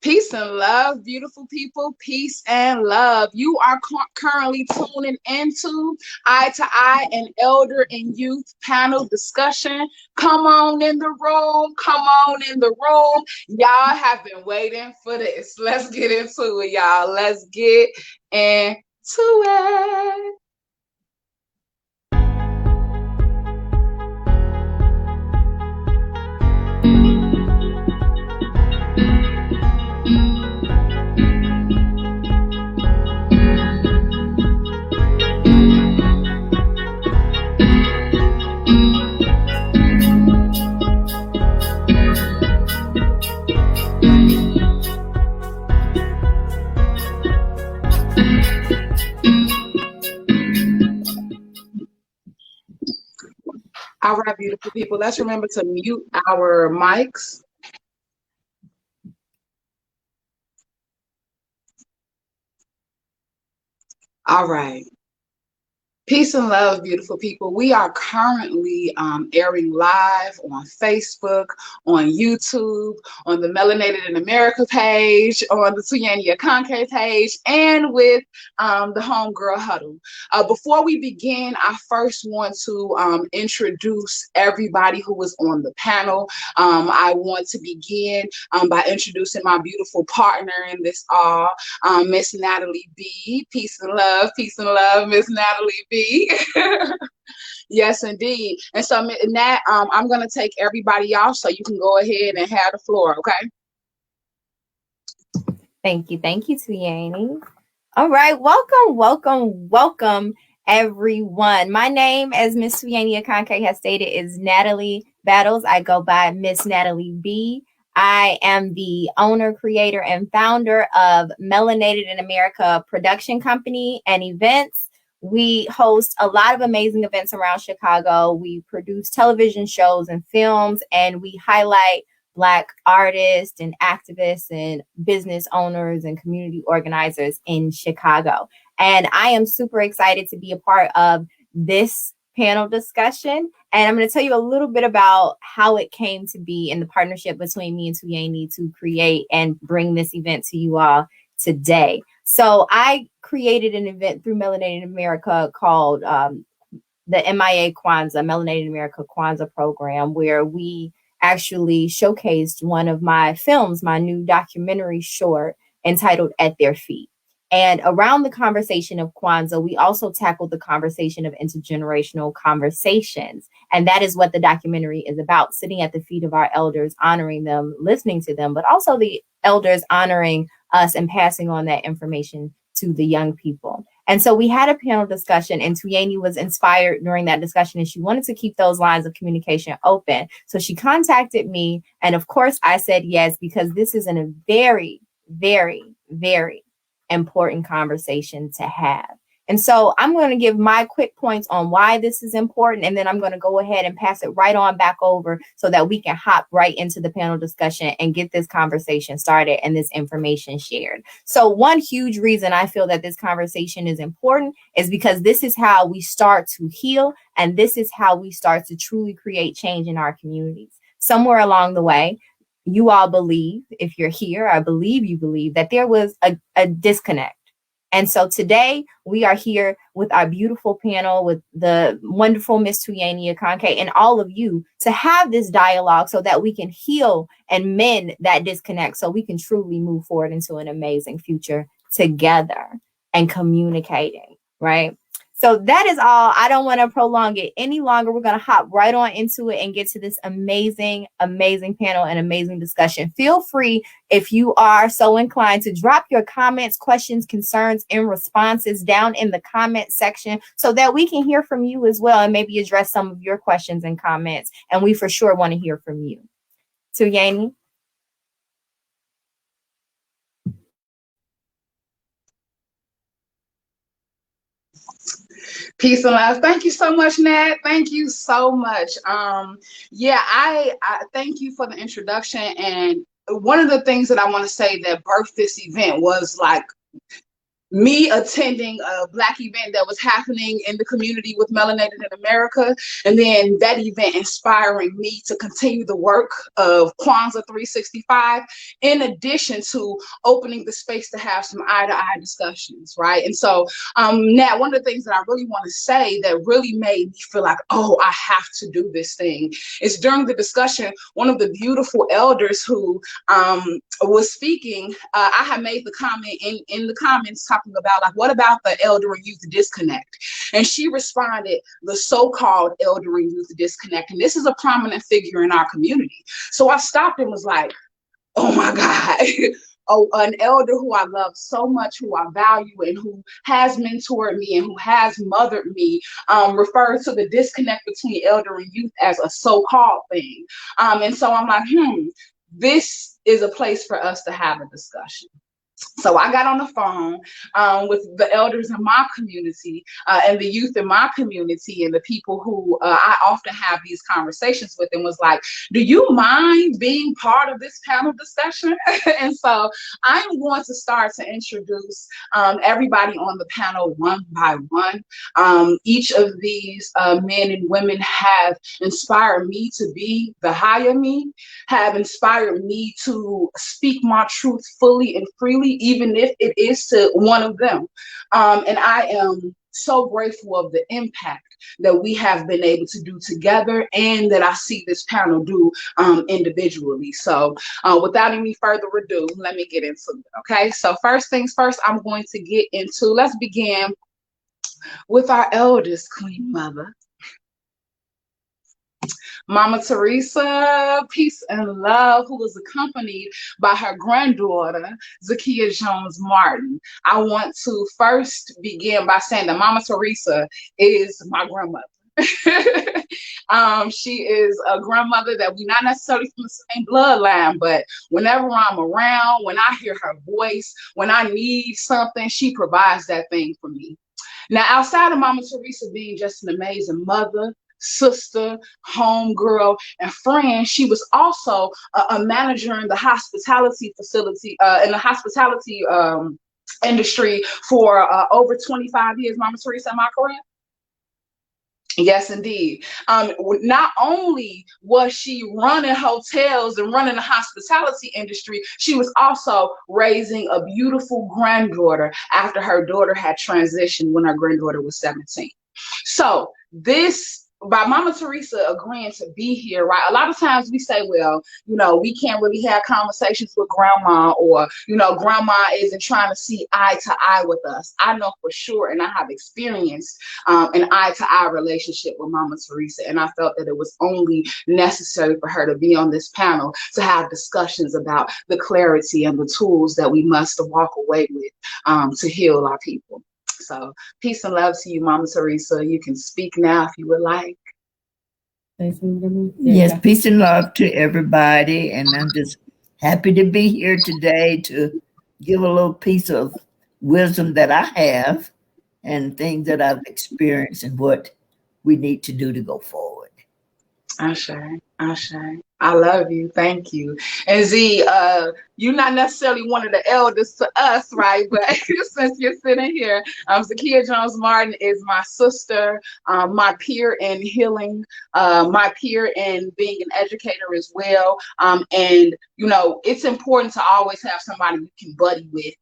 Peace and love, beautiful people. Peace and love. You are currently tuning into Eye to Eye, an elder and youth panel discussion. Come on in the room. Come on in the room. Y'all have been waiting for this. Let's get into it, y'all. Let's get into it. All right, beautiful people. Let's remember to mute our mics. All right. Peace and love, beautiful people. We are currently airing live on Facebook, on YouTube, on the Melanated in America page, on the Tuyania Conke page, and with the Homegirl Huddle. Before we begin, I first want to introduce everybody who was on the panel. I want to begin by introducing my beautiful partner in this all, Miss Natalie B. Peace and love, Miss Natalie B. Yes, indeed. And so, Nat, I'm going to take everybody off so you can go ahead and have the floor, okay? Thank you, Tuyani. All right, welcome, everyone. My name, as Miss Tuyani Akanke has stated, is Natalie Battles. I go by Miss Natalie B. I am the owner, creator, and founder of Melanated in America production company and events. We host a lot of amazing events around Chicago. We produce television shows and films, and we highlight Black artists and activists and business owners and community organizers in Chicago. And I am super excited to be a part of this panel discussion. And I'm going to tell you a little bit about how it came to be in the partnership between me and Tuyani to create and bring this event to you all today. So I created an event through Melanated America called the MIA Kwanzaa, Melanated America Kwanzaa program, where we actually showcased one of my films, my new documentary short entitled At Their Feet. And around the conversation of Kwanzaa, we also tackled the conversation of intergenerational conversations. And that is what the documentary is about, sitting at the feet of our elders, honoring them, listening to them, but also the elders honoring us and passing on that information to the young people. And so we had a panel discussion, and Tuyani was inspired during that discussion, and she wanted to keep those lines of communication open. So she contacted me, and of course I said yes, because this is a very, very, very important conversation to have. And so I'm going to give my quick points on why this is important, and then I'm going to go ahead and pass it right on back over so that we can hop right into the panel discussion and get this conversation started and this information shared. So one huge reason I feel that this conversation is important is because this is how we start to heal, and this is how we start to truly create change in our communities. Somewhere along the way, you all believe, if you're here, I believe you believe that there was a disconnect. And so today we are here with our beautiful panel with the wonderful Miss Tuyani Akanke and all of you to have this dialogue so that we can heal and mend that disconnect so we can truly move forward into an amazing future together and communicating, right? So that is all. I don't want to prolong it any longer. We're going to hop right on into it and get to this amazing, amazing panel and amazing discussion. Feel free, if you are so inclined, to drop your comments, questions, concerns, and responses down in the comment section so that we can hear from you as well and maybe address some of your questions and comments. And we for sure want to hear from you. Tuyani? Peace and love. Thank you so much, Nat. Thank you so much. I thank you for the introduction. And one of the things that I want to say that birthed this event was like me attending a Black event that was happening in the community with Melanated in America, and then that event inspiring me to continue the work of Kwanzaa 365, in addition to opening the space to have some eye-to-eye discussions, right? And so now one of the things that I really want to say that really made me feel like, oh, I have to do this thing, is during the discussion, one of the beautiful elders who was speaking, I had made the comment in the comments talking about, like, what about the elder and youth disconnect? And she responded, the so-called elder and youth disconnect. And this is a prominent figure in our community. So I stopped and was like, oh my God. Oh, an elder who I love so much, who I value, and who has mentored me and who has mothered me, refers to the disconnect between elder and youth as a so-called thing. And so I'm like, this is a place for us to have a discussion. So I got on the phone with the elders in my community and the youth in my community and the people who I often have these conversations with, and was like, do you mind being part of this panel discussion? And so I'm going to start to introduce everybody on the panel one by one. Each of these men and women have inspired me to be the higher me, have inspired me to speak my truth fully and freely, even if it is to one of them. And I am so grateful of the impact that we have been able to do together, and that I see this panel do individually. So without any further ado, let me get into it. Okay, so first things first, I'm going to get into, let's begin with our eldest Queen Mother, Mama Teresa, peace and love, who was accompanied by her granddaughter, Zakia Jones Martin. I want to first begin by saying that Mama Teresa is my grandmother. She is a grandmother that we not necessarily from the same bloodline, but whenever I'm around, when I hear her voice, when I need something, she provides that thing for me. Now, outside of Mama Teresa being just an amazing mother, sister, homegirl, and friend, she was also a manager in the hospitality facility, in the hospitality industry for over 25 years. Mama Teresa, am I correct? Yes, indeed. Not only was she running hotels and running the hospitality industry, she was also raising a beautiful granddaughter after her daughter had transitioned when her granddaughter was 17. So this, by Mama Teresa agreeing to be here, right? A lot of times we say, well, we can't really have conversations with grandma, or, grandma isn't trying to see eye to eye with us. I know for sure, and I have experienced an eye to eye relationship with Mama Teresa, and I felt that it was only necessary for her to be on this panel to have discussions about the clarity and the tools that we must walk away with to heal our people. So peace and love to you, Mama Teresa. You can speak now if you would like. Yes, peace and love to everybody. And I'm just happy to be here today to give a little piece of wisdom that I have and things that I've experienced and what we need to do to go forward. Ashe. I love you. Thank you. And Z, you're not necessarily one of the elders to us, right? But since you're sitting here, Zakia Jones Martin is my sister, my peer in healing, my peer in being an educator as well. And, it's important to always have somebody you can buddy with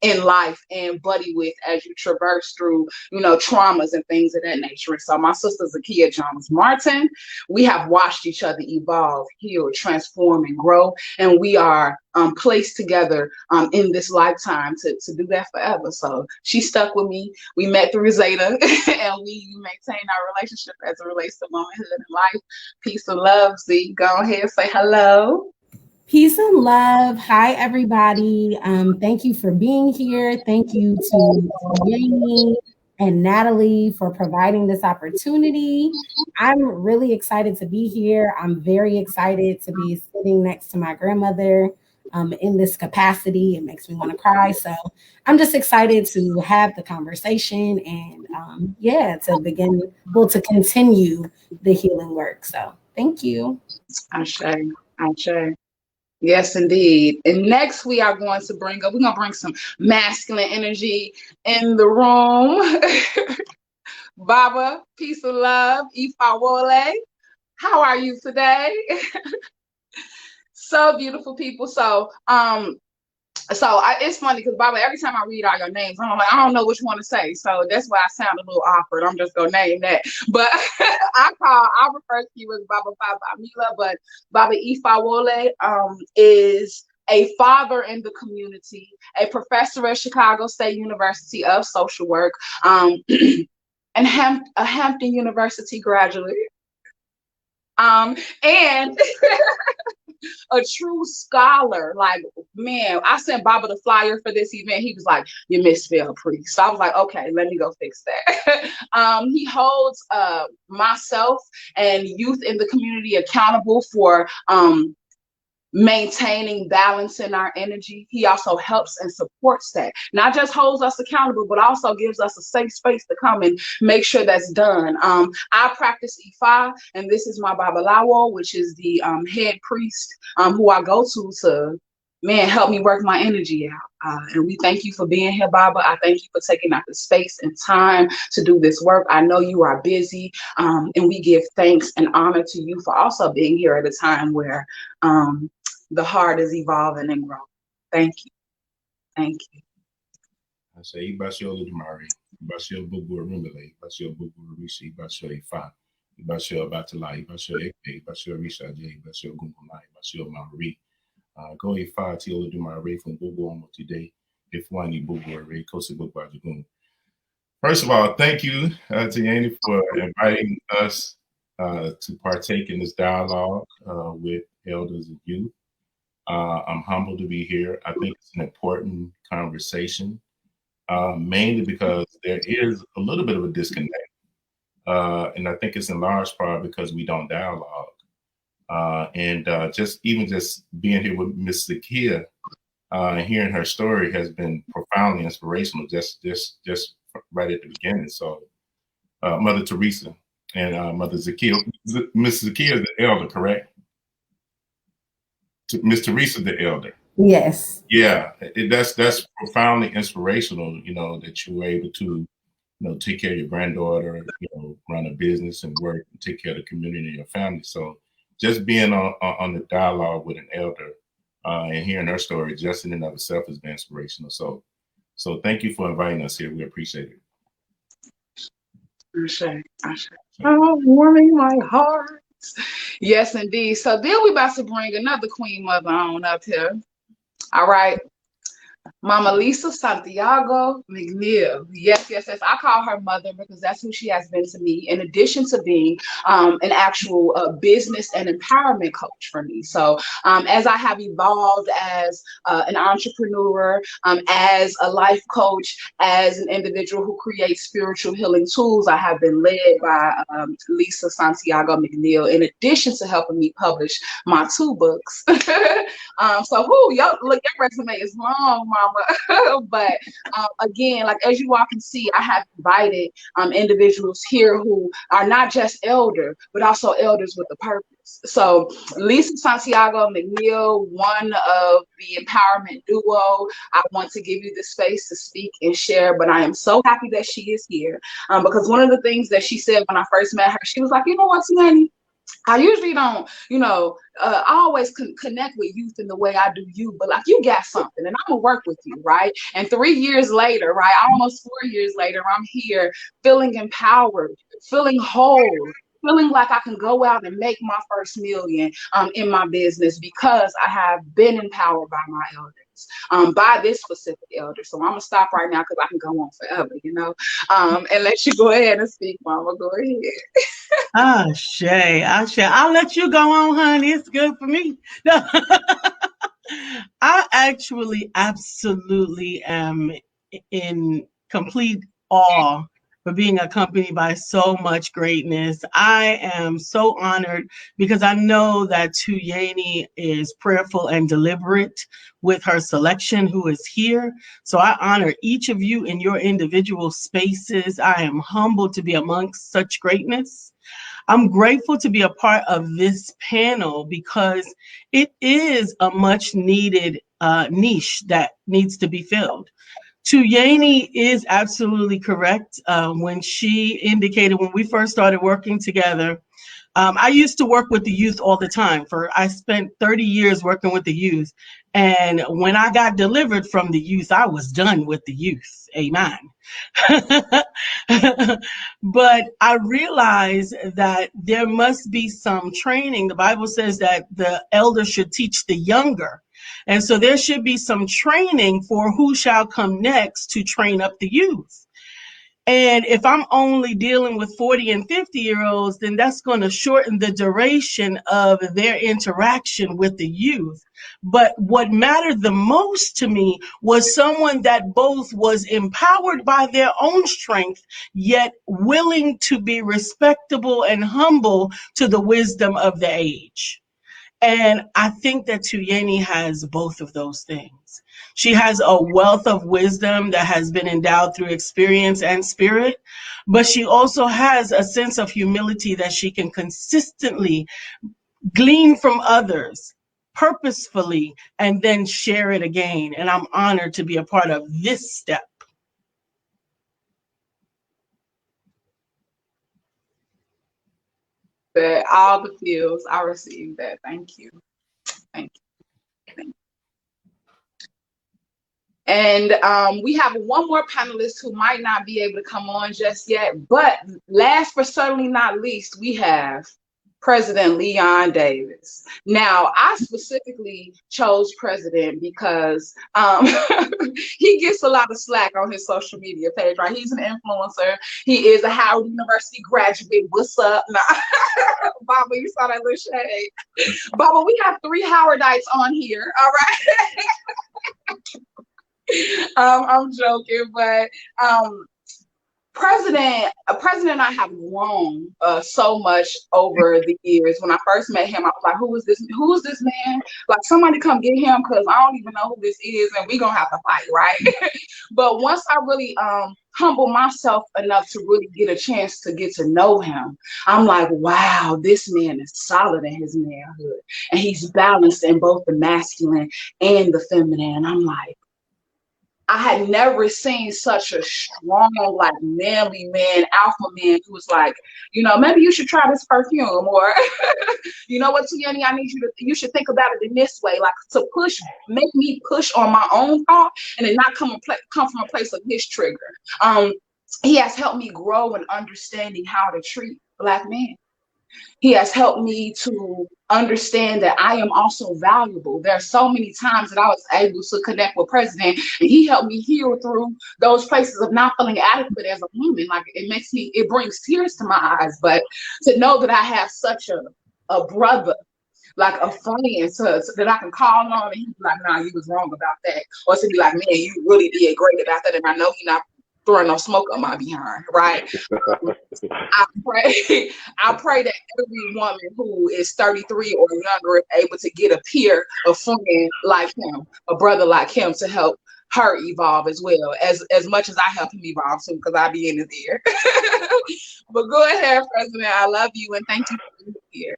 in life, and buddy with as you traverse through, traumas and things of that nature. And so my sister Zakia Jones Martin, we have watched each other evolve, heal, transform, and grow. And we are placed together in this lifetime to do that forever. So she stuck with me. We met through Zeta, and we maintain our relationship as it relates to motherhood and life. Peace and love. Z, go ahead, say hello. Peace and love. Hi, everybody. Thank you for being here. Thank you to Jamie and Natalie for providing this opportunity. I'm really excited to be here. I'm very excited to be sitting next to my grandmother in this capacity. It makes me want to cry. So I'm just excited to have the conversation and to begin, to continue the healing work. So thank you. Ashe. Yes, indeed. And next we are going to we're going to bring some masculine energy in the room. Baba, peace and love, Ifawole. How are you today? So beautiful people. It's funny because Baba, every time I read all your names, I'm like, I don't know which one to say. So that's why I sound a little awkward. I'm just gonna name that. But I refer to you as Baba Mila, but Baba Ifawole is a father in the community, a professor at Chicago State University of Social Work, and a Hampton University graduate. And a true scholar. Like, man, I sent Baba the flyer for this event. He was like, you misspelled priest. So I was like, okay, let me go fix that. He holds myself and youth in the community accountable for maintaining balance in our energy. He also helps and supports that. Not just holds us accountable, but also gives us a safe space to come and make sure that's done. I practice Ifa, and this is my Babalawo, which is the head priest who I go to help me work my energy out. And we thank you for being here, Baba. I thank you for taking out the space and time to do this work. I know you are busy, and we give thanks and honor to you for also being here at a time where the heart is evolving and growing. Thank you. Thank you. I say, Ibasio Ludmari, Ibasio Bubu Rumile, Ibasio Bubu Rishi, Ibasio Ifa, Ibasio Batala, Ibasio Eke, Ibasio Risha J, Ibasio Gumbai, Ibasio Marie. Go Ifa, Tio Ludmari from Bubu Omo today, if one you Bubu Ray, Kosi Bubu Ajagum. First of all, thank you to Yanni for inviting us to partake in this dialogue with elders and youth. I'm humbled to be here. I think it's an important conversation, mainly because there is a little bit of a disconnect. And I think it's in large part because we don't dialogue. And just being here with Miss Zakia and hearing her story has been profoundly inspirational just right at the beginning. So Mother Teresa and Mother Zakia, Miss Zakia is the elder, correct? Miss Teresa, the elder. Yes. Yeah, that's profoundly inspirational. You know that you were able to, take care of your granddaughter, run a business and work and take care of the community and your family. So just being on the dialogue with an elder and hearing her story just in and of itself has been inspirational. So thank you for inviting us here. We appreciate it. Oh, warming my heart. Yes, indeed. So then we about to bring another Queen Mother on up here. All right. Mama Lisa Santiago Mcneil. Yes. I call her mother because that's who she has been to me, in addition to being an actual business and empowerment coach for me. So as I have evolved as an entrepreneur, as a life coach, as an individual who creates spiritual healing tools, I have been led by Lisa Santiago Mcneil, in addition to helping me publish my 2 books. Your resume is long, Mama. But again, like as you all can see, I have invited individuals here who are not just elder, but also elders with a purpose. So Lisa Santiago Mcneil, one of the empowerment duo, I want to give you the space to speak and share, but I am so happy that she is here because one of the things that she said when I first met her, she was like, you know what, Tiani? I usually don't, I always connect with youth in the way I do you, but like you got something and I'm gonna work with you, right? And 3 years later, right, almost 4 years later, I'm here feeling empowered, feeling whole, feeling like I can go out and make my first million in my business because I have been empowered by my elders, by this specific elder. So I'm gonna stop right now because I can go on forever, and let you go ahead and speak, Mama. Go ahead. Shay. I'll let you go on, honey. It's good for me. No. I actually absolutely am in complete awe for being accompanied by so much greatness. I am so honored because I know that Tuyani is prayerful and deliberate with her selection, who is here. So I honor each of you in your individual spaces. I am humbled to be amongst such greatness. I'm grateful to be a part of this panel because it is a much needed niche that needs to be filled. Tuyani is absolutely correct when she indicated when we first started working together. I used to work with the youth all the time. I spent 30 years working with the youth. And when I got delivered from the youth, I was done with the youth. Amen. But I realized that there must be some training. The Bible says that the elder should teach the younger. And so there should be some training for who shall come next to train up the youth. And if I'm only dealing with 40 and 50-year-olds, then that's going to shorten the duration of their interaction with the youth. But what mattered the most to me was someone that both was empowered by their own strength, yet willing to be respectable and humble to the wisdom of the age. And I think that Tuyani has both of those things. She has a wealth of wisdom that has been endowed through experience and spirit, but she also has a sense of humility that she can consistently glean from others purposefully and then share it again. And I'm honored to be a part of this step. That all the feels, I received that. Thank you. Thank you. And we have one more panelist who might not be able to come on just yet, but last but certainly not least, we have President Leon Davis. Now, I specifically chose President because he gets a lot of slack on his social media page, right? He's an influencer. He is a Howard University graduate. What's up? Nah. Baba, you saw that little shade. Baba, we have 3 Howardites on here, all right? I'm joking, but President and I have grown so much over the years. When I first met him, I was like, who is this man? Like, somebody come get him, because I don't even know who this is, and we're gonna have to fight, right? But once I really humble myself enough to really get a chance to get to know him, I'm like, wow, this man is solid in his manhood, and he's balanced in both the masculine and the feminine. And I'm like, I had never seen such a strong, like, manly man, alpha man who was like, maybe you should try this perfume, or you know what, Tuyani, I need you should think about it in this way, like, to make me push on my own thought, and it not come from a place of his trigger. He has helped me grow in understanding how to treat Black men. He has helped me to understand that I am also valuable. There are so many times that I was able to connect with President, and he helped me heal through those places of not feeling adequate as a woman. Like, it brings tears to my eyes. But to know that I have such a brother, like a friend, so that I can call on, and he'd be like, nah, you was wrong about that. Or to be like, man, you really did great about that, and I know you're not throwing no smoke on my behind, right? I pray that every woman who is 33 or younger is able to get a peer, a friend like him, a brother like him, to help her evolve as well, as much as I help him evolve too, because I be in his ear. But go ahead, President. I love you, and thank you for being here.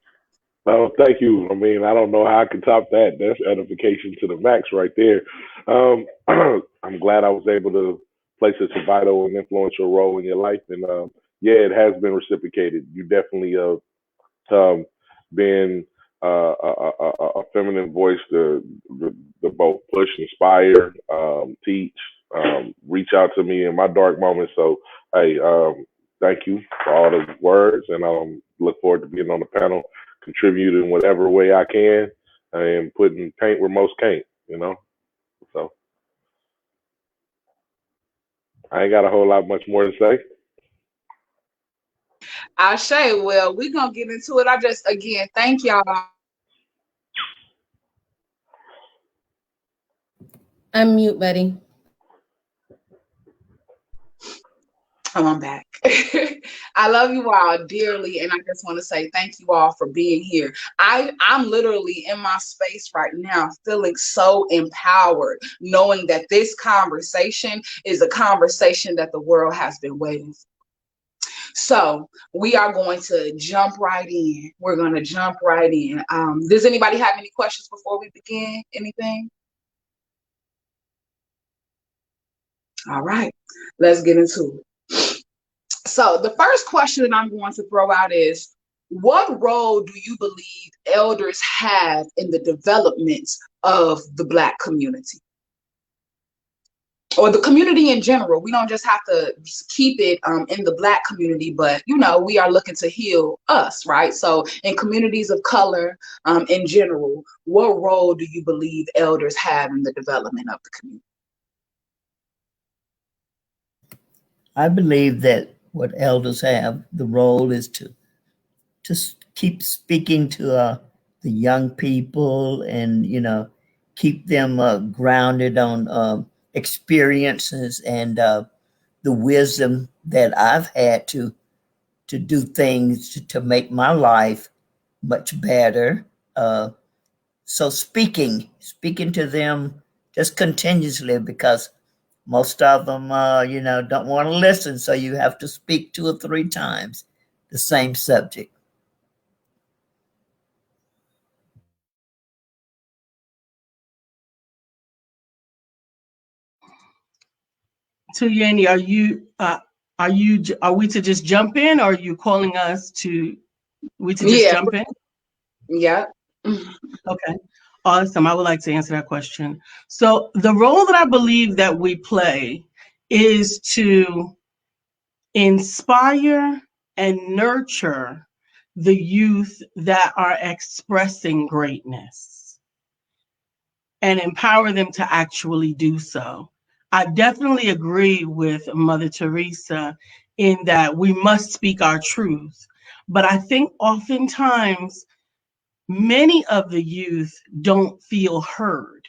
Oh, thank you. I mean, I don't know how I can top that. That's edification to the max right there. I'm glad I was able to play such a vital and influential role in your life. And yeah, it has been reciprocated. You definitely been a feminine voice to both push, inspire, teach, reach out to me in my dark moments. So, hey, thank you for all the words, and look forward to being on the panel, contributing whatever way I can, and putting paint where most can't, So I ain't got a whole lot much more to say. I'll say, well, we're going to get into it. I just, again, thank y'all. Unmute, buddy. I'm back. I love you all dearly, and I just want to say thank you all for being here. I'm literally in my space right now feeling so empowered, knowing that this conversation is a conversation that the world has been waiting for. So we are going to jump right in. We're going to jump right in. Does anybody have any questions before we begin? Anything? All right, let's get into it. So the first question that I'm going to throw out is, what role do you believe elders have in the development of the Black community? Or the community in general. We don't just have to keep it in the Black community, but we are looking to heal us, right? So in communities of color, in general, what role do you believe elders have in the development of the community? I believe that what elders have, the role is to keep speaking to the young people, and keep them grounded on experiences and the wisdom that I've had to do things to make my life much better. So speaking to them just continuously, because most of them, don't want to listen. So you have to speak 2 or 3 times the same subject. So Yanni, are we to just jump in, or are you calling us to just Yeah, jump in? yeah. Okay. Awesome. I would like to answer that question. So the role that I believe that we play is to inspire and nurture the youth that are expressing greatness and empower them to actually do so. I definitely agree with Mother Teresa in that we must speak our truth. But I think oftentimes many of the youth don't feel heard.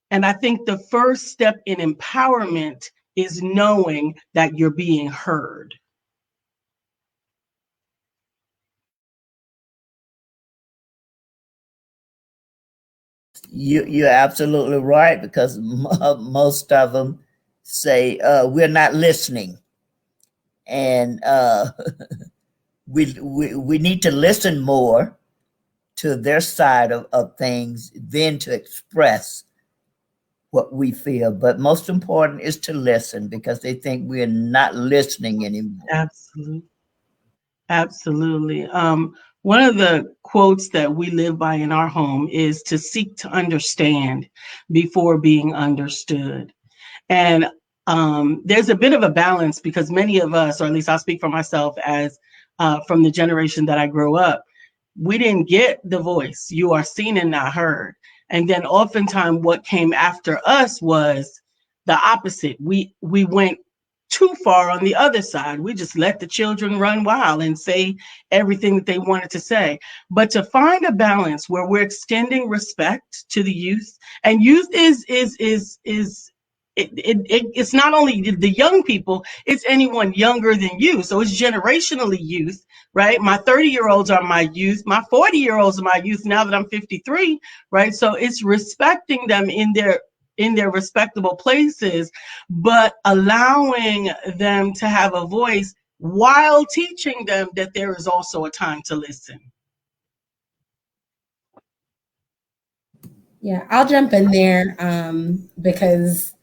And I think the first step in empowerment is knowing that you're being heard. You're absolutely right, because most of them say we're not listening, and we need to listen more to their side of things than to express what we feel. But most important is to listen, because they think we're not listening anymore. Absolutely. Absolutely. One of the quotes that we live by in our home is to seek to understand before being understood. And there's a bit of a balance, because many of us, or at least I'll speak for myself as from the generation that I grew up, we didn't get the voice. You are seen and not heard. And then oftentimes what came after us was the opposite. We went too far on the other side. We just let the children run wild and say everything that they wanted to say. But to find a balance where we're extending respect to the youth, and youth it's not only the young people, it's anyone younger than you. So it's generationally youth, right? My 30-year-olds are my youth. My 40-year-olds are my youth now that I'm 53, right? So it's respecting them in their respectable places, but allowing them to have a voice while teaching them that there is also a time to listen. Yeah, I'll jump in there because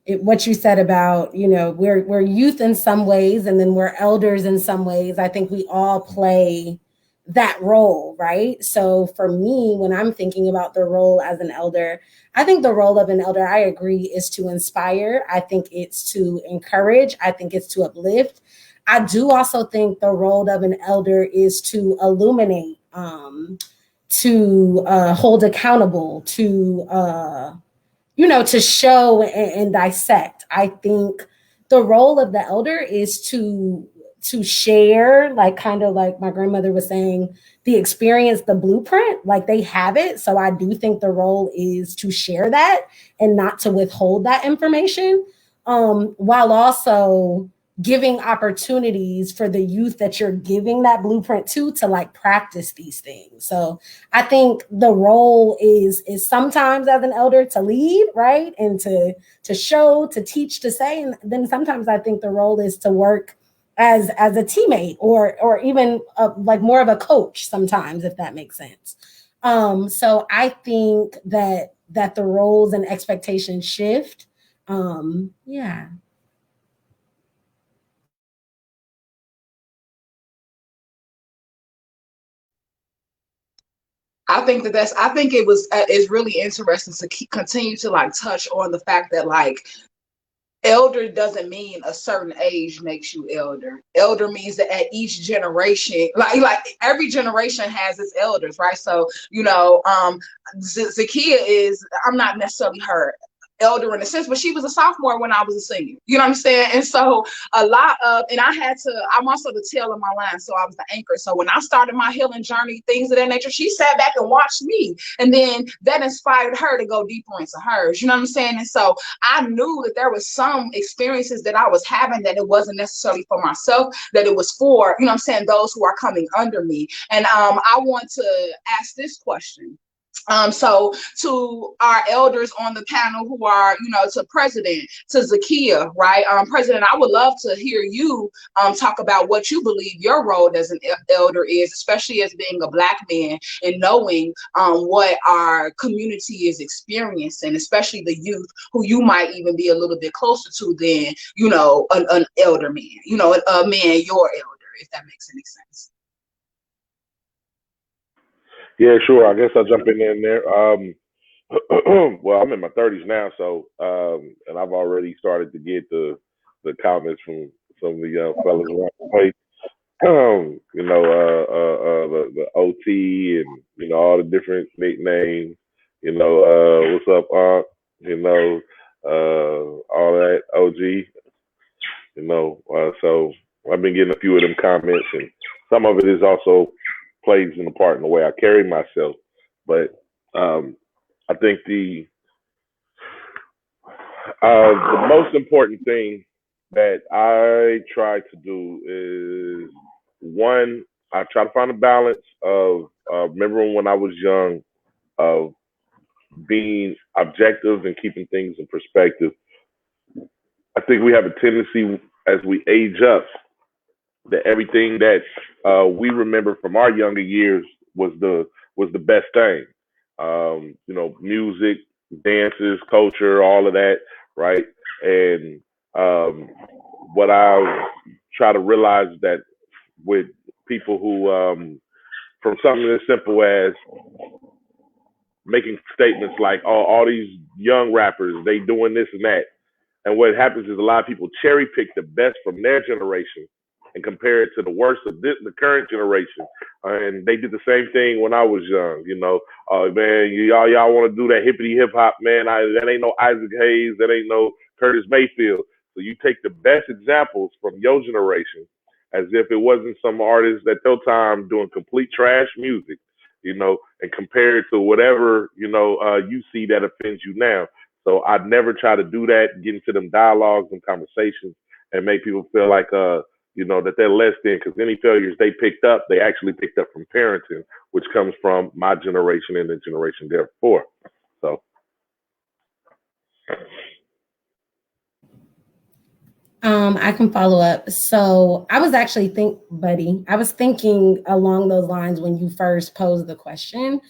what you said about, we're youth in some ways and then we're elders in some ways. I think we all play that role, right? So for me, when I'm thinking about the role as an elder, I think the role of an elder, I agree, is to inspire. I think it's to encourage. I think it's to uplift. I do also think the role of an elder is to illuminate, to hold accountable, to show and dissect. I think the role of the elder is to share, like kind of like my grandmother was saying, the experience, the blueprint, like they have it. So I do think the role is to share that and not to withhold that information, while also giving opportunities for the youth that you're giving that blueprint to like practice these things. So I think the role is sometimes as an elder to lead, right? And to show, to teach, to say. And then sometimes I think the role is to work as a teammate, or even like more of a coach sometimes, if that makes sense. So I think that the roles and expectations shift. Yeah. I think it's really interesting to continue to like touch on the fact that like elder doesn't mean a certain age makes you elder. Elder means that at each generation, like every generation has its elders, right? So Zakia is, I'm not necessarily her elder in a sense, but she was a sophomore when I was a senior. You know what I'm saying? And so and I'm also the tail of my line, so I was the anchor. So when I started my healing journey, things of that nature, she sat back and watched me, and then that inspired her to go deeper into hers. You know what I'm saying? And so I knew that there was some experiences that I was having that it wasn't necessarily for myself, that it was for, you know what I'm saying, those who are coming under me. And I want to ask this question. So to our elders on the panel who are, to President, to Zakia, right? President, I would love to hear you talk about what you believe your role as an elder is, especially as being a Black man and knowing what our community is experiencing, especially the youth who you might even be a little bit closer to than, an elder man, a man, your elder, if that makes any sense. Yeah, sure. I guess I'll jump in there. Well, I'm in my 30s now, so and I've already started to get the comments from some of the young fellas around the place. The OT and all the different nicknames. What's up, Aunt? All that OG. So I've been getting a few of them comments, and some of it is also plays in a part in the way I carry myself. But I think the most important thing that I try to do is one, I try to find a balance of remembering when I was young, of being objective and keeping things in perspective. I think we have a tendency as we age up that everything that we remember from our younger years was the best thing. Music, dances, culture, all of that, right? And what I try to realize that with people who, from something as simple as making statements like, "Oh, all these young rappers, they doing this and that," and what happens is a lot of people cherry pick the best from their generation and compare it to the worst of the current generation. And they did the same thing when I was young. Oh man, y'all want to do that hippity hip hop, man? That ain't no Isaac Hayes. That ain't no Curtis Mayfield. So you take the best examples from your generation, as if it wasn't some artist at their time doing complete trash music, and compare it to whatever you see that offends you now. So I'd never try to do that, get into them dialogues and conversations and make people feel like, that they're less than, because any failures they picked up, they actually picked up from parenting, which comes from my generation and the generation before. So. I can follow up. So I was actually I was thinking along those lines when you first posed the question.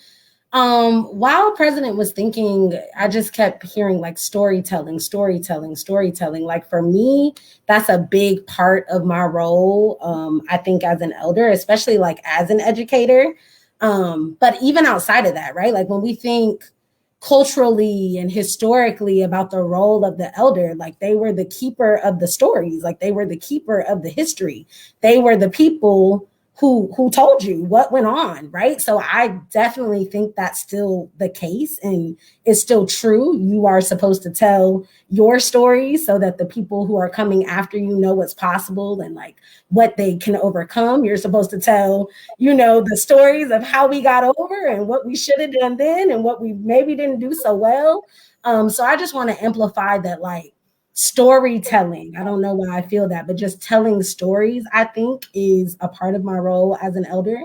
While President was thinking, I just kept hearing like storytelling, storytelling, storytelling. Like for me, that's a big part of my role. I think as an elder, especially like as an educator. But even outside of that, right? Like when we think culturally and historically about the role of the elder, like they were the keeper of the stories, like they were the keeper of the history. They were the people who told you what went on, right? So I definitely think that's still the case and it's still true. You are supposed to tell your story so that the people who are coming after you know what's possible and like what they can overcome. You're supposed to tell, the stories of how we got over and what we should have done then and what we maybe didn't do so well. So I just want to amplify that, like, storytelling. I don't know why I feel that, but just telling stories, I think, is a part of my role as an elder.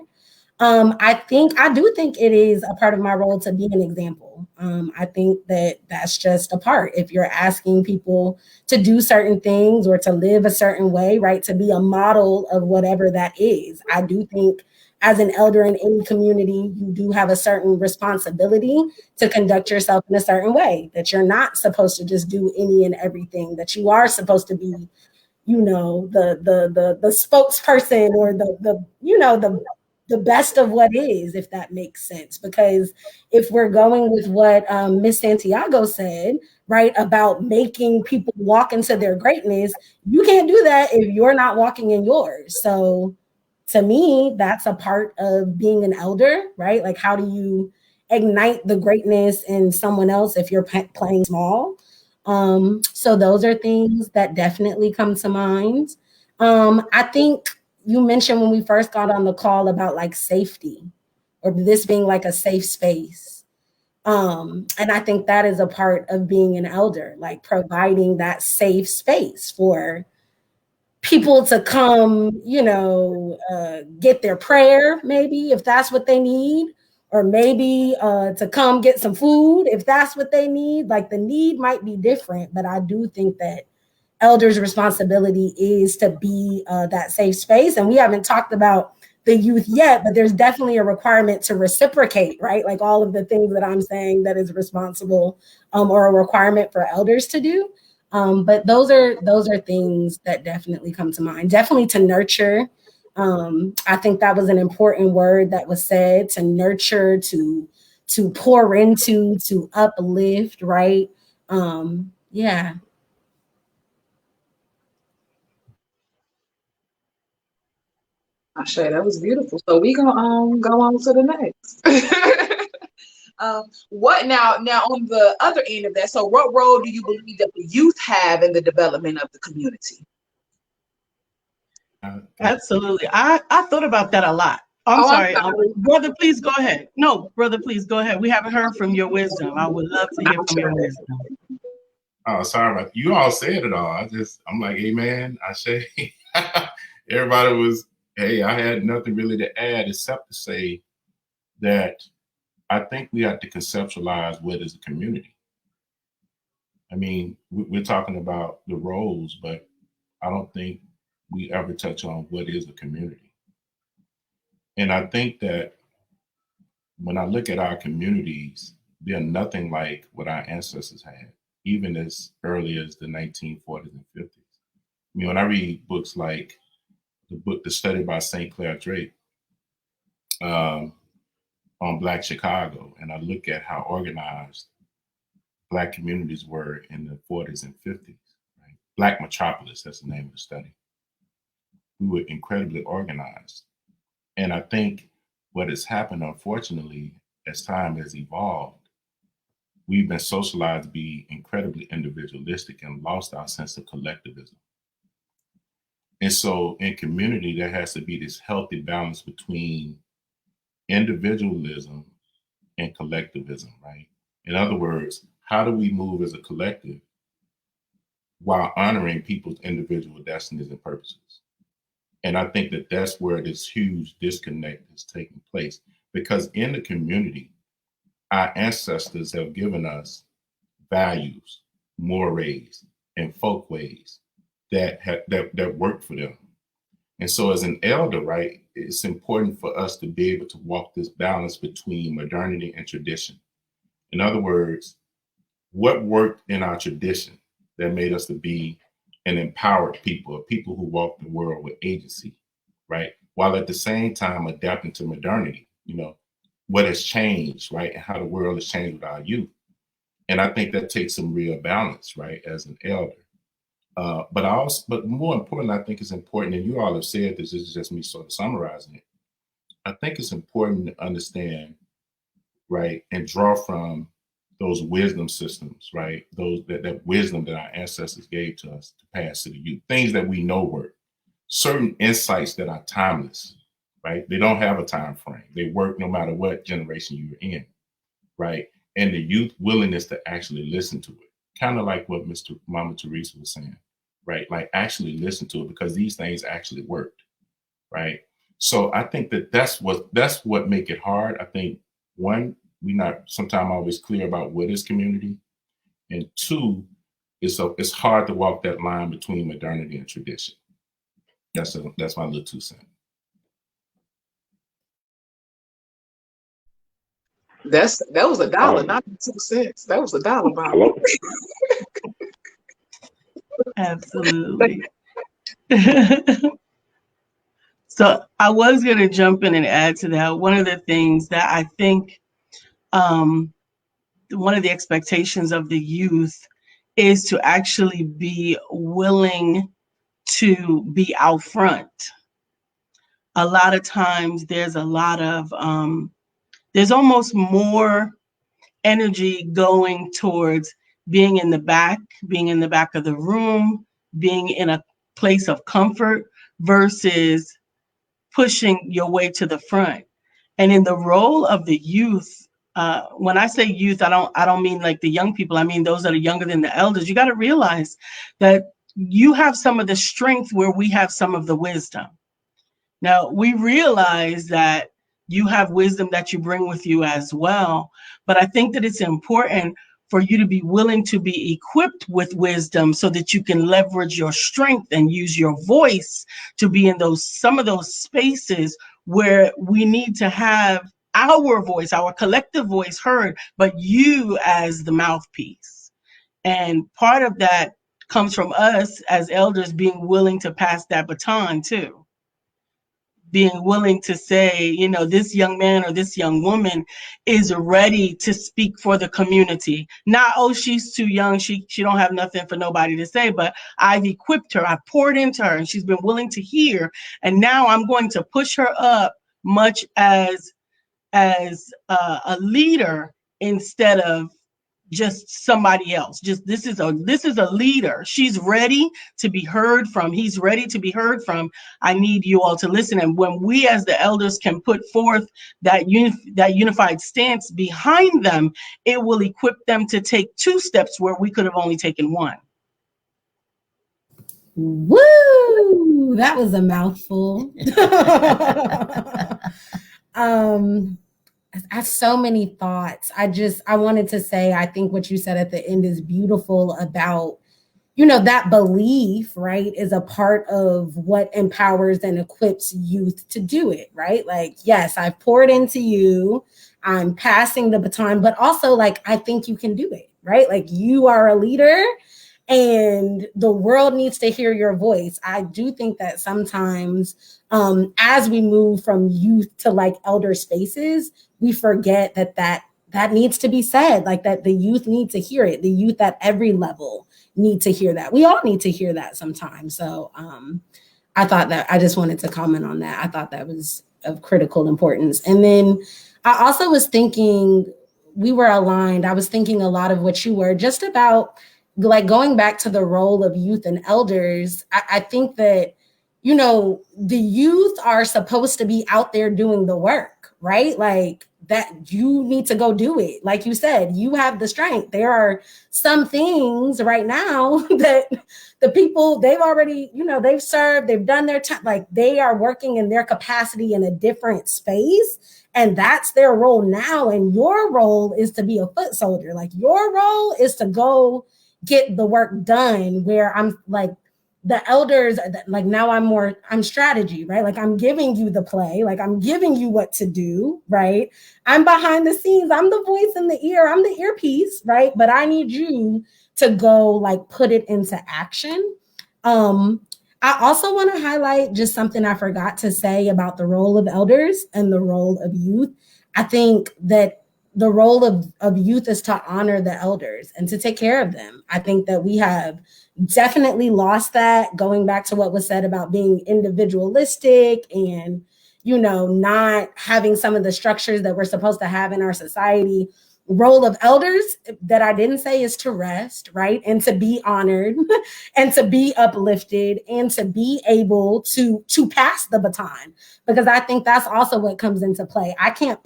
I do think it is a part of my role to be an example. I think that that's just a part. If you're asking people to do certain things or to live a certain way, right, to be a model of whatever that is, I do think as an elder in any community, you do have a certain responsibility to conduct yourself in a certain way, that you're not supposed to just do any and everything, that you are supposed to be, the spokesperson or the best of what is, if that makes sense. Because if we're going with what Miss Santiago said, right, about making people walk into their greatness, you can't do that if you're not walking in yours. So to me, that's a part of being an elder, right? Like, how do you ignite the greatness in someone else if you're playing small? So those are things that definitely come to mind. I think you mentioned when we first got on the call about like safety or this being like a safe space. And I think that is a part of being an elder, like providing that safe space for people to come, get their prayer, maybe if that's what they need, or maybe to come get some food if that's what they need. Like the need might be different, but I do think that elders' responsibility is to be that safe space. And we haven't talked about the youth yet, but there's definitely a requirement to reciprocate, right? Like all of the things that I'm saying that is responsible or a requirement for elders to do. But those are things that definitely come to mind. Definitely to nurture. I think that was an important word that was said, to nurture, to pour into, to uplift, right? Yeah. Ashe, that was beautiful. So we gonna go on to the next. What now on the other end of that? So what role do you believe that the youth have in the development of the community? Absolutely. I thought about that a lot. I'm Oh, I'm sorry. sorry. Brother, please go ahead. No, brother, please go ahead. We haven't heard from your wisdom. I would love to hear from your wisdom. Oh, sorry about you. All said it all. I'm like, hey man, I say everybody was, hey, I had nothing really to add except to say that I think we have to conceptualize what is a community. I mean, we're talking about the roles, but I don't think we ever touch on what is a community. And I think that when I look at our communities, they're nothing like what our ancestors had, even as early as the 1940s and 50s. I mean, when I read books like the study by St. Clair Drake um, on Black Chicago, and I look at how organized Black communities were in the 40s and 50s, right? Black Metropolis, that's the name of the study. We were incredibly organized. And I think what has happened, unfortunately, as time has evolved, we've been socialized to be incredibly individualistic and lost our sense of collectivism. And so in community, there has to be this healthy balance between individualism and collectivism, right? In other words, how do we move as a collective while honoring people's individual destinies and purposes? And I think that that's where this huge disconnect is taking place, because in the community, our ancestors have given us values, mores, and folkways that work for them. And so as an elder, right, it's important for us to be able to walk this balance between modernity and tradition. In other words, what worked in our tradition that made us to be an empowered people, a people who walk the world with agency, right? While at the same time adapting to modernity, what has changed, right? And how the world has changed with our youth. And I think that takes some real balance, right, as an elder. But more important, I think it's important, and you all have said this is just me sort of summarizing it. I think it's important to understand, right, and draw from those wisdom systems, right? That wisdom that our ancestors gave to us to pass to the youth, things that we know work, certain insights that are timeless, right? They don't have a time frame. They work no matter what generation you're in, right? And the youth willingness to actually listen to it, kind of like what Mama Teresa was saying, right? Like actually listen to it, because these things actually worked, right? So I think that's what make it hard. I think one, we not sometimes always clear about what is community, and two, it's hard to walk that line between modernity and tradition. That's my little 2 cents. That was $1, not 2 cents. That was $1, Bob. Hello? Absolutely. So I was going to jump in and add to that. One of the things that I think, one of the expectations of the youth is to actually be willing to be out front. A lot of times there's a lot of, there's almost more energy going towards being in the back of the room, being in a place of comfort versus pushing your way to the front. And in the role of the youth, when I say youth, I don't mean like the young people. I mean those that are younger than the elders. You got to realize that you have some of the strength where we have some of the wisdom. Now, we realize that you have wisdom that you bring with you as well, but I think that it's important for you to be willing to be equipped with wisdom so that you can leverage your strength and use your voice to be in some of those spaces where we need to have our voice, our collective voice heard, but you as the mouthpiece. And part of that comes from us as elders being willing to pass that baton too. Being willing to say, this young man or this young woman is ready to speak for the community. Not, oh, she's too young. She don't have nothing for nobody to say, but I've equipped her. I've poured into her and she's been willing to hear. And now I'm going to push her up much as a leader instead of just somebody else. Just this is a leader. She's ready to be heard from. He's ready to be heard from. I need you all to listen. And when we as the elders can put forth that unified stance behind them, it will equip them to take 2 steps where we could have only taken 1. Woo! That was a mouthful. I have so many thoughts. I wanted to say, I think what you said at the end is beautiful about, that belief, right, is a part of what empowers and equips youth to do it, right? Like, yes, I've poured into you, I'm passing the baton, but also like, I think you can do it, right? Like you are a leader and the world needs to hear your voice. I do think that sometimes as we move from youth to like elder spaces, we forget that needs to be said, like that the youth need to hear it. The youth at every level need to hear that. We all need to hear that sometimes. So I thought that I just wanted to comment on that. I thought that was of critical importance. And then I also was thinking we were aligned. I was thinking a lot of what you were just about, like going back to the role of youth and elders. I think that, the youth are supposed to be out there doing the work, right? Like that you need to go do it. Like you said, you have the strength. There are some things right now that the people, they've already, they've served, they've done their time, like they are working in their capacity in a different space. And that's their role now. And your role is to be a foot soldier. Like your role is to go get the work done, where I'm like, the elders, like now I'm strategy, right? Like I'm giving you the play, like I'm giving you what to do, right? I'm behind the scenes. I'm the voice in the ear. I'm the earpiece, right? But I need you to go like put it into action. I also want to highlight just something I forgot to say about the role of elders and the role of youth. I think that the role of youth is to honor the elders and to take care of them. I think that we have definitely lost that, going back to what was said about being individualistic and, not having some of the structures that we're supposed to have in our society. Role of elders that I didn't say is to rest, right? And to be honored and to be uplifted and to be able to pass the baton, because I think that's also what comes into play. I can't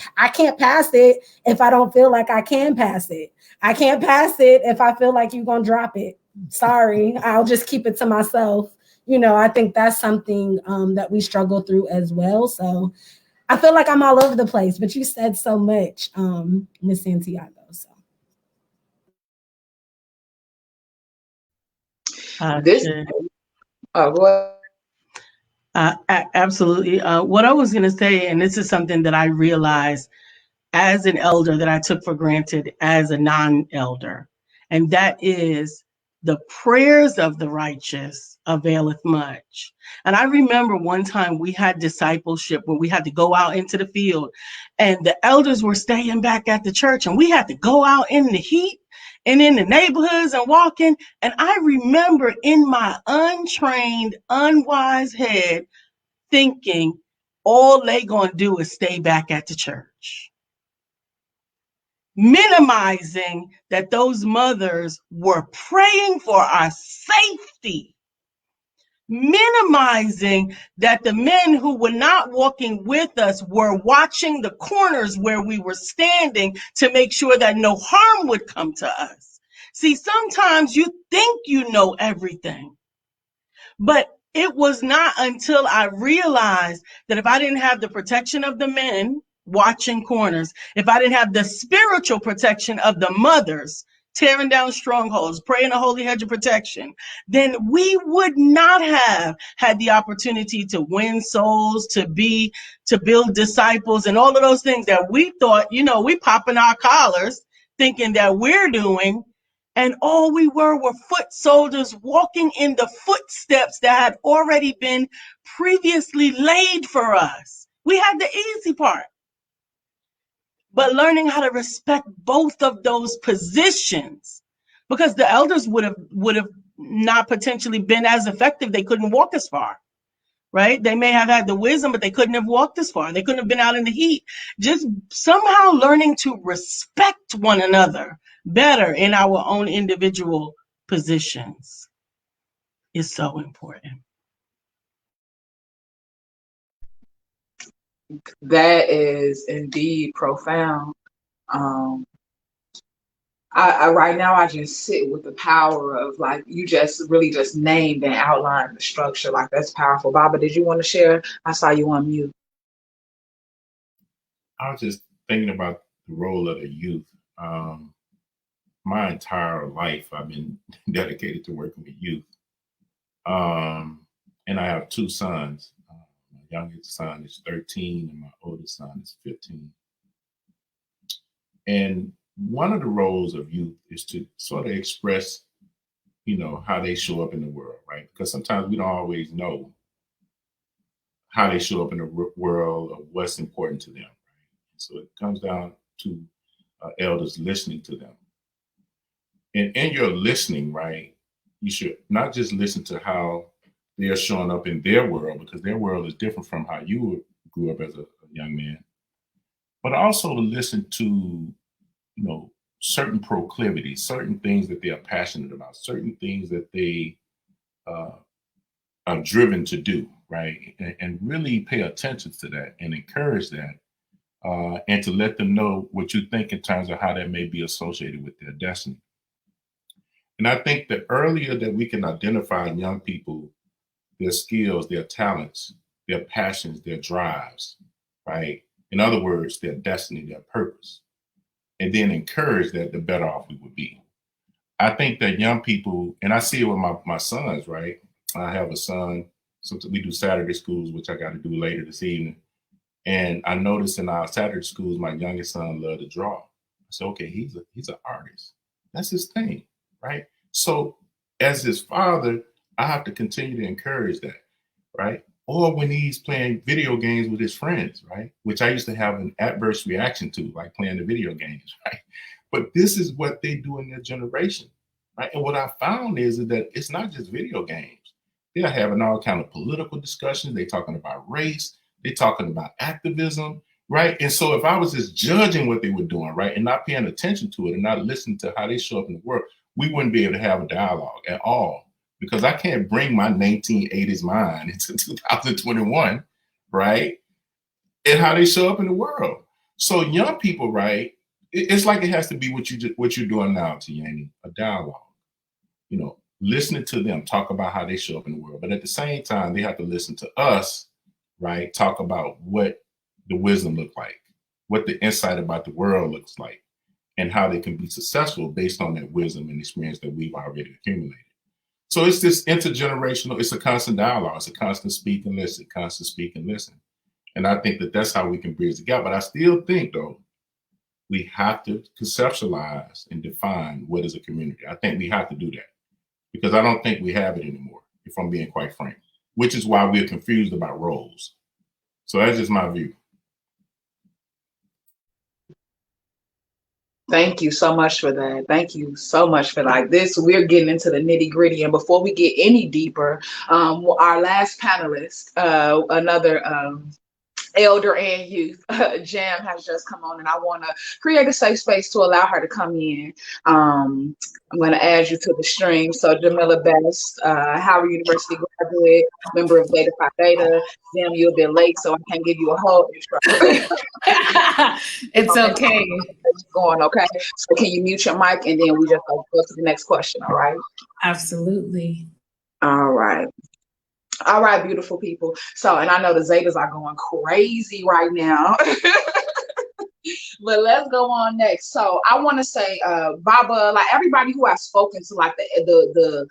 pass it if I don't feel like I can pass it. I can't pass it if I feel like you're going to drop it. Sorry, I'll just keep it to myself. I think that's something that we struggle through as well. So I feel like I'm all over the place, but you said so much, Miss Santiago. So This, what? Absolutely. What I was going to say, and this is something that I realized as an elder that I took for granted as a non-elder, and that is the prayers of the righteous availeth much. And I remember one time we had discipleship where we had to go out into the field, and the elders were staying back at the church, and we had to go out in the heat and in the neighborhoods and walking. And I remember in my untrained, unwise head thinking all they gonna do is stay back at the church, minimizing that those mothers were praying for our safety, minimizing that the men who were not walking with us were watching the corners where we were standing to make sure that no harm would come to us. See, sometimes you think you know everything, but it was not until I realized that if I didn't have the protection of the men watching corners, if I didn't have the spiritual protection of the mothers tearing down strongholds, praying a holy hedge of protection, then we would not have had the opportunity to win souls, to build disciples, and all of those things that we thought, we popping our collars thinking that we're doing. And all we were foot soldiers walking in the footsteps that had already been previously laid for us. We had the easy part. But learning how to respect both of those positions, because the elders would have not potentially been as effective. They couldn't walk as far, right? They may have had the wisdom, but they couldn't have walked as far. They couldn't have been out in the heat. Just somehow learning to respect one another better in our own individual positions is so important. That is indeed profound. Um, I right now I just sit with the power of, like, you just really just named and outlined the structure. Like, that's powerful. Baba, did you want to share? I saw you on mute. I was just thinking about the role of the youth. My entire life, I've been dedicated to working with youth. And I have two sons. My youngest son is 13 and my oldest son is 15. And one of the roles of youth is to sort of express, how they show up in the world, right? Because sometimes we don't always know how they show up in the world or what's important to them, right? So it comes down to elders listening to them. And in your listening, right, you should not just listen to how they're showing up in their world, because their world is different from how you grew up as a young man, but also to listen to, certain proclivities, certain things that they are passionate about, certain things that they are driven to do, right? And really pay attention to that and encourage that, and to let them know what you think in terms of how that may be associated with their destiny. And I think the earlier that we can identify in young people their skills, their talents, their passions, their drives, right? In other words, their destiny, their purpose, and then encourage that, the better off we would be. I think that young people, and I see it with my sons, right? I have a son, so we do Saturday schools, which I got to do later this evening. And I noticed in our Saturday schools, my youngest son loved to draw. I said, okay, he's an artist. That's his thing, right? So as his father, I have to continue to encourage that, right? Or when he's playing video games with his friends, right? Which I used to have an adverse reaction to, like playing the video games, right? But this is what they do in their generation, right? And what I found is that it's not just video games. They're having all kind of political discussions. They're talking about race. They're talking about activism, right? And so if I was just judging what they were doing, right, and not paying attention to it and not listening to how they show up in the world, we wouldn't be able to have a dialogue at all, because I can't bring my 1980s mind into 2021, right, and how they show up in the world. So young people, right, it's like it has to be what you're doing now, Tiani, a dialogue. listening to them talk about how they show up in the world. But at the same time, they have to listen to us, right? Talk about what the wisdom look like, what the insight about the world looks like, and how they can be successful based on that wisdom and experience that we've already accumulated. So it's this intergenerational, it's a constant dialogue, it's a constant speak and listen, constant speak and listen. And I think that that's how we can bridge the gap. But I still think, though, we have to conceptualize and define what is a community. I think we have to do that because I don't think we have it anymore, if I'm being quite frank, which is why we're confused about roles. So that's just my view. Thank you so much for that. Thank you so much for like this. We're getting into the nitty gritty. And before we get any deeper, our last panelist, another elder and youth, Jam has just come on, and I want to create a safe space to allow her to come in. I'm going to add you to the stream. So Jamila Best, Howard University graduate, member of Beta Phi Theta. Jam, you're a bit late, so I can't give you a whole intro. It's okay. It's going okay. So can you mute your mic, and then we just go to the next question, all right? Absolutely. All right. All right, beautiful people. So, and I know the Zetas are going crazy right now. But let's go on next. So I want to say, Baba, like everybody who I've spoken to, like the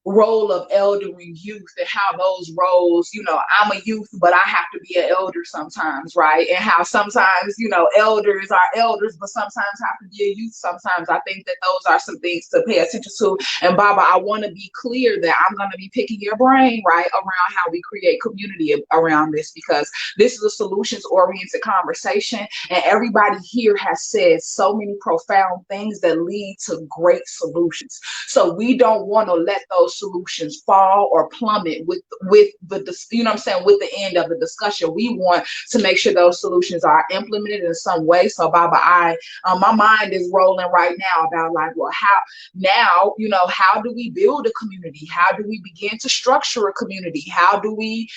role of eldering youth and how those roles, you know, I'm a youth, but I have to be an elder sometimes, right? And how sometimes, you know, elders are elders, but sometimes have to be a youth sometimes. I think that those are some things to pay attention to. And Baba, I want to be clear that I'm going to be picking your brain, right, around how we create community around this, because this is a solutions-oriented conversation. And everybody here has said so many profound things that lead to great solutions. So we don't want to let those solutions fall or plummet with the, you know what I'm saying, with the end of the discussion. We want to make sure those solutions are implemented in some way. So Baba, my mind is rolling right now about like, well, how now, you know, how do we build a community? How do we begin to structure a community? How do we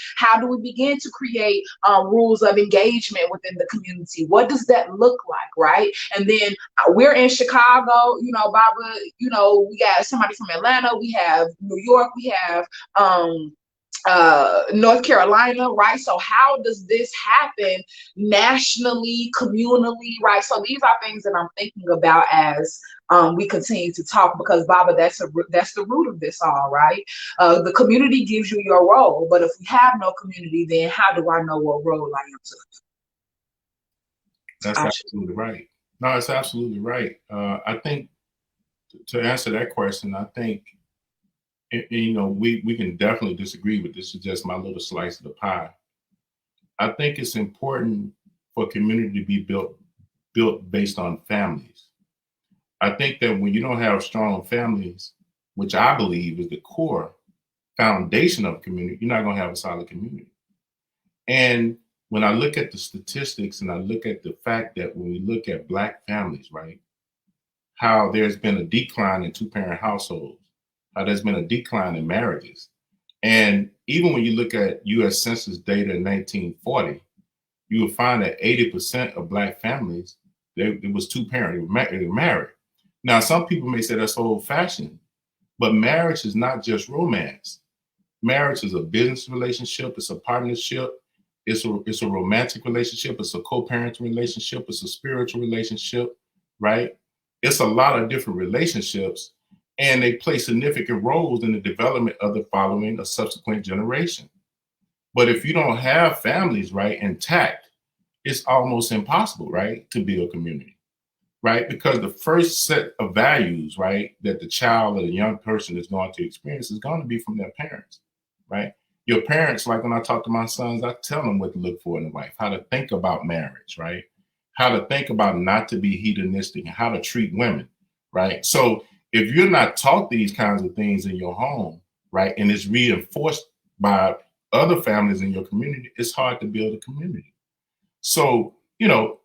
begin to create rules of engagement within the community? What does that look like, right? And then we're in Chicago, you know, Baba, you know, we got somebody from Atlanta, we have New York, we have North Carolina, right? So how does this happen nationally, communally, right? So these are things that I'm thinking about as we continue to talk, because Baba, that's the root of this all, right? The community gives you your role, but if we have no community, then how do I know what role I am to? That's absolutely right. No, it's absolutely right. I think to answer that question, I think, you know, we can definitely disagree, but this is just my little slice of the pie. I think it's important for community to be built based on families. I think that when you don't have strong families, which I believe is the core foundation of community, you're not going to have a solid community. And when I look at the statistics and I look at the fact that when we look at Black families, right, how there's been a decline in two-parent households, how there's been a decline in marriages. And even when you look at U.S. Census data in 1940, you will find that 80% of Black families, it was two-parent, they were married. Now, some people may say that's old-fashioned, but marriage is not just romance. Marriage is a business relationship, it's a partnership, it's a romantic relationship, it's a co-parenting relationship, it's a spiritual relationship, right? It's a lot of different relationships, and they play significant roles in the development of the following or subsequent generation. But if you don't have families, right, intact, it's almost impossible, right, to build community, right? Because the first set of values, right, that the child or the young person is going to experience is going to be from their parents, right? Your parents, like when I talk to my sons, I tell them what to look for in a wife, how to think about marriage, right? How to think about not to be hedonistic and how to treat women, right? So if you're not taught these kinds of things in your home, right, and it's reinforced by other families in your community, it's hard to build a community. So, you know,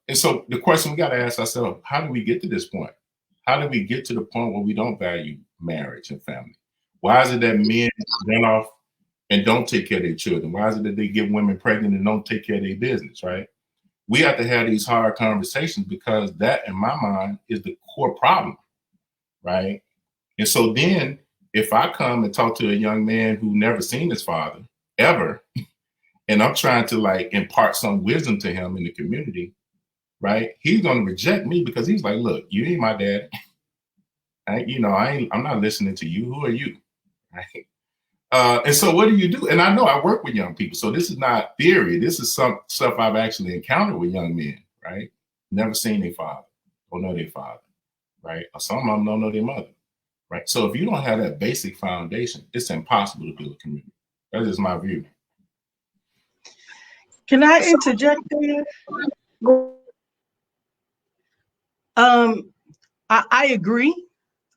and so the question we got to ask ourselves, how do we get to this point? How do we get to the point where we don't value marriage and family? Why is it that men run off and don't take care of their children? Why is it that they get women pregnant and don't take care of their business, right? We have to have these hard conversations because that, in my mind, is the core problem, right? And so then if I come and talk to a young man who never seen his father ever, and I'm trying to like impart some wisdom to him in the community, right? He's gonna reject me because he's like, look, you ain't my dad. I'm not listening to you. Who are you? Right? And so what do you do? And I know I work with young people, so this is not theory. This is some stuff I've actually encountered with young men, right? Never seen their father, don't know their father, right? Or some of them don't know their mother, right? So if you don't have that basic foundation, it's impossible to build a community. That is my view. Can I interject there? I agree.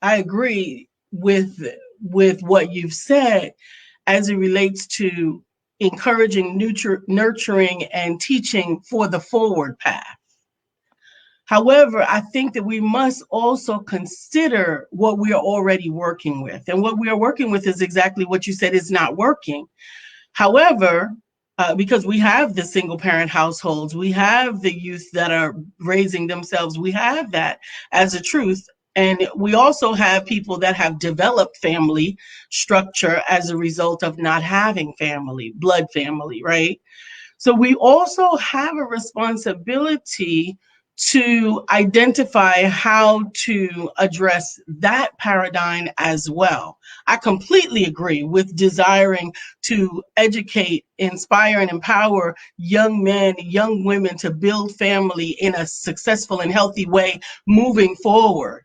I agree with what you've said as it relates to encouraging, nurturing, and teaching for the forward path. However, I think that we must also consider what we are already working with. And what we are working with is exactly what you said is not working. However, because we have the single parent households, we have the youth that are raising themselves, we have that as a truth. And we also have people that have developed family structure as a result of not having family, blood family, right? So we also have a responsibility to identify how to address that paradigm as well. I completely agree with desiring to educate, inspire, and empower young men, young women to build family in a successful and healthy way moving forward.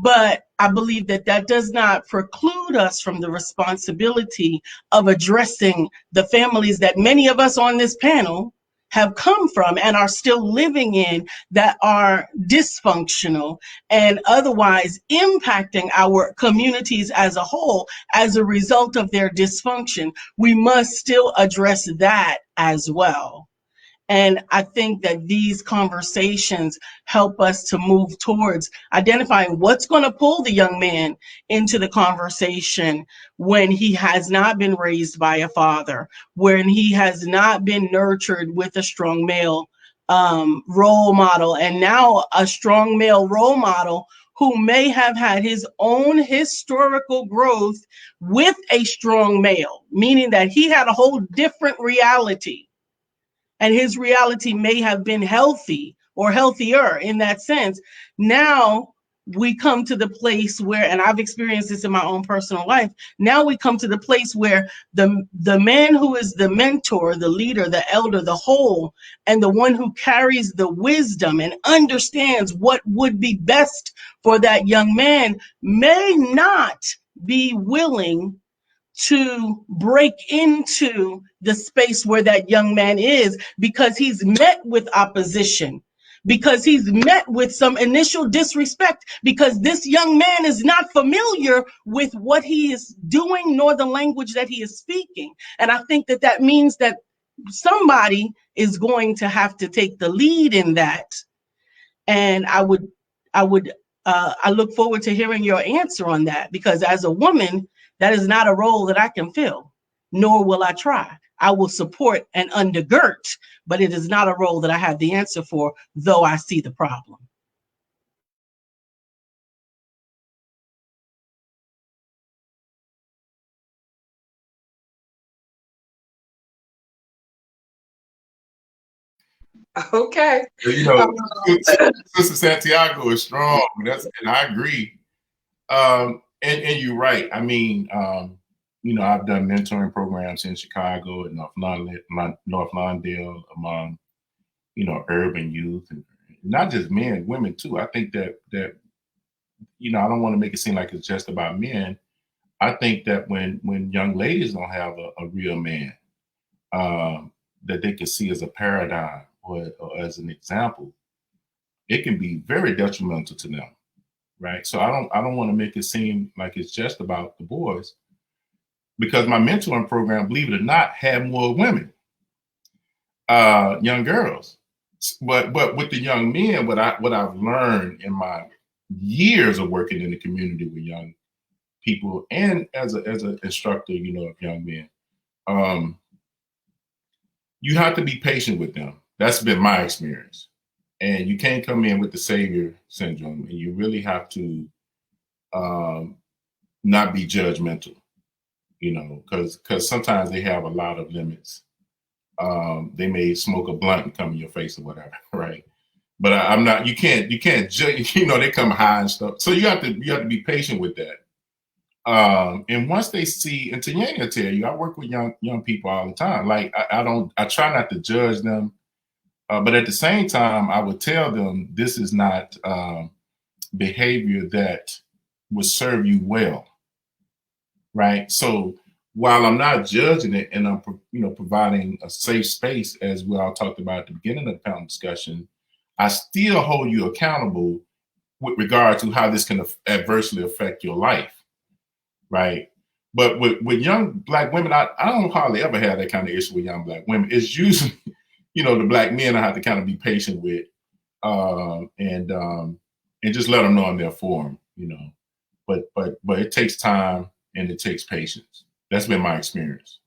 But I believe that that does not preclude us from the responsibility of addressing the families that many of us on this panel have come from and are still living in, that are dysfunctional and otherwise impacting our communities as a whole as a result of their dysfunction. We must still address that as well. And I think that these conversations help us to move towards identifying what's going to pull the young man into the conversation when he has not been raised by a father, when he has not been nurtured with a strong male role model, and now a strong male role model who may have had his own historical growth with a strong male, meaning that he had a whole different reality. And his reality may have been healthy or healthier in that sense. Now we come to the place where, and I've experienced this in my own personal life, now we come to the place where the man who is the mentor, the leader, the elder, the whole, and the one who carries the wisdom and understands what would be best for that young man may not be willing to break into the space where that young man is, because he's met with opposition, because he's met with some initial disrespect, because this young man is not familiar with what he is doing nor the language that he is speaking. And I think that that means that somebody is going to have to take the lead in that. And I look forward to hearing your answer on that, because as a woman, that is not a role that I can fill, nor will I try. I will support and undergird, but it is not a role that I have the answer for, though I see the problem. Okay. Sister Santiago is strong. And I agree. And you're right. I mean, I've done mentoring programs in Chicago and North Lawndale among, urban youth, and not just men, women too. I think that I don't want to make it seem like it's just about men. I think that when young ladies don't have a real man that they can see as a paradigm or as an example, it can be very detrimental to them. Right. So I don't want to make it seem like it's just about the boys, because my mentoring program, believe it or not, had more women, young girls. But with the young men, what I've learned in my years of working in the community with young people and as an instructor, of young men, you have to be patient with them. That's been my experience. And you can't come in with the savior syndrome, and you really have to not be judgmental, you know, because sometimes they have a lot of limits. They may smoke a blunt and come in your face or whatever, right? But I'm not. You can't judge. You know, they come high and stuff. So you have to be patient with that. And once they see, and Tanyana will tell you, I work with young people all the time. Like I try not to judge them, but at the same time, I would tell them this is not behavior that would serve you well, right? So while I'm not judging it, and I'm providing a safe space, as we all talked about at the beginning of the panel discussion, I still hold you accountable with regard to how this can adversely affect your life. Right. But with young Black women, I don't hardly ever have that kind of issue with young Black women. It's usually, the Black men I have to kind of be patient with and just let them know I'm there for them, But it takes time and it takes patience. That's been my experience.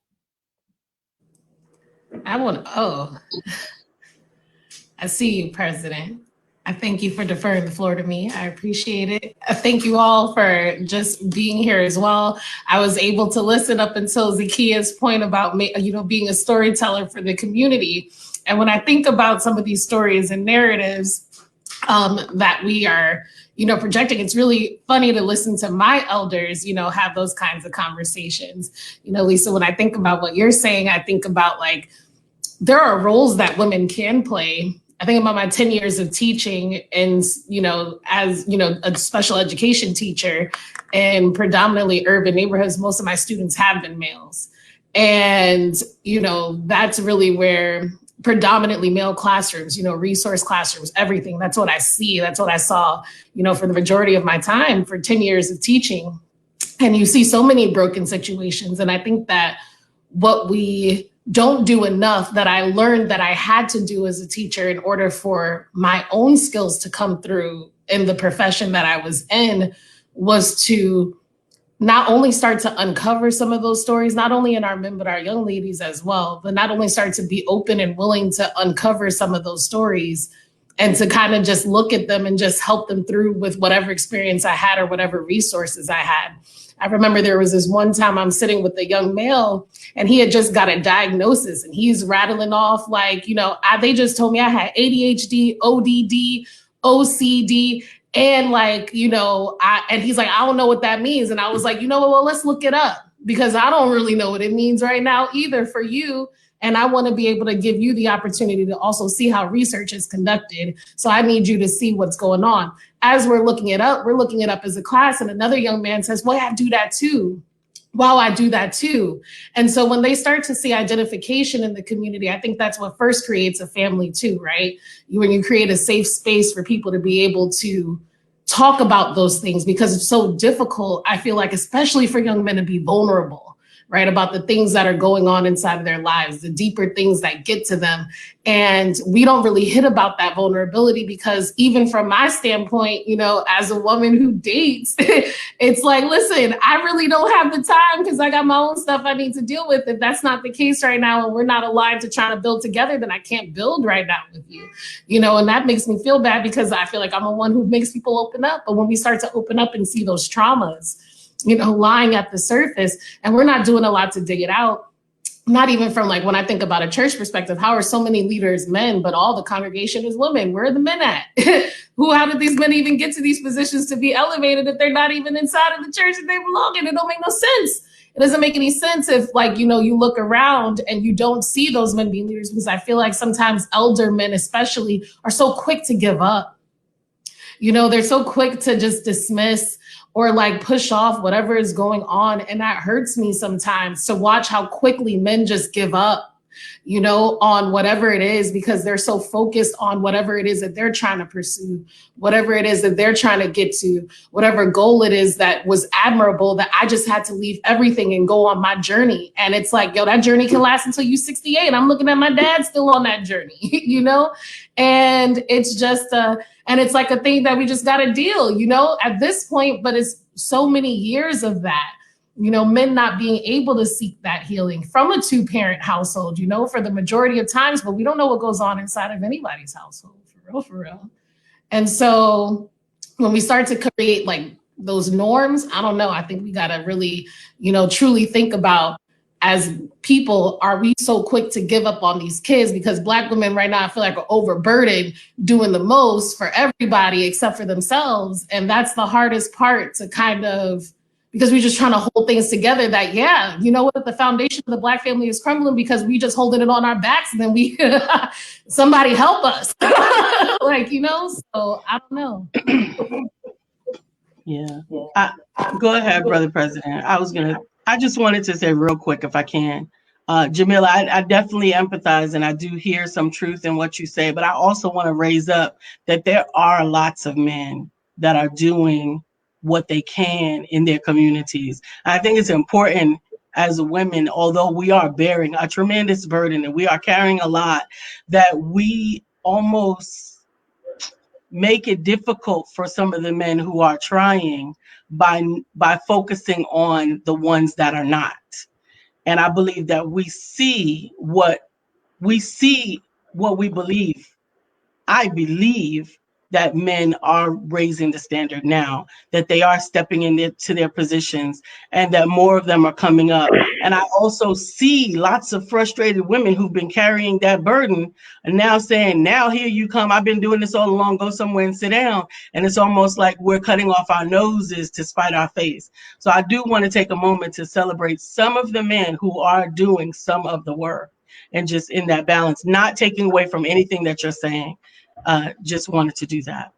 I see you, President. I thank you for deferring the floor to me. I appreciate it. I thank you all for just being here as well. I was able to listen up until Zakia's point about being a storyteller for the community. And when I think about some of these stories and narratives that we are, projecting, it's really funny to listen to my elders, have those kinds of conversations. Lisa, when I think about what you're saying, I think about there are roles that women can play. I think about my 10 years of teaching and, as, a special education teacher in predominantly urban neighborhoods, most of my students have been males. And, that's really where predominantly male classrooms, resource classrooms, everything. That's what I see. That's what I saw, for the majority of my time for 10 years of teaching. And you see so many broken situations. And I think that what we don't do enough that I learned that I had to do as a teacher in order for my own skills to come through in the profession that I was in was to not only start to uncover some of those stories, not only in our men, but our young ladies as well, but not only start to be open and willing to uncover some of those stories and to kind of just look at them and just help them through with whatever experience I had or whatever resources I had. I remember there was this one time I'm sitting with a young male and he had just got a diagnosis and he's rattling off they just told me I had ADHD, ODD, OCD, and and he's like, I don't know what that means. And I was like, well, let's look it up because I don't really know what it means right now either for you. And I want to be able to give you the opportunity to also see how research is conducted. So I need you to see what's going on. As we're looking it up as a class. And another young man says, well, I do that too. Wow, I do that too. And so when they start to see identification in the community, I think that's what first creates a family too, right? When you create a safe space for people to be able to talk about those things because it's so difficult, I feel like, especially for young men to be vulnerable, right? About the things that are going on inside of their lives, the deeper things that get to them. And we don't really hit about that vulnerability because even from my standpoint, as a woman who dates, it's like, listen, I really don't have the time because I got my own stuff I need to deal with. If that's not the case right now and we're not aligned to trying to build together, then I can't build right now with you, and that makes me feel bad because I feel like I'm the one who makes people open up. But when we start to open up and see those traumas, lying at the surface, and we're not doing a lot to dig it out. Not even from when I think about a church perspective, how are so many leaders men, but all the congregation is women? Where are the men at? How did these men even get to these positions to be elevated if they're not even inside of the church that they belong in? It don't make no sense. It doesn't make any sense if you look around and you don't see those men being leaders, because I feel like sometimes elder men especially are so quick to give up. They're so quick to just dismiss or push off whatever is going on. And that hurts me sometimes to watch how quickly men just give up, on whatever it is, because they're so focused on whatever it is that they're trying to pursue, whatever it is that they're trying to get to, whatever goal it is that was admirable, that I just had to leave everything and go on my journey. And it's like, that journey can last until you're 68. I'm looking at my dad still on that journey, and it's just and it's like a thing that we just got to deal, at this point, but it's so many years of that, men not being able to seek that healing from a 2-parent household, for the majority of times, but we don't know what goes on inside of anybody's household, for real. And so when we start to create those norms, I don't know. I think we got to really, truly think about, as people, are we so quick to give up on these kids? Because Black women right now, I feel like, are overburdened doing the most for everybody except for themselves. And that's the hardest part to kind of, because we're just trying to hold things together, that, yeah, you know what, the foundation of the Black family is crumbling because we just holding it on our backs, and then we, somebody help us. Like, so I don't know. Yeah. Go ahead, Brother President. I just wanted to say real quick, if I can. Jamila, I definitely empathize, and I do hear some truth in what you say, but I also want to raise up that there are lots of men that are doing what they can in their communities. I think it's important as women, although we are bearing a tremendous burden and we are carrying a lot, that we almost make it difficult for some of the men who are trying by focusing on the ones that are not. And I believe that we see what we believe. I believe that men are raising the standard now, that they are stepping into their positions, and that more of them are coming up. And I also see lots of frustrated women who've been carrying that burden and now saying, now here you come. I've been doing this all along. Go somewhere and sit down. And it's almost like we're cutting off our noses to spite our face. So I do want to take a moment to celebrate some of the men who are doing some of the work, and just in that balance, not taking away from anything that you're saying. Just wanted to do that.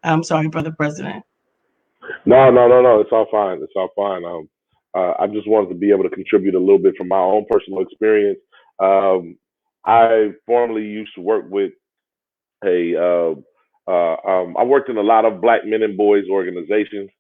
I'm sorry, Brother President. No. It's all fine. It's all fine. I just wanted to be able to contribute a little bit from my own personal experience. I formerly used to work with I worked in a lot of Black men and boys organizations,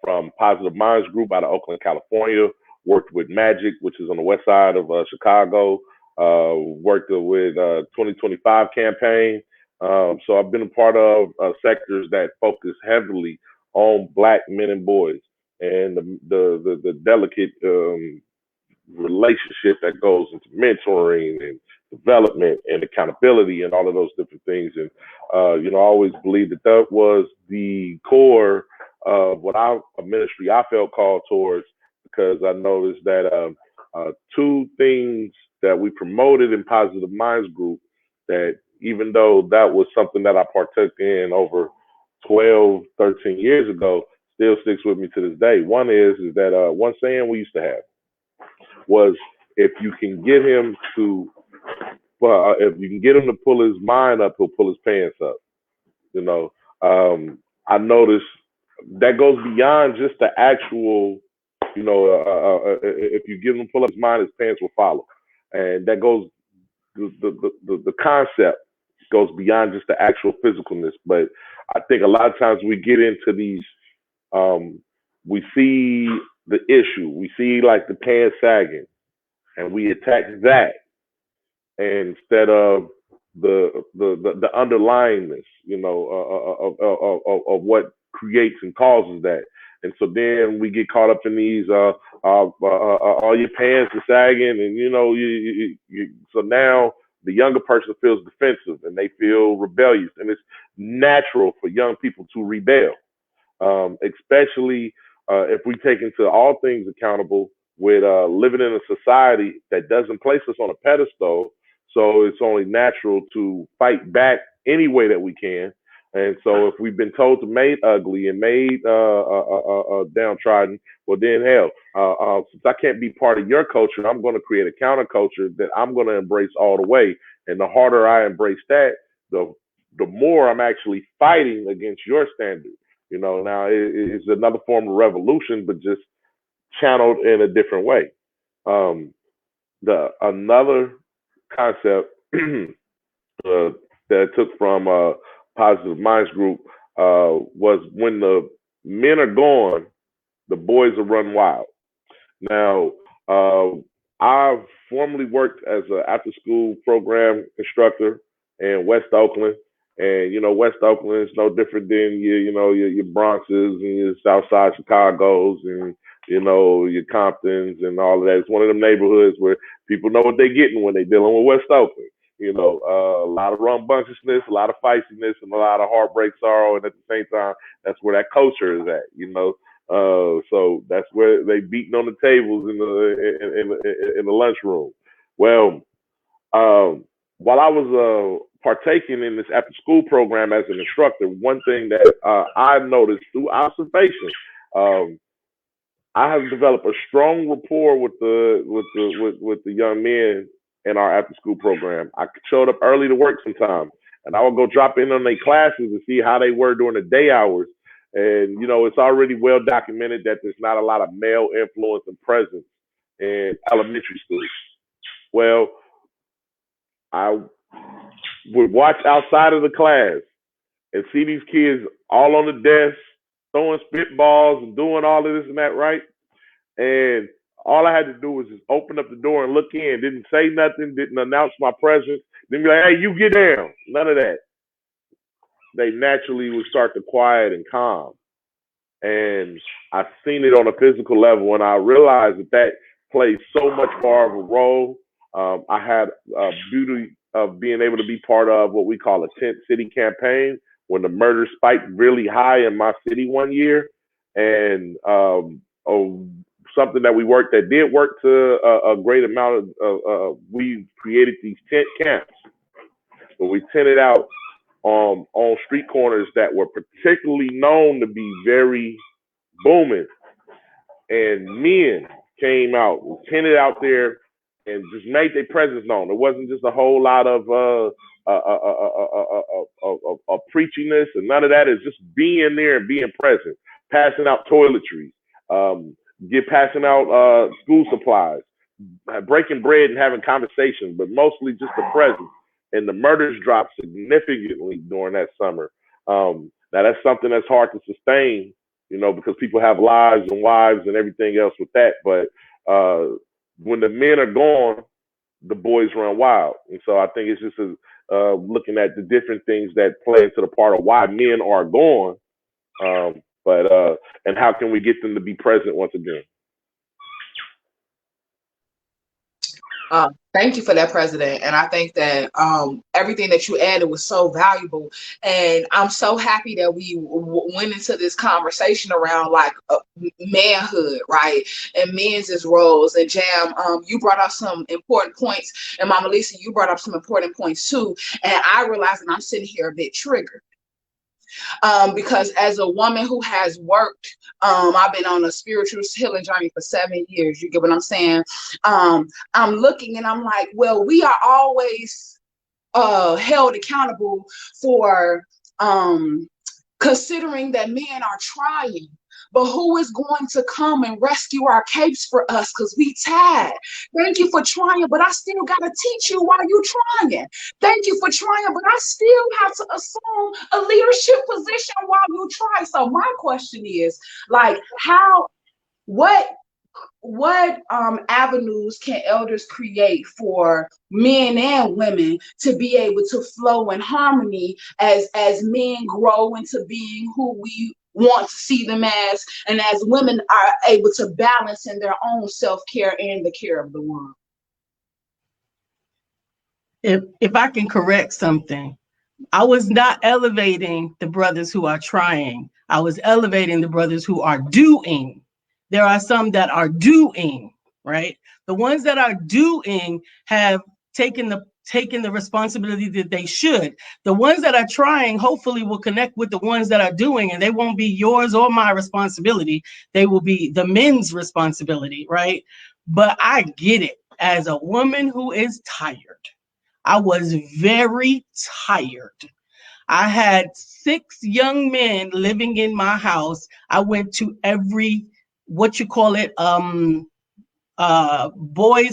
from Positive Minds Group out of Oakland, California. Worked with Magic, which is on the west side of Chicago. Worked with 2025 campaign. So I've been a part of sectors that focus heavily on Black men and boys, and the delicate relationship that goes into mentoring and development and accountability and all of those different things. And I always believed that was the core of what a ministry I felt called towards, because I noticed that two things that we promoted in Positive Minds Group, that even though that was something that I partook in over 12, 13 years ago, still sticks with me to this day. One is that one saying we used to have was, if you can get him to pull his mind up, he'll pull his pants up. I noticed that goes beyond just the actual, if you give him pull up his mind, his pants will follow, and that goes the concept goes beyond just the actual physicalness. But I think a lot of times we get into these, we see the issue, we see like the pants sagging, and we attack that instead of the underlyingness, of what creates and causes that. And so then we get caught up in these, all your pants are sagging, and so now the younger person feels defensive and they feel rebellious, and it's natural for young people to rebel, especially if we take into all things accountable with living in a society that doesn't place us on a pedestal. So it's only natural to fight back any way that we can. And so if we've been told to made ugly and made downtrodden, well then hell, since I can't be part of your culture, I'm going to create a counterculture that I'm going to embrace all the way. And the harder I embrace that, the more I'm actually fighting against your standard. Now it's another form of revolution, but just channeled in a different way. Another concept that I took from Positive Minds Group was, when the men are gone, the boys will run wild. Now, I've formerly worked as an after-school program instructor in West Oakland. And West Oakland is no different than your Bronxes and your Southside Chicagos and your Comptons and all of that. It's one of them neighborhoods where people know what they're getting when they're dealing with West Oakland. You know, a lot of rambunctiousness, a lot of feistiness, and a lot of heartbreak, sorrow, and at the same time, that's where that culture is at. You know, so that's where they beating on the tables in the lunchroom. Well, while I was partaking in this after school program as an instructor, one thing that I noticed through observation, um, I have developed a strong rapport with the young men in our after school program. I showed up early to work sometimes, and I would go drop in on their classes to see how they were during the day hours. And you know, it's already well documented that there's not a lot of male influence and presence in elementary schools. Well, I would watch outside of the class and see these kids all on the desk throwing spitballs and doing all of this and that, right? And all I had to do was just open up the door and look in. Didn't say nothing, didn't announce my presence. Didn't be like, hey, you get down. None of that. They naturally would start to quiet and calm. And I've seen it on a physical level, and I realized that plays so much more of a role. I had beauty of being able to be part of what we call a tent city campaign when the murder spiked really high in my city one year. And something that we worked that did work to a great amount of we created these tent camps where we tented out on street corners that were particularly known to be very booming, and men came out and tented out there and just made their presence known. It wasn't just a whole lot of preachiness and none of that. It's just being there and being present, passing out toiletries, passing out school supplies, breaking bread and having conversations, but mostly just the presence. And the murders dropped significantly during that summer. Now that's something that's hard to sustain, you know, because people have lives and wives and everything else with that. But when the men are gone, the boys run wild. And so I think it's just looking at the different things that play into the part of why men are gone, and how can we get them to be present once again. Thank you for that, President. And I think that everything that you added was so valuable. And I'm so happy that we went into this conversation around like manhood, right? And men's roles. And Jam, you brought up some important points. And Mama Lisa, you brought up some important points too. And I realized that I'm sitting here a bit triggered. Because as a woman who has worked, I've been on a spiritual healing journey for 7 years. You get what I'm saying? I'm looking and I'm like, well, we are always held accountable for considering that men are trying. But who is going to come and rescue our capes for us? Because we tired. Thank you for trying, but I still got to teach you while you're trying. Thank you for trying, but I still have to assume a leadership position while you try. So my question is, like, what avenues can elders create for men and women to be able to flow in harmony as men grow into being who we want to see them as, and as women are able to balance in their own self-care and the care of the world? If I can correct something, I was not elevating the brothers who are trying. I was elevating the brothers who are doing. There are some that are doing, right? The ones that are doing have taken the responsibility that they should. The ones that are trying hopefully will connect with the ones that are doing, and they won't be yours or my responsibility. They will be the men's responsibility, right? But I get it. As a woman who is tired, I was very tired. I had 6 young men living in my house. I went to every, boys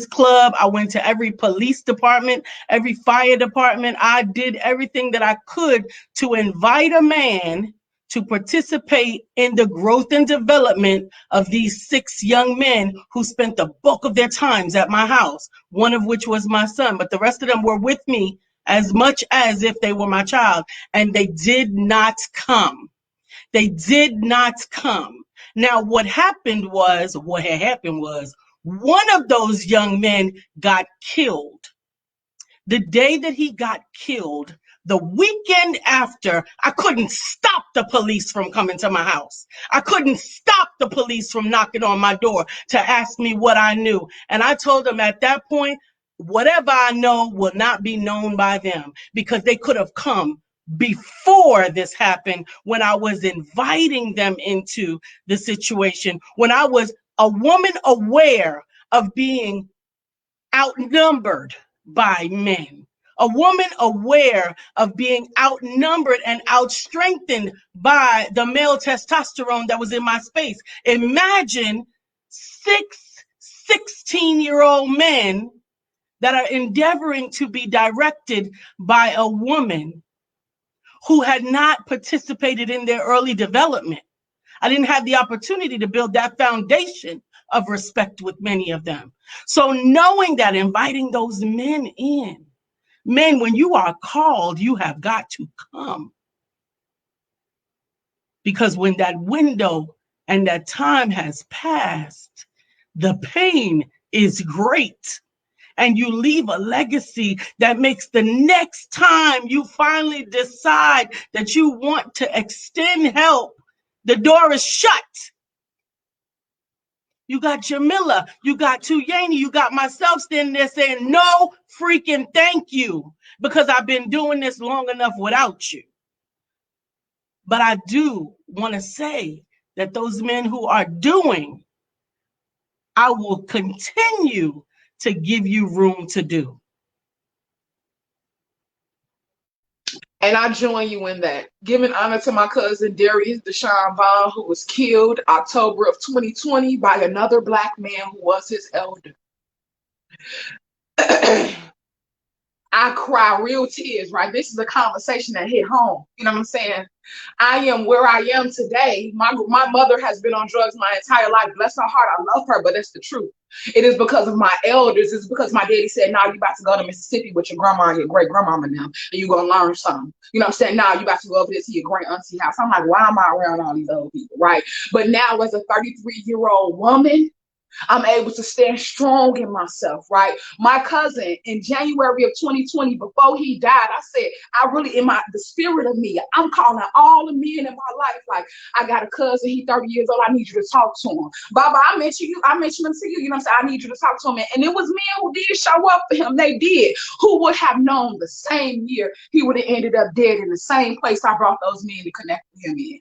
club. I went to every police department, every fire department. I did everything that I could to invite a man to participate in the growth and development of these 6 young men who spent the bulk of their times at my house, one of which was my son, but the rest of them were with me as much as if they were my child, and they did not come. They did not come. Now, what had happened was one of those young men got killed. The day that he got killed, the weekend after, I couldn't stop the police from coming to my house. I couldn't stop the police from knocking on my door to ask me what I knew. And I told them at that point, whatever I know will not be known by them, because they could have come before this happened, when I was inviting them into the situation, when I was a woman aware of being outnumbered by men, a woman aware of being outnumbered and outstrengthened by the male testosterone that was in my space. Imagine 16-year-old men that are endeavoring to be directed by a woman who had not participated in their early development. I didn't have the opportunity to build that foundation of respect with many of them. So knowing that, inviting those men in, men, when you are called, you have got to come. Because when that window and that time has passed, the pain is great. And you leave a legacy that makes the next time you finally decide that you want to extend help, the door is shut. You got Jamila, you got Tuyani, you got myself standing there saying, no freaking thank you, because I've been doing this long enough without you. But I do want to say that those men who are doing, I will continue to give you room to do. And I join you in that. Giving honor to my cousin Darius Deshaun Vaughn, who was killed October of 2020 by another Black man who was his elder. I cry real tears, right? This is a conversation that hit home. You know what I'm saying? I am where I am today. My mother has been on drugs my entire life. Bless her heart. I love her, but that's the truth. It is because of my elders. It's because my daddy said, "Now you about to go to Mississippi with your grandma and your great grandmama now, and you gonna learn something." You know what I'm saying? Now you about to go over there to your great auntie house. I'm like, why am I around all these old people, right? But now, as a 33-year-old woman, I'm able to stand strong in myself, right? My cousin in January of 2020, before he died, I said, I really, in the spirit of me, I'm calling all the men in my life. Like, I got a cousin, he's 30 years old. I need you to talk to him. Baba, I mentioned him to you. You know what I'm saying? I need you to talk to him. And it was men who did show up for him. They did. Who would have known the same year he would have ended up dead in the same place I brought those men to connect with him in.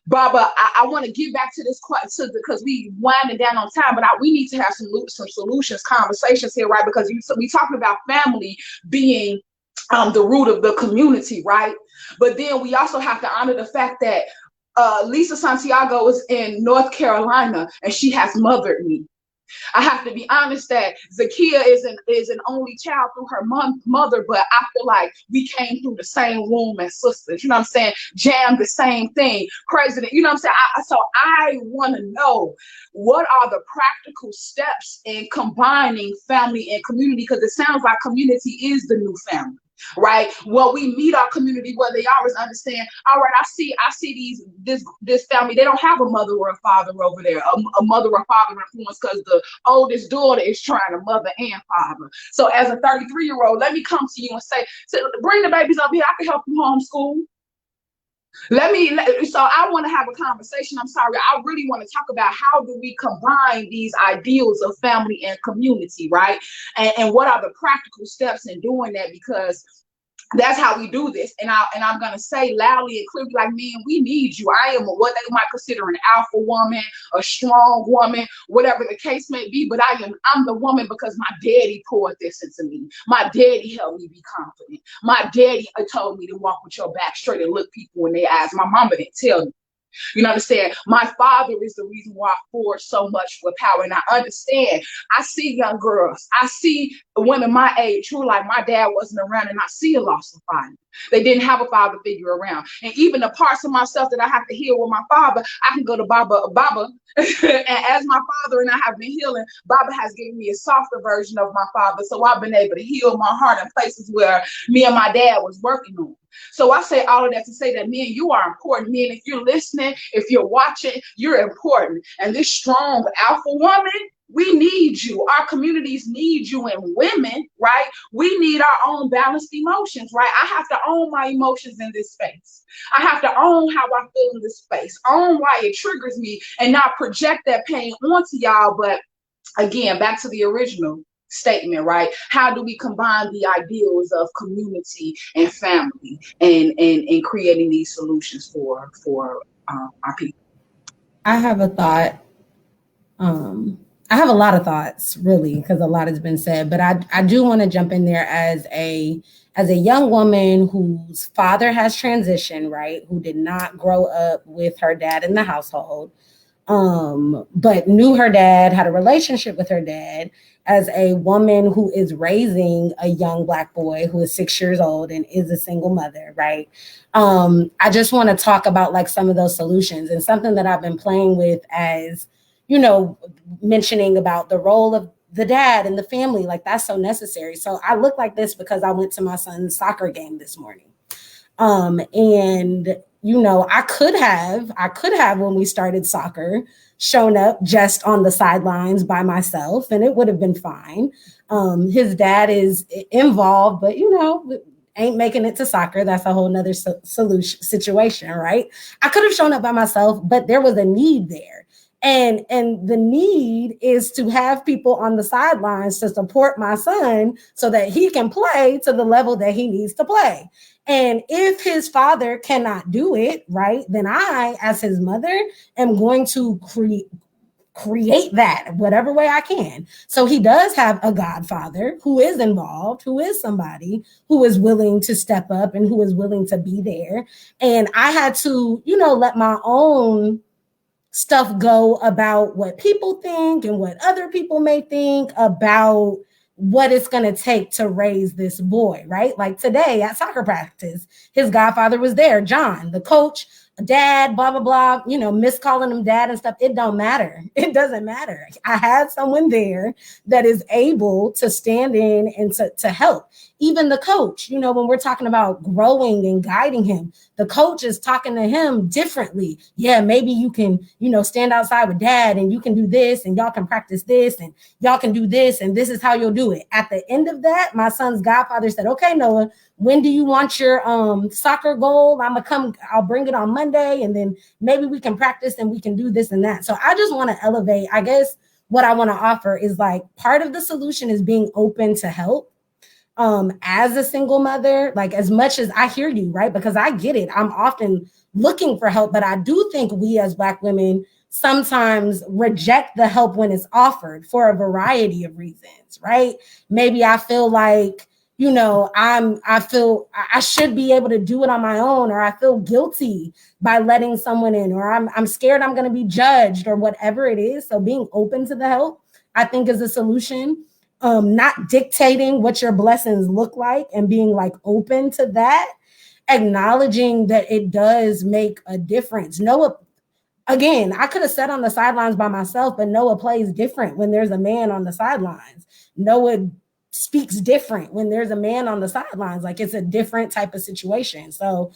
Baba, I want to get back to this question because we winding down on time, but we need to have some solutions, conversations here, right? Because we talking about family being the root of the community, right? But then we also have to honor the fact that Lisa Santiago is in North Carolina and she has mothered me. I have to be honest that Zakia is an only child through her mother, but I feel like we came through the same womb as sisters. You know what I'm saying? Jam the same thing. Crazy. You know what I'm saying? So I want to know, what are the practical steps in combining family and community? Because it sounds like community is the new family. Right. Well, we meet our community where they always understand. All right, I see this family. They don't have a mother or a father over there, a mother or father influence, because the oldest daughter is trying to mother and father. So as a 33-year-old, let me come to you and say, bring the babies up here. I can help you homeschool. So I want to have a conversation. I'm sorry. I really want to talk about how do we combine these ideals of family and community, right? And what are the practical steps in doing that? Because that's how we do this. And I'm going to say loudly and clearly, like, man, we need you. I am what they might consider an alpha woman, a strong woman, whatever the case may be. But I'm the woman because my daddy poured this into me. My daddy helped me be confident. My daddy told me to walk with your back straight and look people in their eyes. My mama didn't tell me. You know what I'm saying? My father is the reason why I forge so much with power. And I understand. I see young girls. I see women my age who, like, my dad wasn't around, and I see a loss of father. They didn't have a father figure around. And even the parts of myself that I have to heal with my father, I can go to Baba. And as my father and I have been healing, Baba has given me a softer version of my father. So I've been able to heal my heart in places where me and my dad was working on. So I say all of that to say that, men, you are important. Men, if you're listening, if you're watching, you're important. And this strong alpha woman, We need you. Our communities need you, and women, right? We need our own balanced emotions, right? I have to own my emotions in this space. I have to own how I feel in this space, own why it triggers me, and not project that pain onto y'all. But again, back to the original statement, right? How do we combine the ideals of community and family and creating these solutions for our people? I have a thought. I have a lot of thoughts, really, because a lot has been said. But I do want to jump in there as a young woman whose father has transitioned, right? Who did not grow up with her dad in the household, but knew her dad, had a relationship with her dad, as a woman who is raising a young Black boy who is 6 years old and is a single mother, right? I just want to talk about like some of those solutions and something that I've been playing with as, you know, mentioning about the role of the dad and the family, like that's so necessary. So I look like this because I went to my son's soccer game this morning. And you know, I could have when we started soccer shown up just on the sidelines by myself and it would have been fine. His dad is involved, but you know, ain't making it to soccer. That's a whole nother solution situation, right? I could have shown up by myself, but there was a need there. And the need is to have people on the sidelines to support my son so that he can play to the level that he needs to play. And if his father cannot do it, right, then I, as his mother, am going to create that whatever way I can. So he does have a godfather who is involved, who is somebody who is willing to step up and who is willing to be there. And I had to, you know, let my own stuff go about what people think and what other people may think about what it's going to take to raise this boy, right? Like today at soccer practice, his godfather was there, John, the coach, dad, blah, blah, blah, you know, miscalling him dad and stuff. It don't matter. It doesn't matter. I had someone there that is able to stand in and to help. Even the coach, you know, when we're talking about growing and guiding him, the coach is talking to him differently. Yeah, maybe you can, you know, stand outside with dad and you can do this and y'all can practice this and y'all can do this and this is how you'll do it. At the end of that, my son's godfather said, okay, Noah, when do you want your soccer goal? I'll bring it on Monday and then maybe we can practice and we can do this and that. So I just want to elevate, I guess what I want to offer is like part of the solution is being open to help. As a single mother, like as much as I hear you, right? Because I get it. I'm often looking for help, but I do think we as Black women sometimes reject the help when it's offered for a variety of reasons, right? Maybe I feel like, you know, I feel I should be able to do it on my own, or I feel guilty by letting someone in, or I'm scared I'm going to be judged or whatever it is. So being open to the help, I think is a solution. Not dictating what your blessings look like and being like open to that, acknowledging that it does make a difference. Noah, again, I could have sat on the sidelines by myself, but Noah plays different when there's a man on the sidelines. Noah speaks different when there's a man on the sidelines. Like it's a different type of situation. So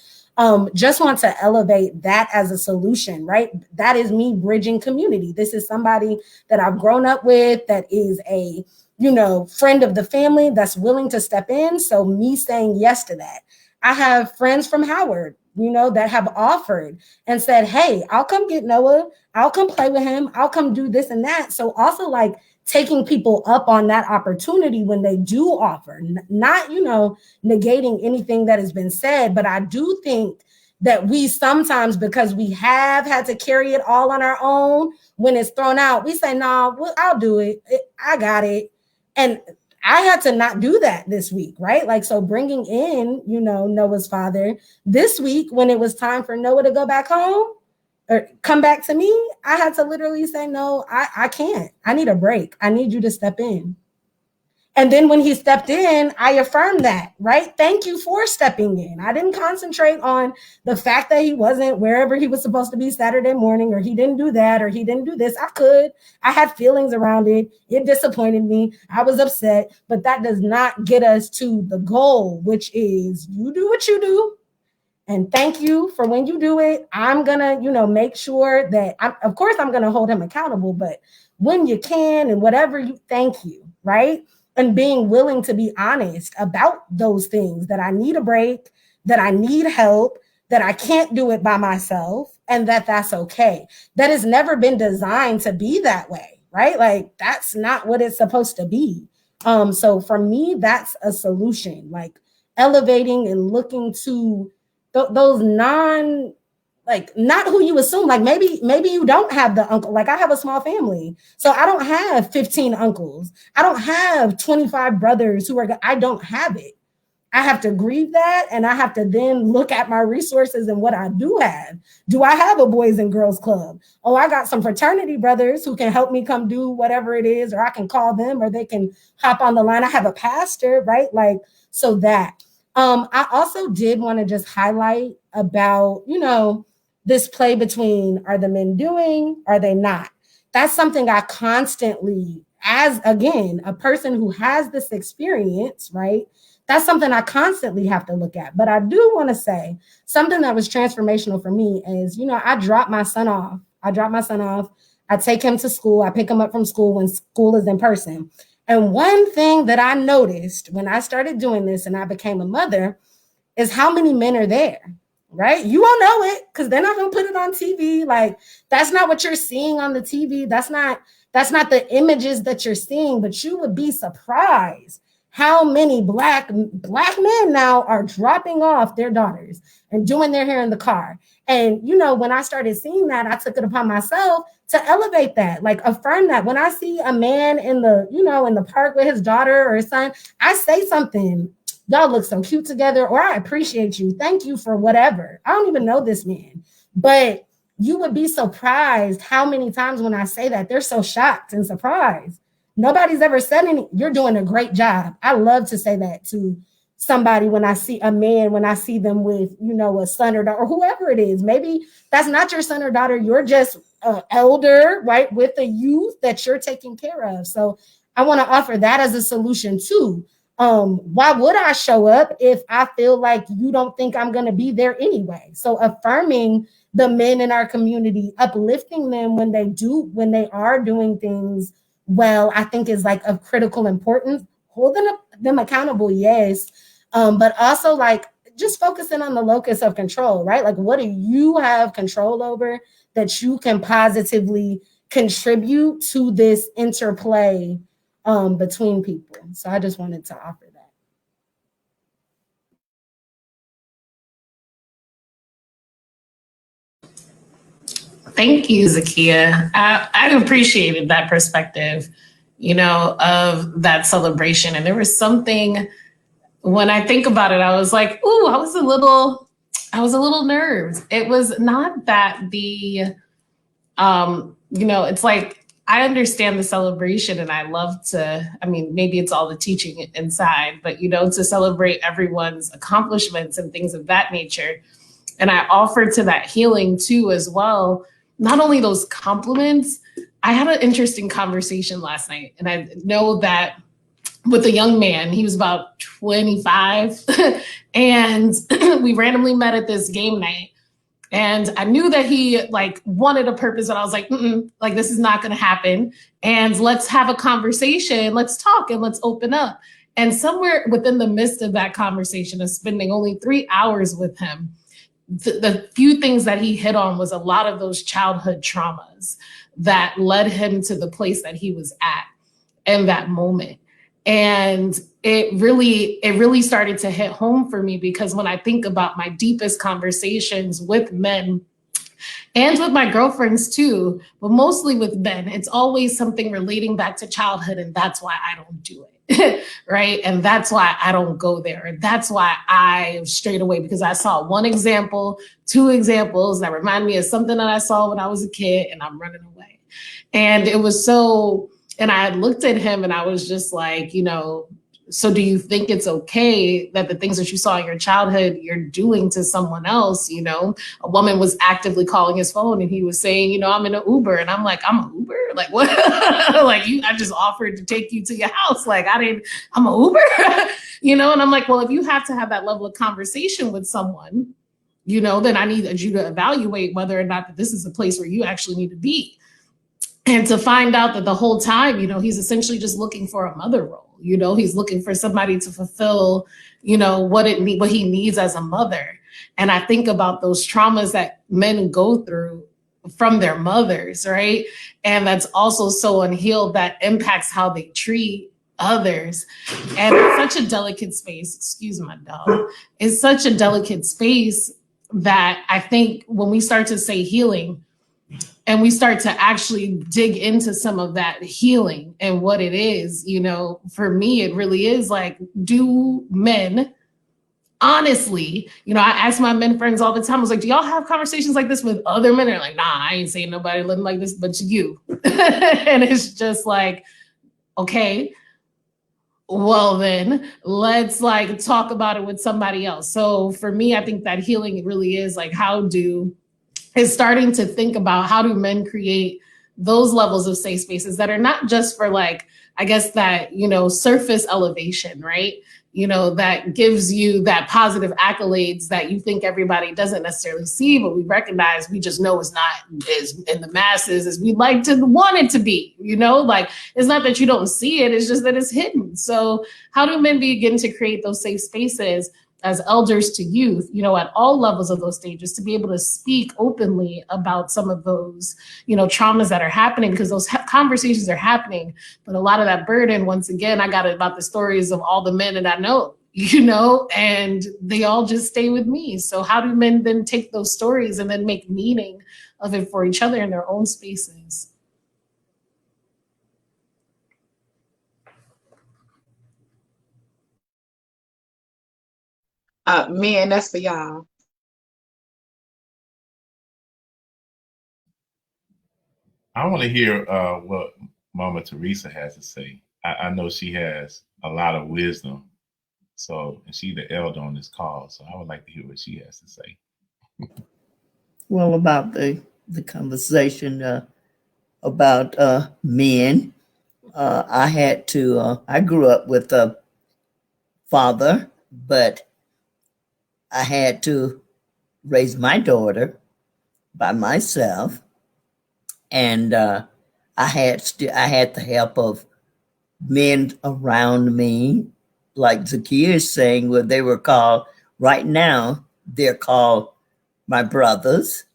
just want to elevate that as a solution, right? That is me bridging community. This is somebody that I've grown up with that is a, you know, friend of the family that's willing to step in. So me saying yes to that. I have friends from Howard, you know, that have offered and said, hey, I'll come get Noah. I'll come play with him. I'll come do this and that. So also like taking people up on that opportunity when they do offer, not, you know, negating anything that has been said. But I do think that we sometimes, because we have had to carry it all on our own, when it's thrown out, we say, no, well, I'll do it. I got it. And I had to not do that this week, right? Like, so bringing in, you know, Noah's father this week when it was time for Noah to go back home or come back to me, I had to literally say, no, I can't. I need a break. I need you to step in. And then when he stepped in, I affirmed that, right? Thank you for stepping in. I didn't concentrate on the fact that he wasn't wherever he was supposed to be Saturday morning, or he didn't do that, or he didn't do this. I had feelings around it. It disappointed me. I was upset, but that does not get us to the goal, which is you do what you do. And thank you for when you do it. I'm going to, you know, make sure that of course I'm going to hold him accountable, but when you can and whatever you thank you, right? And being willing to be honest about those things, that I need a break, that I need help, that I can't do it by myself, and that that's okay. That has never been designed to be that way, right? Like that's not what it's supposed to be. So for me, that's a solution, like elevating and looking to those non, like not who you assume. Like maybe you don't have the uncle. Like I have a small family, so I don't have 15 uncles. I don't have 25 brothers who are. I don't have it. I have to grieve that, and I have to then look at my resources and what I do have. Do I have a boys and girls club? Oh, I got some fraternity brothers who can help me come do whatever it is, or I can call them, or they can hop on the line. I have a pastor, right? Like, so that. I also did want to just highlight about, this play between, are the men doing, are they not? That's something I constantly, as again, a person who has this experience, right? That's something I constantly have to look at. But I do want to say something that was transformational for me is, I drop my son off. I take him to school. I pick him up from school when school is in person. And one thing that I noticed when I started doing this and I became a mother is how many men are there, right? You won't know it because they're not going to put it on TV. Like that's not what you're seeing on the TV. That's not the images that you're seeing, but you would be surprised how many black men now are dropping off their daughters and doing their hair in the car. And, when I started seeing that, I took it upon myself to elevate that, like affirm that. When I see a man in the, in the park with his daughter or his son, I say something. Y'all look so cute together, or I appreciate you. Thank you for whatever. I don't even know this man, but you would be surprised how many times when I say that, they're so shocked and surprised. Nobody's ever said you're doing a great job. I love to say that to somebody when I see a man, when I see them with, a son or daughter, or whoever it is. Maybe that's not your son or daughter. You're just an elder, right, with a youth that you're taking care of. So I want to offer that as a solution too. Why would I show up if I feel like you don't think I'm going to be there anyway? So affirming the men in our community, uplifting them when they are doing things well, I think is like of critical importance. Holding them accountable, yes, but also like just focusing on the locus of control, right? Like what do you have control over that you can positively contribute to this interplay between people? So I just wanted to offer that. Thank you, Zakia. I appreciated that perspective, of that celebration. And there was something, when I think about it, I was like, ooh, I was a little nerved. It was not that it's like, I understand the celebration and I love to, maybe it's all the teaching inside, but, to celebrate everyone's accomplishments and things of that nature. And I offered to that healing too, as well. Not only those compliments, I had an interesting conversation last night. And I know that with a young man, he was about 25 and we randomly met at this game night. And I knew that he like wanted a purpose, and I was like, like this is not going to happen. And let's have a conversation. Let's talk and let's open up. And somewhere within the midst of that conversation of spending only 3 hours with him, the few things that he hit on was a lot of those childhood traumas that led him to the place that he was at in that moment. And it really started to hit home for me, because when I think about my deepest conversations with men and with my girlfriends too, but mostly with men, it's always something relating back to childhood. And that's why I don't do it. Right. And that's why I don't go there. And that's why I strayed away, because I saw one example, two examples that remind me of something that I saw when I was a kid, and I'm running away. And it was so, and I looked at him and I was just like, so do you think it's okay that the things that you saw in your childhood, you're doing to someone else? A woman was actively calling his phone and he was saying, I'm in an Uber. And I'm like, I'm an Uber? Like what? I just offered to take you to your house. Like I'm an Uber, and I'm like, well, if you have to have that level of conversation with someone, then I need you to evaluate whether or not that this is a place where you actually need to be. And to find out that the whole time, he's essentially just looking for a mother role. He's looking for somebody to fulfill, what he needs as a mother. And I think about those traumas that men go through from their mothers, right? And that's also so unhealed that impacts how they treat others. And it's such a delicate space. Excuse my dog. It's such a delicate space that I think when we start to say healing, and we start to actually dig into some of that healing and what it is, for me, it really is like, do men honestly, I ask my men friends all the time, I was like, do y'all have conversations like this with other men? They're like, nah, I ain't saying nobody living like this but you. And it's just like, okay, well then let's like talk about it with somebody else. So for me, I think that healing really is like, is starting to think about how do men create those levels of safe spaces that are not just for like, I guess that, surface elevation, right? That gives you that positive accolades that you think everybody doesn't necessarily see, but we recognize, we just know it's not as in the masses as we'd like to want it to be, like it's not that you don't see it, it's just that it's hidden. So how do men begin to create those safe spaces as elders to youth, at all levels of those stages, to be able to speak openly about some of those, traumas that are happening, because those conversations are happening. But a lot of that burden, once again, I got it about the stories of all the men that I know, and they all just stay with me. So how do men then take those stories and then make meaning of it for each other in their own spaces? Men, that's for y'all. I want to hear what Mama Teresa has to say. I know she has a lot of wisdom. So, and she's the elder on this call. So I would like to hear what she has to say. Well, about the conversation about men, I grew up with a father, but I had to raise my daughter by myself, and I had the help of men around me, like Zakia is saying, where they were called. Right now, they're called my brothers,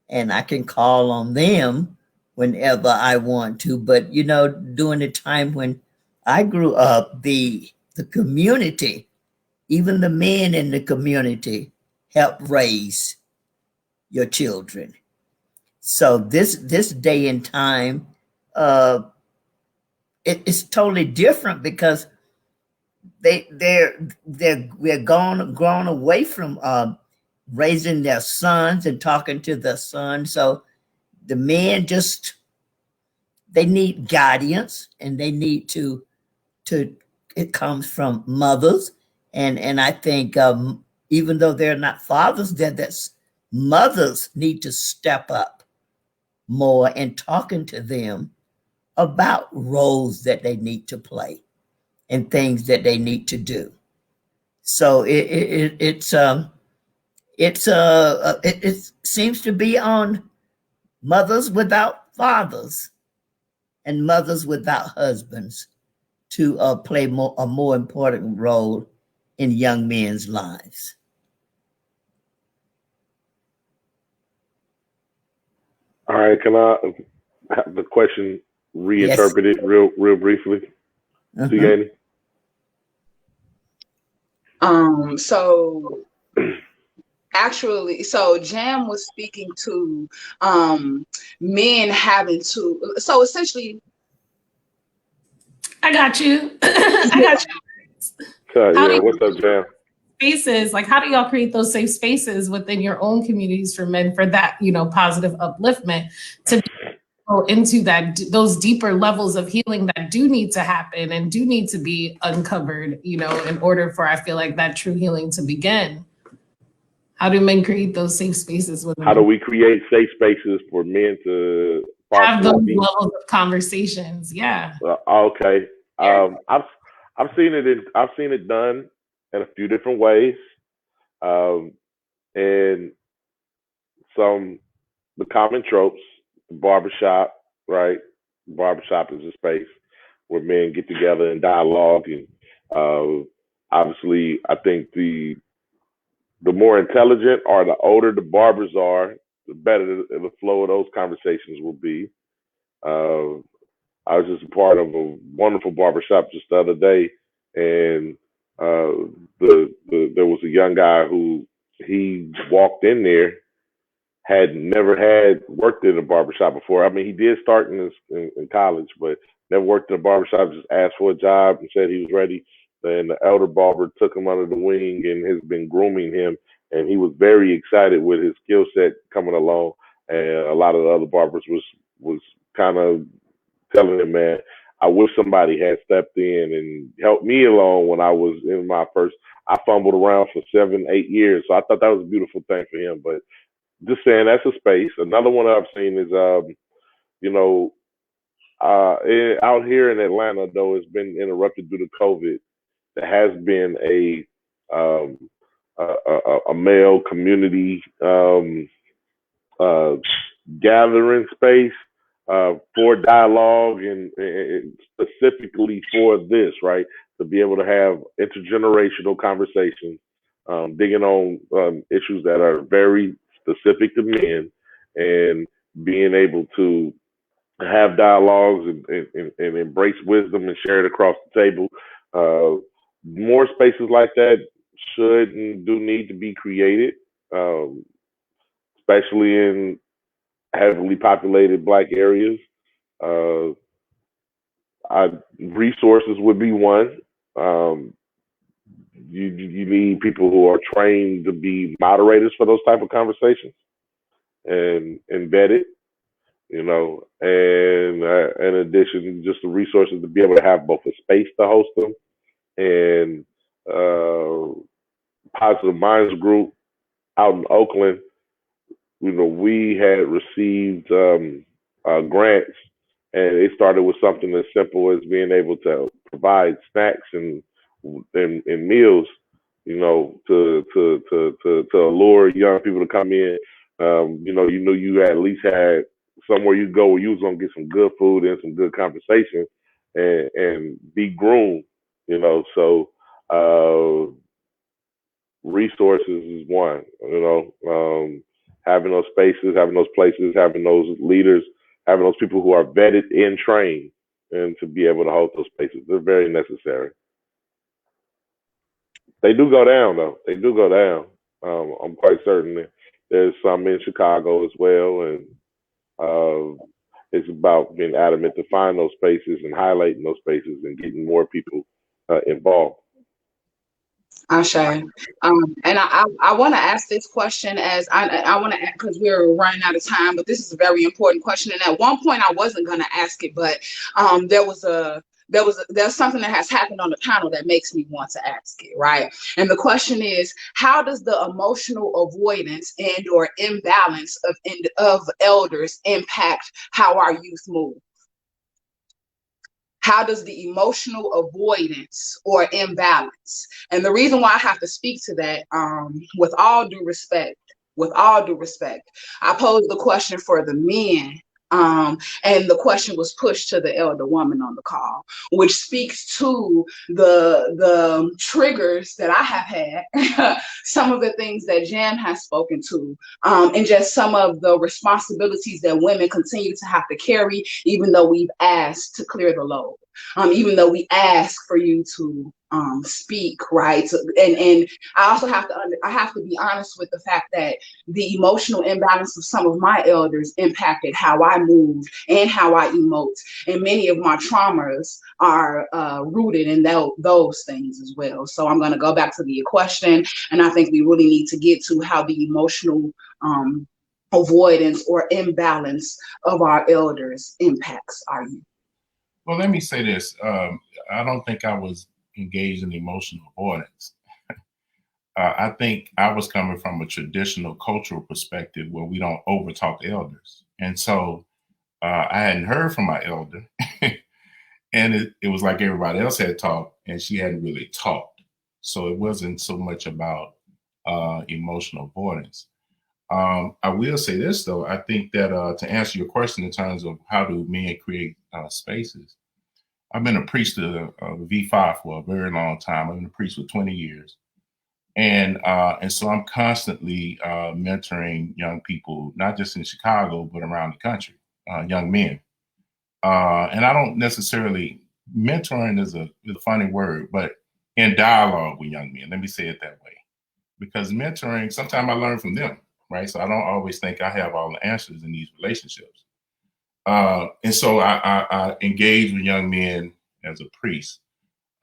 and I can call on them whenever I want to. But during the time when I grew up, the community, even the men in the community, helped raise your children. So this day and time, it's totally different, because we're grown away from raising their sons and talking to their sons. So the men they need guidance, and they need to it comes from mothers, and I think even though they're not fathers, that's mothers need to step up more and talking to them about roles that they need to play and things that they need to do. So it seems to be on mothers without fathers and mothers without husbands to play a more important role in young men's lives. All right, can I have the question reinterpreted real briefly? Uh-huh. So actually, so Jam was speaking to men having to, so essentially, I got you. I got you. What's up, Jam? Spaces, like how do y'all create those safe spaces within your own communities for men for that, positive upliftment to go into those deeper levels of healing that do need to happen and do need to be uncovered, in order for, I feel like, that true healing to begin? How do men create those safe spaces with How do we create safe spaces for men to have those levels of conversations? Yeah. Okay. I've seen it done in a few different ways. And the common tropes, the barbershop, right? barbershop is a space where men get together and dialogue. And obviously, I think the more intelligent or the older the barbers are, the better the flow of those conversations will be. Uh, I was just a part of a wonderful barbershop just the other day, and there was a young guy who he walked in there, had never had worked in a barbershop before. I mean, he did start in college, but never worked in a barbershop. Just asked for a job and said he was ready. And the elder barber took him under the wing and has been grooming him. And he was very excited with his skill set coming along. And a lot of the other barbers was kind of telling him, man, I wish somebody had stepped in and helped me along when I was in my first. I fumbled around for 7-8 years, so I thought that was a beautiful thing for him. But just saying, that's a space. Another one I've seen is, you know, out here in Atlanta, though it's been interrupted due to COVID. There has been um, a male community uh, gathering space for dialogue and specifically for this, right? To be able to have intergenerational conversations, digging on issues that are very specific to men, and being able to have dialogues and embrace wisdom and share it across the table. More spaces like that should and do need to be created, especially in heavily populated Black areas. Uh, Resources would be one. Um, you need people who are trained to be moderators for those type of conversations and vetted, and in addition, just the resources to be able to have both a space to host them and Positive Minds Group out in Oakland. We had received grants, and it started with something as simple as being able to provide snacks and meals, to allure young people to come in. You at least had somewhere you go where you was gonna get some good food and some good conversation, and be groomed. So resources is one. Having those spaces, having those places, having those leaders, having those people who are vetted and trained, and to be able to hold those spaces, they're very necessary. They do go down, though. They do go down. I'm quite certain that there's some in Chicago as well, and it's about being adamant to find those spaces and highlighting those spaces and getting more people involved. Ashe. And I want to ask this question as I want to, because we're running out of time, but this is a very important question. And at one point I wasn't going to ask it, but there's something that has happened on the panel that makes me want to ask it, right? And the question is, how does the emotional avoidance and or imbalance of elders impact how our youth move? How does the emotional avoidance or imbalance? And the reason why I have to speak to that, with all due respect, I posed the question for the men, and the question was pushed to the elder woman on the call, which speaks to the triggers that I have had, some of the things that Jan has spoken to, and just some of the responsibilities that women continue to have to carry, even though we've asked to clear the load, even though we ask for you to speak, right? And I also have to be honest with the fact that the emotional imbalance of some of my elders impacted how I moved and how I emote. And many of my traumas are rooted in those things as well. So I'm going to go back to the question, and I think we really need to get to how the emotional avoidance or imbalance of our elders impacts our youth. Well, let me say this. I don't think I was engaged in emotional avoidance. I think I was coming from a traditional cultural perspective where we don't overtalk elders. And so I hadn't heard from my elder. And it was like everybody else had talked, and she hadn't really talked. So it wasn't so much about emotional avoidance. I will say this though. I think that to answer your question in terms of how do men create spaces, I've been a priest of V5 for a very long time. I've been a priest for 20 years. And so I'm constantly mentoring young people, not just in Chicago, but around the country, young men. And I don't necessarily, mentoring is a funny word, but in dialogue with young men, let me say it that way. Because mentoring, sometimes I learn from them, right? So I don't always think I have all the answers in these relationships. And so I engage with young men as a priest.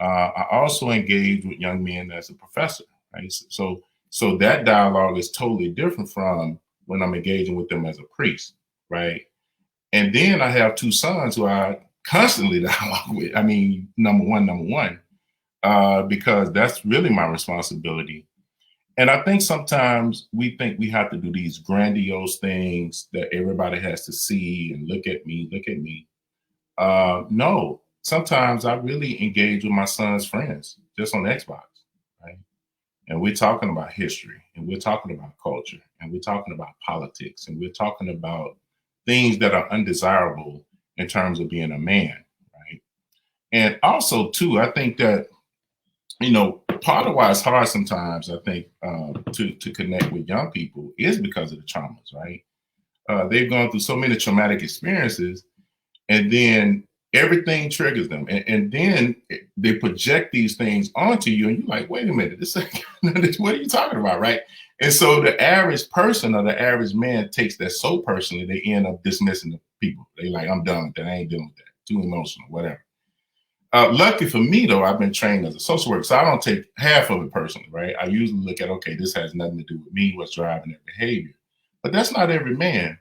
I also engage with young men as a professor, right? So that dialogue is totally different from when I'm engaging with them as a priest, right? And then I have two sons who I constantly dialogue with. I mean, number one, because that's really my responsibility. And I think sometimes we think we have to do these grandiose things that everybody has to see and look at me. No, sometimes I really engage with my son's friends just on Xbox, right? And we're talking about history, and we're talking about culture, and we're talking about politics, and we're talking about things that are undesirable in terms of being a man, right? And also, too, I think that, part of why it's hard sometimes, I think, to connect with young people is because of the traumas, right? They've gone through so many traumatic experiences, and then everything triggers them. And then they project these things onto you, and you're like, wait a minute, what are you talking about, right? And so the average person or the average man takes that so personally, they end up dismissing the people. They like, I'm done with that. I ain't dealing with that. Too emotional, whatever. Lucky for me, though, I've been trained as a social worker, so I don't take half of it personally, right? I usually look at, okay, this has nothing to do with me, what's driving their behavior. But that's not every man.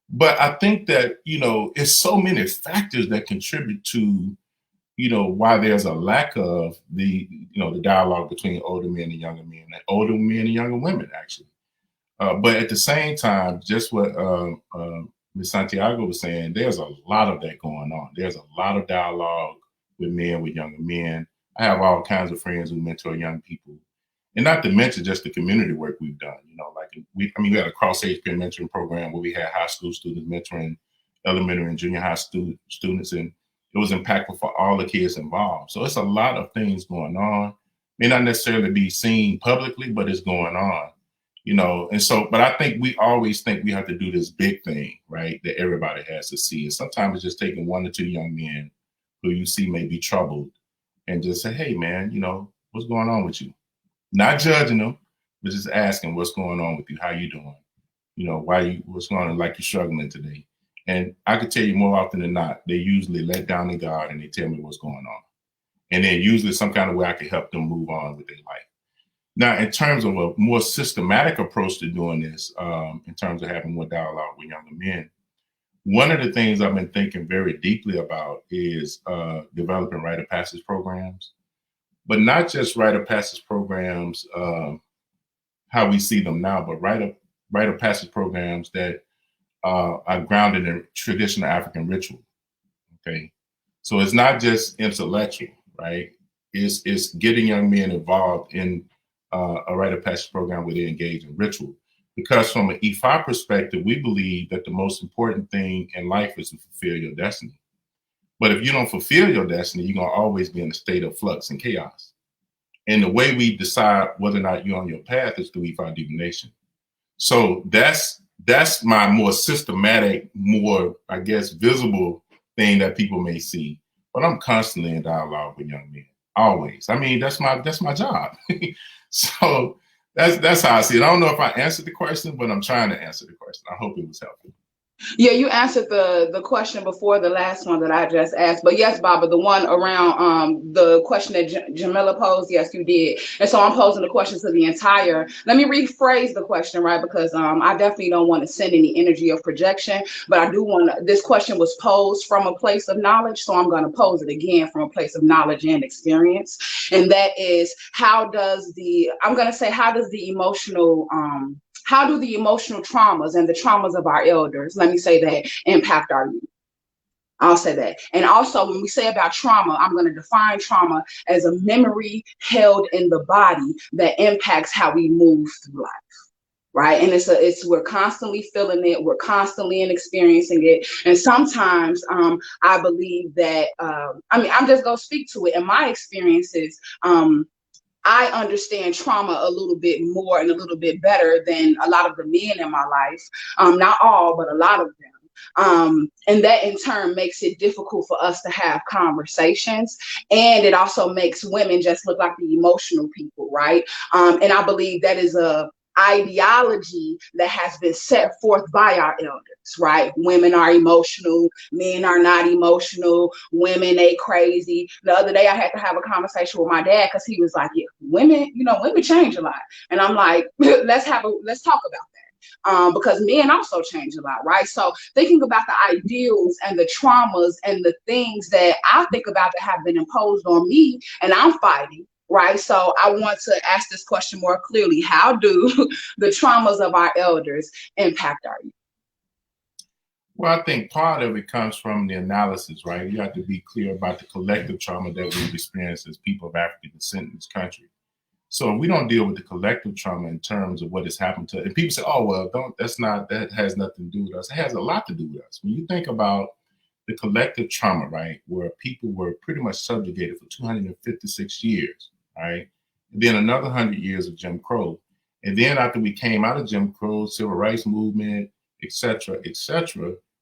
But I think that, it's so many factors that contribute to, why there's a lack of the dialogue between older men and younger men, and older men and younger women, actually. But at the same time, just what Ms. Santiago was saying, there's a lot of that going on. There's a lot of dialogue with men, with younger men. I have all kinds of friends who mentor young people. And not to mention just the community work we've done, we had a cross-age peer mentoring program where we had high school students mentoring elementary and junior high students, and it was impactful for all the kids involved. So it's a lot of things going on. May not necessarily be seen publicly, but it's going on, and so, but I think we always think we have to do this big thing, right, that everybody has to see. And sometimes it's just taking one or two young men who you see may be troubled and just say, hey, man, what's going on with you? Not judging them, but just asking what's going on with you, how you doing, what's going on, like you're struggling today. And I could tell you more often than not, they usually let down in God and they tell me what's going on. And then usually some kind of way I can help them move on with their life. Now, in terms of a more systematic approach to doing this, in terms of having more dialogue with younger men, one of the things I've been thinking very deeply about is developing rite of passage programs. But not just rite of passage programs, how we see them now, but rite of passage programs that are grounded in traditional African ritual. Okay, so it's not just intellectual, right? It's getting young men involved in a rite of passage program where they engage in ritual. Because from an E5 perspective, we believe that the most important thing in life is to fulfill your destiny. But if you don't fulfill your destiny, you're going to always be in a state of flux and chaos. And the way we decide whether or not you're on your path is through E5 divination. So that's my more systematic, more, I guess, visible thing that people may see. But I'm constantly in dialogue with young men, always. I mean, that's my job. So that's how I see it. I don't know if I answered the question, but I'm trying to answer the question. I hope it was helpful. Yeah, you answered the question before the last one that I just asked. But yes, Baba, the one around the question that Jamila posed, yes, you did. And so I'm posing the question to the entire. Let me rephrase the question, right? Because I definitely don't want to send any energy of projection, but I do want to. This question was posed from a place of knowledge, so I'm going to pose it again from a place of knowledge and experience. And that is, how does the emotional how do the emotional traumas and the traumas of our elders, let me say that, impact our youth? I'll say that. And also, when we say about trauma, I'm going to define trauma as a memory held in the body that impacts how we move through life, right? And we're constantly feeling it, we're constantly experiencing it. And sometimes I believe that I'm just gonna speak to it. In my experiences, I understand trauma a little bit more and a little bit better than a lot of the men in my life. Not all, but a lot of them. And that in turn makes it difficult for us to have conversations. And it also makes women just look like the emotional people, right? And I believe that is a ideology that has been set forth by our elders, right? Women are emotional, men are not emotional, women, they crazy. The other day I had to have a conversation with my dad because he was like, yeah, women change a lot. And I'm like, let's talk about that. Because men also change a lot, right? So thinking about the ideals and the traumas and the things that I think about that have been imposed on me and I'm fighting, right? So I want to ask this question more clearly. How do the traumas of our elders impact our youth? Well, I think part of it comes from the analysis, right? You have to be clear about the collective trauma that we've experienced as people of African descent in this country. So we don't deal with the collective trauma in terms of what has happened to, and people say, oh, well, that has nothing to do with us. It has a lot to do with us. When you think about the collective trauma, right, where people were pretty much subjugated for 256 years, right? And then another 100 years of Jim Crow. And then after we came out of Jim Crow, civil rights movement, et cetera,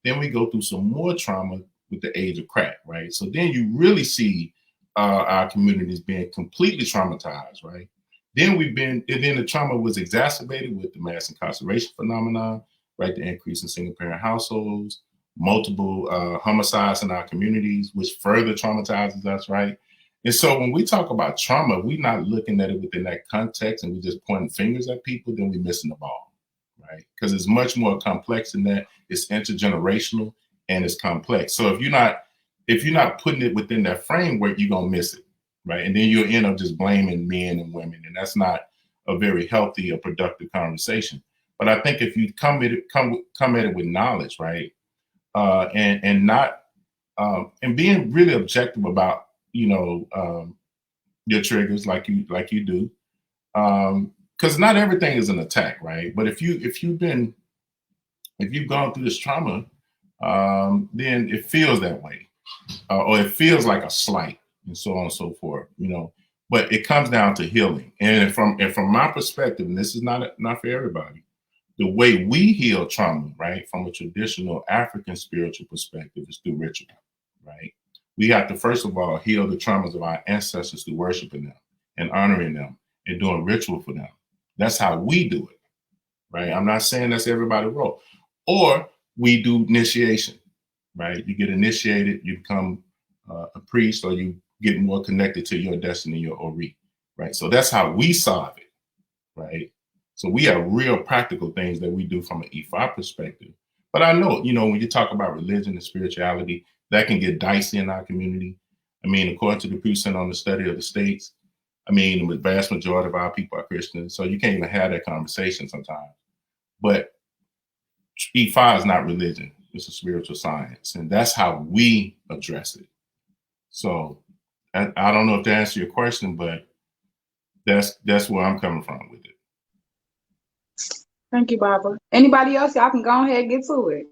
then we go through some more trauma with the age of crack, right? So then you really see our communities being completely traumatized, right? Then the trauma was exacerbated with the mass incarceration phenomenon, right? The increase in single parent households, multiple homicides in our communities, which further traumatizes us, right? And so when we talk about trauma, we're not looking at it within that context and we're just pointing fingers at people, then we're missing the ball, right? Because it's much more complex than that. It's intergenerational and it's complex. So if you're not putting it within that framework, you're gonna miss it. Right. And then you'll end up just blaming men and women. And that's not a very healthy or productive conversation. But I think if you come at it with knowledge, right. And being really objective about, your triggers like you do. Because not everything is an attack, right? But if you've gone through this trauma, then it feels that way. Or it feels like a slight. And so on and so forth, but it comes down to healing. And from my perspective, and this is not for everybody, the way we heal trauma, right, from a traditional African spiritual perspective is through ritual, right? We have to, first of all, heal the traumas of our ancestors through worshiping them and honoring them and doing ritual for them. That's how we do it, right? I'm not saying that's everybody's role. Or we do initiation, right? You get initiated, you become a priest, or you get more connected to your destiny, your Ori, right? So that's how we solve it, right? So we have real practical things that we do from an Ifa perspective. But I know, when you talk about religion and spirituality, that can get dicey in our community. I mean, according to the Precinct on the Study of the States, the vast majority of our people are Christians. So you can't even have that conversation sometimes. But Ifa is not religion. It's a spiritual science. And that's how we address it. So I don't know if to answer your question, but that's where I'm coming from with it. Thank you, Barbara. Anybody else? Y'all can go ahead and get to it.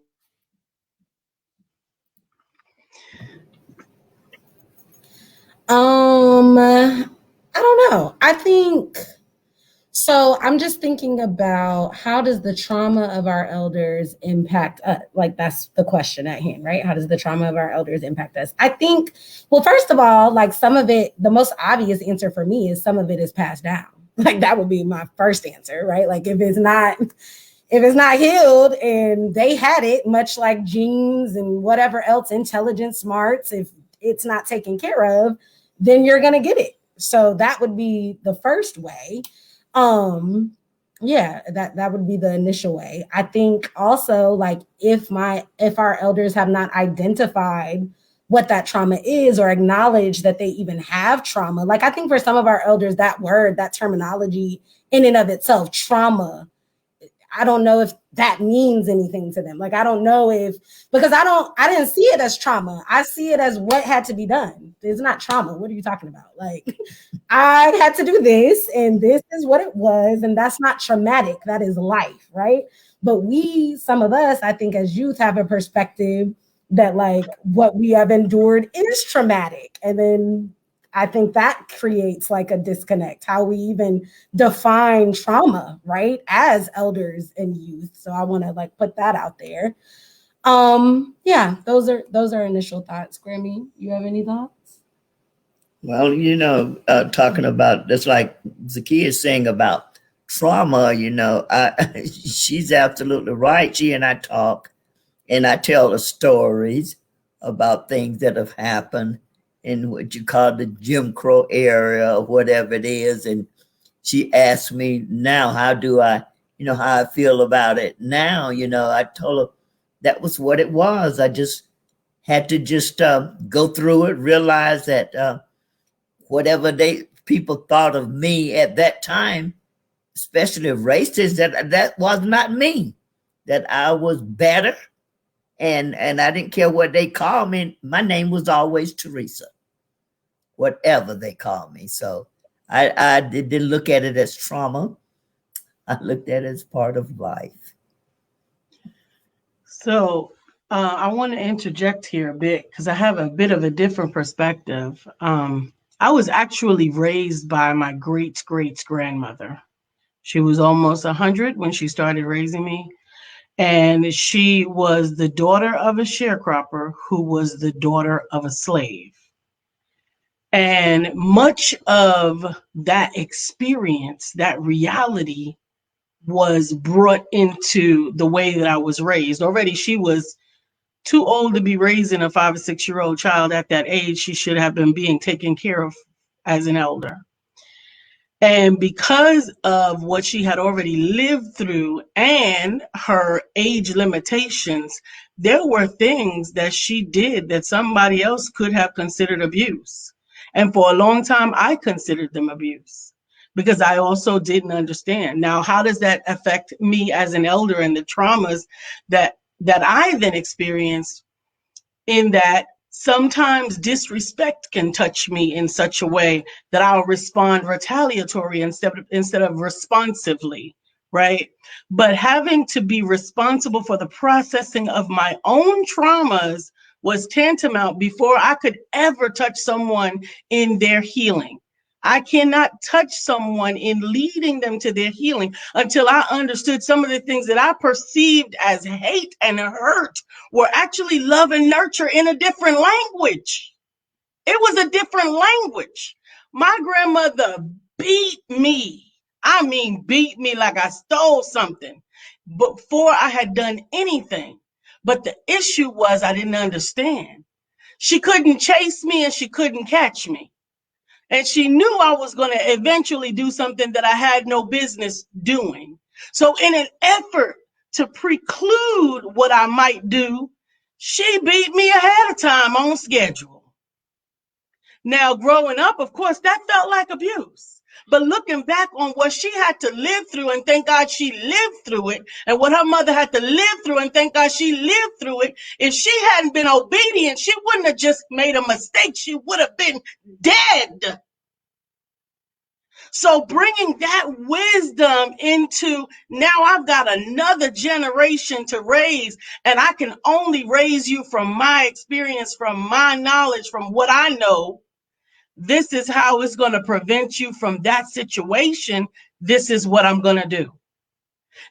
I don't know. I think so. I'm just thinking about how does the trauma of our elders impact us? Like, that's the question at hand, right? How does the trauma of our elders impact us? I think, well, first of all, like some of it, the most obvious answer for me is some of it is passed down. Like that would be my first answer, right? Like if it's not healed and they had it, much like genes and whatever else, intelligence, smarts, if it's not taken care of, then you're going to get it. So that would be the first way. That would be the initial way. I think also, like, if our elders have not identified what that trauma is or acknowledge that they even have trauma, like I think for some of our elders, that word, that terminology in and of itself, trauma, I don't know if that means anything to them. Like, I don't know if, because I didn't see it as trauma. I see it as what had to be done. It's not trauma. What are you talking about? Like, I had to do this, and this is what it was. And that's not traumatic. That is life, right? But some of us, I think as youth, have a perspective that like what we have endured is traumatic. And then I think that creates like a disconnect, how we even define trauma, right? As elders and youth. So I want to like put that out there. Yeah, those are initial thoughts. Grammy, you have any thoughts? Well, talking about that's like Zakia is saying about trauma, she's absolutely right. She and I talk and I tell her stories about things that have happened in what you call the Jim Crow era or whatever it is. And she asked me now, how do I, how I feel about it now? I told her that was what it was. I just had to go through it, realize that whatever people thought of me at that time, especially racist, that was not me, that I was better. And I didn't care what they called me. My name was always Teresa, whatever they called me. So I didn't look at it as trauma. I looked at it as part of life. So I want to interject here a bit because I have a bit of a different perspective. I was actually raised by my great-great-grandmother. She was almost 100 when she started raising me. And she was the daughter of a sharecropper who was the daughter of a slave. And much of that experience, that reality, was brought into the way that I was raised. Already she was too old to be raising a 5 or 6-year-old child at that age. She should have been being taken care of as an elder. And because of what she had already lived through and her age limitations, there were things that she did that somebody else could have considered abuse. And for a long time, I considered them abuse because I also didn't understand. Now, how does that affect me as an elder and the traumas that I then experienced, in that sometimes disrespect can touch me in such a way that I'll respond retaliatory instead of responsively, right? But having to be responsible for the processing of my own traumas was tantamount before I could ever touch someone in their healing. I cannot touch someone in leading them to their healing until I understood some of the things that I perceived as hate and hurt were actually love and nurture in a different language. It was a different language. My grandmother beat me. I mean, beat me like I stole something before I had done anything. But the issue was I didn't understand. She couldn't chase me and she couldn't catch me. And she knew I was going to eventually do something that I had no business doing. So in an effort to preclude what I might do, she beat me ahead of time on schedule. Now, growing up, of course, that felt like abuse. But looking back on what she had to live through, and thank God she lived through it, and what her mother had to live through, and thank God she lived through it, if she hadn't been obedient, she wouldn't have just made a mistake. She would have been dead. So bringing that wisdom into, now I've got another generation to raise, and I can only raise you from my experience, from my knowledge, from what I know. This is how it's going to prevent you from that situation. This is what I'm going to do.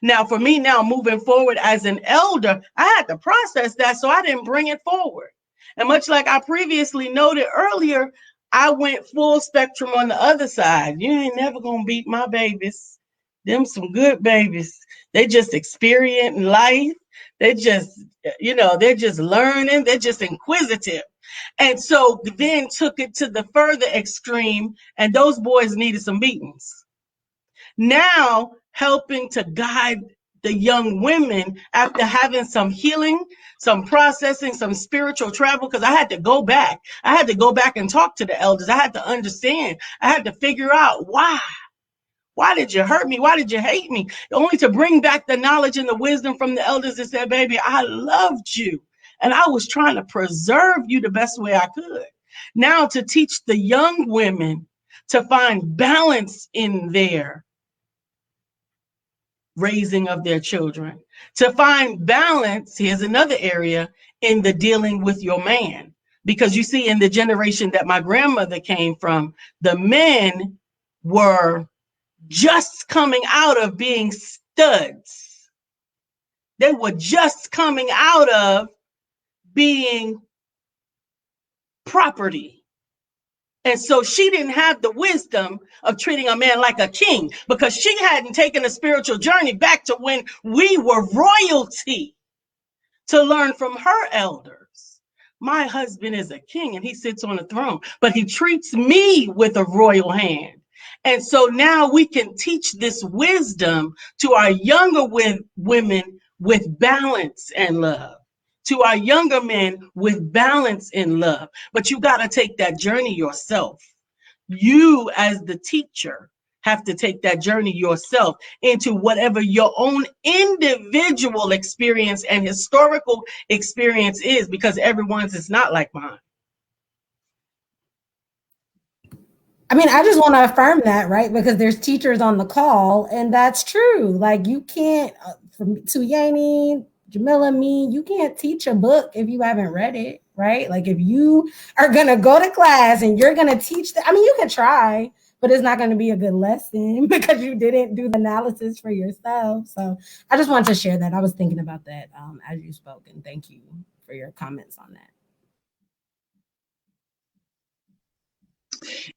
Now, for me now moving forward as an elder, I had to process that, so I didn't bring it forward. And much like I previously noted earlier, I went full spectrum on the other side. You ain't never gonna beat my babies. Them some good babies. They just experiencing life. They just, they're just learning. They're just inquisitive. And so then took it to the further extreme, and those boys needed some beatings. Now helping to guide the young women after having some healing, some processing, some spiritual travel, because I had to go back. I had to go back and talk to the elders. I had to understand. I had to figure out why. Why did you hurt me? Why did you hate me? Only to bring back the knowledge and the wisdom from the elders that said, baby, I loved you. And I was trying to preserve you the best way I could. Now to teach the young women to find balance in their raising of their children, to find balance, here's another area, in the dealing with your man. Because you see, in the generation that my grandmother came from, the men were just coming out of being studs. They were just coming out of being property. And so she didn't have the wisdom of treating a man like a king because she hadn't taken a spiritual journey back to when we were royalty to learn from her elders. My husband is a king and he sits on a throne, but he treats me with a royal hand. And so now we can teach this wisdom to our younger women with balance and love, to our younger men with balance and love. But you got to take that journey yourself. You, as the teacher, have to take that journey yourself into whatever your own individual experience and historical experience is, because everyone's is not like mine. I mean, I just want to affirm that, right? Because there's teachers on the call, and that's true. Like, you can't, from Tuyani, Jamila, me, you can't teach a book if you haven't read it, right? Like, if you are going to go to class and you're going to teach that, I mean, you can try, but it's not going to be a good lesson because you didn't do the analysis for yourself. So I just wanted to share that. I was thinking about that as you spoke, and thank you for your comments on that.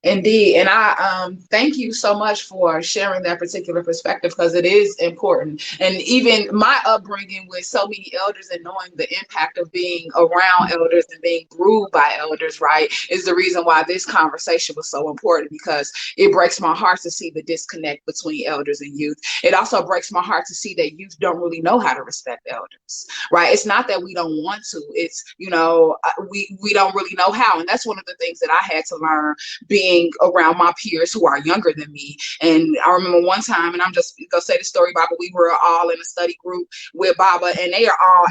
Indeed. And I thank you so much for sharing that particular perspective, because it is important. And even my upbringing with so many elders and knowing the impact of being around elders and being groomed by elders, right, is the reason why this conversation was so important, because it breaks my heart to see the disconnect between elders and youth. It also breaks my heart to see that youth don't really know how to respect elders, right? It's not that we don't want to. It's, we don't really know how. And that's one of the things that I had to learn being around my peers who are younger than me. And I remember one time, and I'm just gonna say the story, Baba, we were all in a study group with Baba, and they are all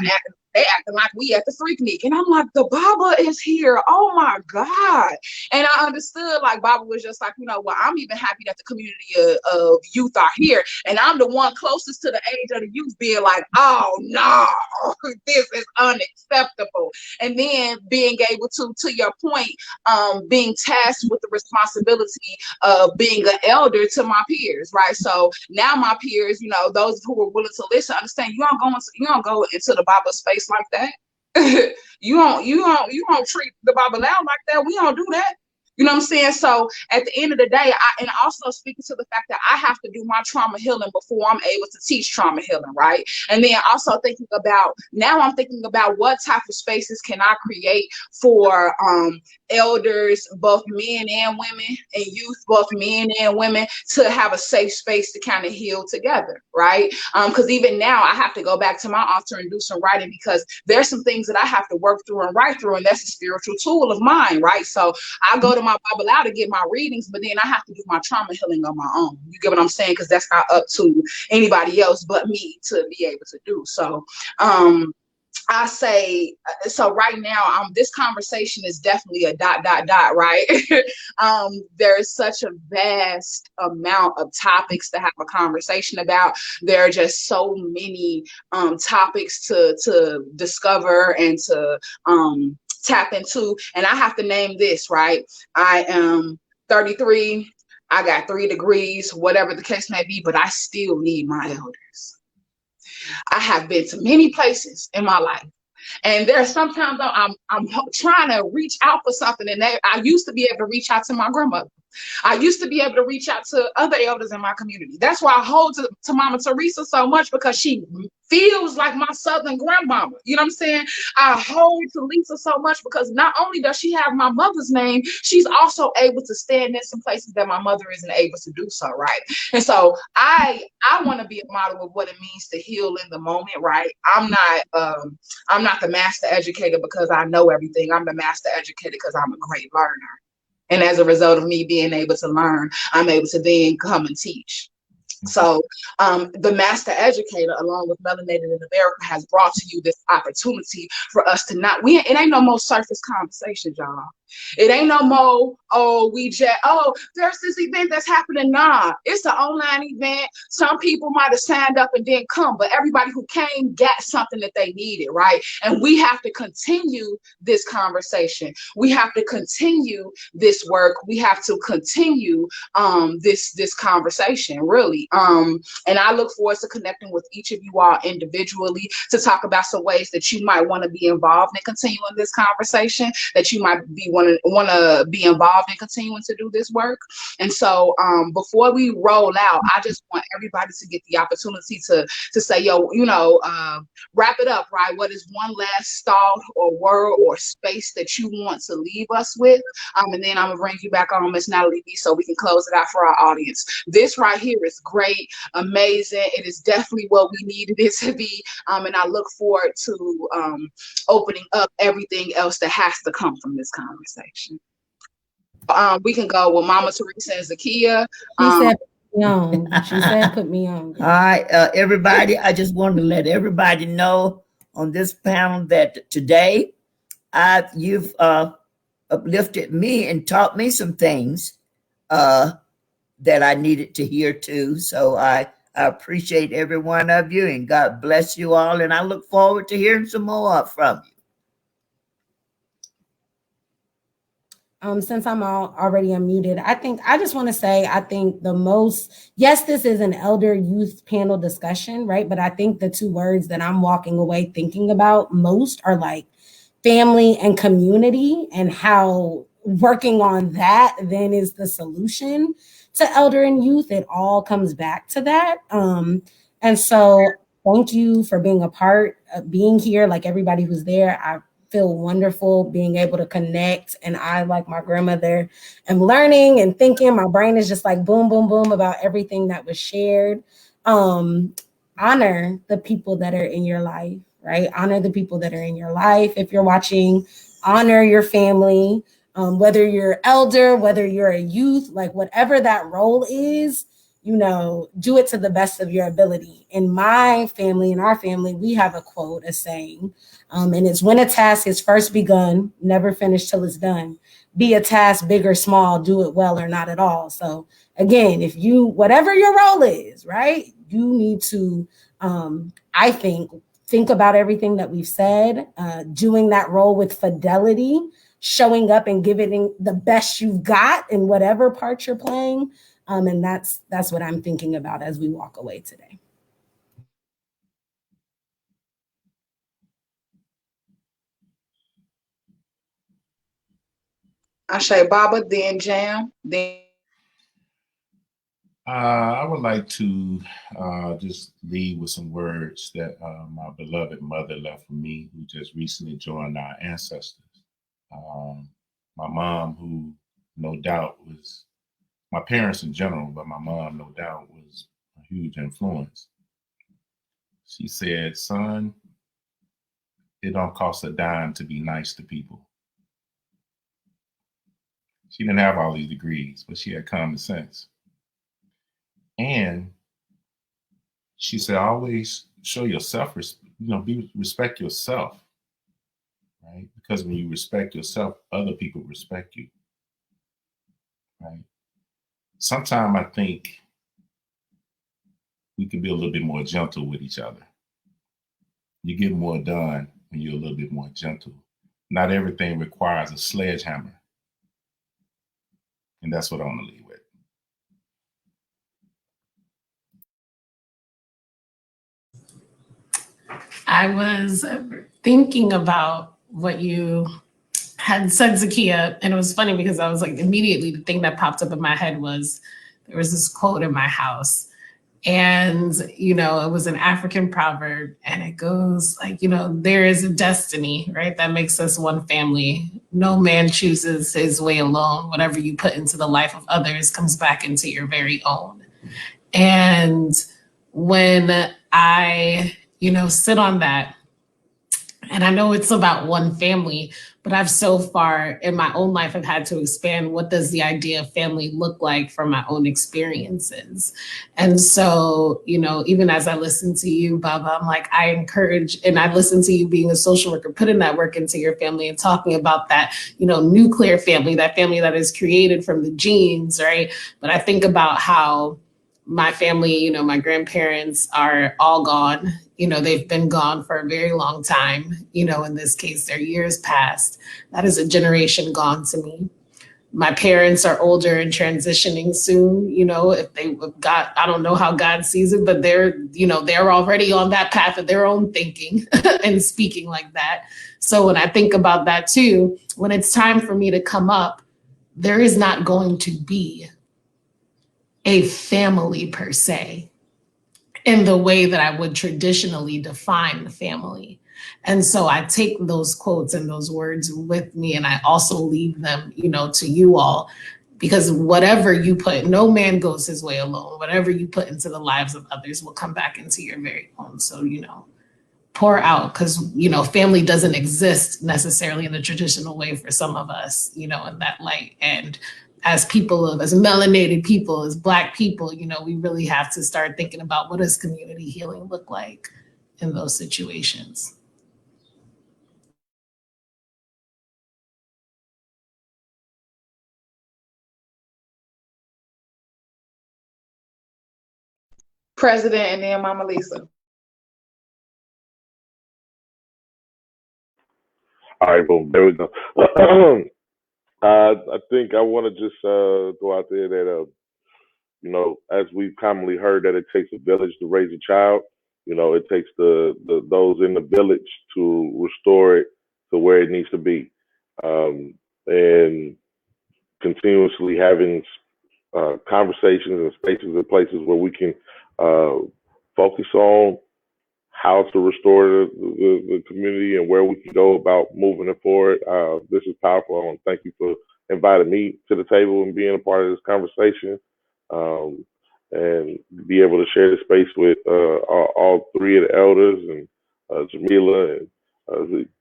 acting like we at the Freaknik. And I'm like, the Baba is here. Oh my God. And I understood, like, Baba was just like, well, I'm even happy that the community of youth are here. And I'm the one closest to the age of the youth being like, oh no, this is unacceptable. And then being able to your point, being tasked with the responsibility of being an elder to my peers, right? So now my peers, those who are willing to listen, understand you don't go into the Baba space like that. you don't treat the Baba loud like that. We don't do that. You know what I'm saying? So at the end of the day, and also speaking to the fact that I have to do my trauma healing before I'm able to teach trauma healing, right? And then also I'm thinking about what type of spaces can I create for elders, both men and women, and youth, both men and women, to have a safe space to kind of heal together, right? Because even now I have to go back to my altar and do some writing, because there's some things that I have to work through and write through, and that's a spiritual tool of mine, right? So I go to my Bible out to get my readings, but then I have to do my trauma healing on my own. You get what I'm saying? Because that's not up to anybody else but me to be able to do. So I say, so right now, this conversation is definitely a ... right? There's such a vast amount of topics to have a conversation about. There are just so many topics to discover and to tap into. And I have to name this, right? I am 33. I got 3 degrees, whatever the case may be, but I still need my elders. I have been to many places in my life, and there are sometimes I'm trying to reach out for something, and I used to be able to reach out to my grandmother. I used to be able to reach out to other elders in my community. That's why I hold to Mama Teresa so much, because she feels like my Southern grandmama. You know what I'm saying? I hold to Lisa so much because not only does she have my mother's name, she's also able to stand in some places that my mother isn't able to do so, right? And so I want to be a model of what it means to heal in the moment, right? I'm not the master educator because I know everything. I'm the master educator because I'm a great learner. And as a result of me being able to learn, I'm able to then come and teach. So the master educator, along with Melanated in America, has brought to you this opportunity for us to not, it ain't no more surface conversation, y'all. It ain't no more, there's this event that's happening. Nah, it's an online event. Some people might have signed up and didn't come, but everybody who came got something that they needed, right? And we have to continue this conversation. We have to continue this work. We have to continue this conversation, really. And I look forward to connecting with each of you all individually to talk about some ways that you might want to be involved in continuing this conversation, that you might be want to be involved in continuing to do this work. And so before we roll out, I just want everybody to get the opportunity to say, wrap it up, right? What is one last thought or word or space that you want to leave us with? And then I'm gonna bring you back on, Miss Natalie B, so we can close it out for our audience. This right here is great, amazing. It is definitely what we needed it to be. And I look forward to opening up everything else that has to come from this conversation. We can go with Mama Teresa and Zakia. She said put me on. She said put me on. All right, everybody, I just wanted to let everybody know on this panel that today you've uplifted me and taught me some things that I needed to hear too. So I appreciate every one of you, and God bless you all. And I look forward to hearing some more from you. Since I'm already unmuted, I just want to say, yes, this is an elder youth panel discussion, right? But I think the two words that I'm walking away thinking about most are like family and community, and how working on that then is the solution to elder and youth. It all comes back to that. And so thank you for being a part of being here. Like everybody who's there, I feel wonderful being able to connect. And I, like my grandmother, am learning and thinking. My brain is just like boom, boom, boom about everything that was shared. Honor the people that are in your life, right? Honor the people that are in your life. If you're watching, honor your family, whether you're elder, whether you're a youth, like whatever that role is, do it to the best of your ability. In my family, in our family, we have a quote, a saying, and it's, when a task is first begun, never finish till it's done. Be a task big or small, do it well or not at all. So again, whatever your role is, right, you need to, I think about everything that we've said, doing that role with fidelity, showing up and giving the best you've got in whatever part you're playing. And that's what I'm thinking about as we walk away today. Ashay Baba, then Jam, then. I would like to just leave with some words that my beloved mother left for me, who just recently joined our ancestors. My mom, who no doubt was, my parents in general, but my mom no doubt was a huge influence. She said, son, it don't cost a dime to be nice to people. She didn't have all these degrees, but she had common sense. And she said, always show yourself, respect yourself, right? Because when you respect yourself, other people respect you, right? Sometimes I think we can be a little bit more gentle with each other. You get more done when you're a little bit more gentle. Not everything requires a sledgehammer. And that's what I want to leave with. I was thinking about what you had said, Zakia, and it was funny because I was like, immediately the thing that popped up in my head was, there was this quote in my house, and, it was an African proverb, and it goes like, there is a destiny, right? That makes us one family. No man chooses his way alone. Whatever you put into the life of others comes back into your very own. And when I, sit on that, And I know it's about one family, but I've so far in my own life have had to expand what does the idea of family look like from my own experiences. And so, you know, even as I listen to you, Baba, I'm like, I encourage, and I listen to you being a social worker, putting that work into your family and talking about that, you know, nuclear family that is created from the genes, right? But I think about how my family, you know, my grandparents are all gone. You know, they've been gone for a very long time. You know, in this case, they're years past. That is a generation gone to me. My parents are older and transitioning soon. You know, if they got, I don't know how God sees it, but they're, you know, they're already on that path of their own thinking and speaking like that. So when I think about that too, when it's time for me to come up, there is not going to be a family per se in the way that I would traditionally define the family. And so I take those quotes and those words with me, and I also leave them, you know, to you all, because whatever you put, no man goes his way alone. Whatever you put into the lives of others will come back into your very own. So, you know, pour out, because, you know, family doesn't exist necessarily in the traditional way for some of us, you know, in that light. And as as melanated people, as Black people, you know, we really have to start thinking about what does community healing look like in those situations. President, and then Mama Lisa. All right, boom, there we go. I think I want to just go out there that you know, as we've commonly heard, that it takes a village to raise a child. You know, it takes the those in the village to restore it to where it needs to be, and continuously having conversations and spaces and places where we can uh, focus on how to restore the community and where we can go about moving it forward. This is powerful. I want to thank you for inviting me to the table and being a part of this conversation, um, and be able to share the space with all three of the elders and Jamila and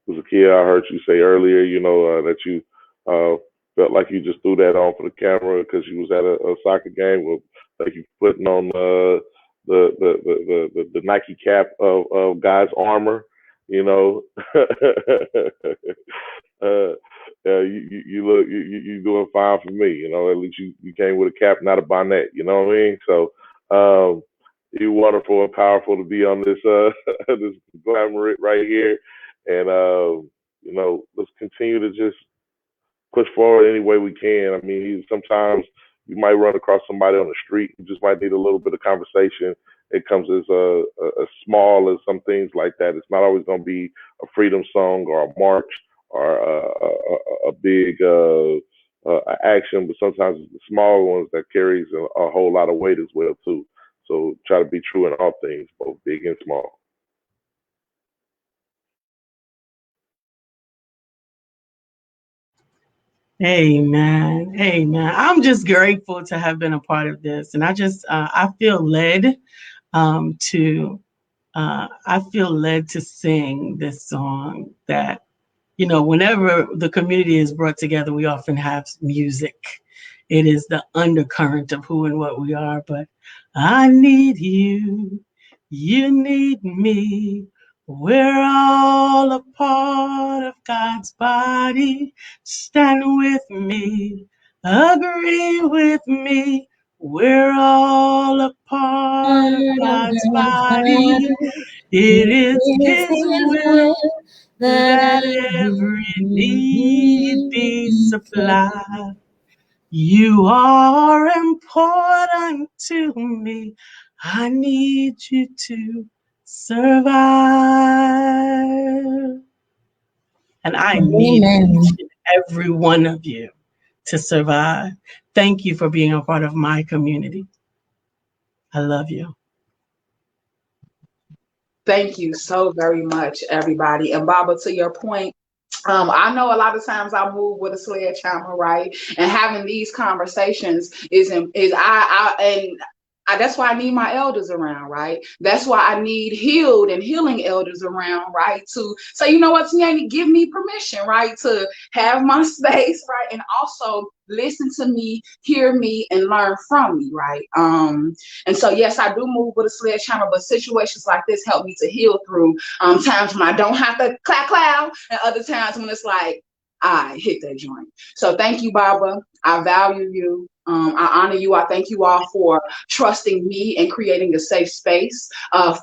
Zakia. I heard you say earlier, you know, that you uh, felt like you just threw that on for the camera because you was at a soccer game. Well, thank you for putting on the Nike cap of God's armor, you know. You look you doing fine for me, you know. At least you came with a cap, not a bonnet, you know what I mean? So you're wonderful and powerful to be on this this conglomerate right here, and you know, let's continue to just push forward any way we can. I mean, sometimes you might run across somebody on the street who just might need a little bit of conversation. It comes as a small as some things like that. It's not always going to be a freedom song or a march or a big action, but sometimes it's the small ones that carries a whole lot of weight as well too. So try to be true in all things, both big and small. Amen. Amen. I'm just grateful to have been a part of this. And I feel led to, I feel led to sing this song that, you know, whenever the community is brought together, we often have music. It is the undercurrent of who and what we are. But I need you. You need me. We're all a part of God's body. Stand with me. Agree with me. We're all a part of God's body. It is His will that every need be supplied. You are important to me. I need you to survive. And I need each and every one of you to survive. Thank you for being a part of my community. I love you. Thank you so very much, everybody. And Baba, to your point, I know a lot of times I move with a sledgehammer, right? And having these conversations is That's why I need my elders around, right? That's why I need healed and healing elders around, right? To say, you know what, Tiani, give me permission, right? To have my space, right? And also listen to me, hear me, and learn from me, right? And so, yes, I do move with a sledgehammer, but situations like this help me to heal through times when I don't have to clap, and other times when it's like, I hit that joint. So thank you, Baba. I value you. I honor you. I thank you all for trusting me and creating a safe space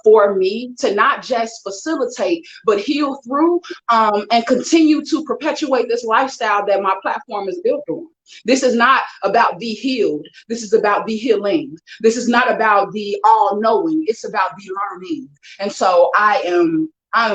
for me to not just facilitate, but heal through and continue to perpetuate this lifestyle that my platform is built on. This is not about the healed. This is about the healing. This is not about the all knowing. It's about the learning. And so I am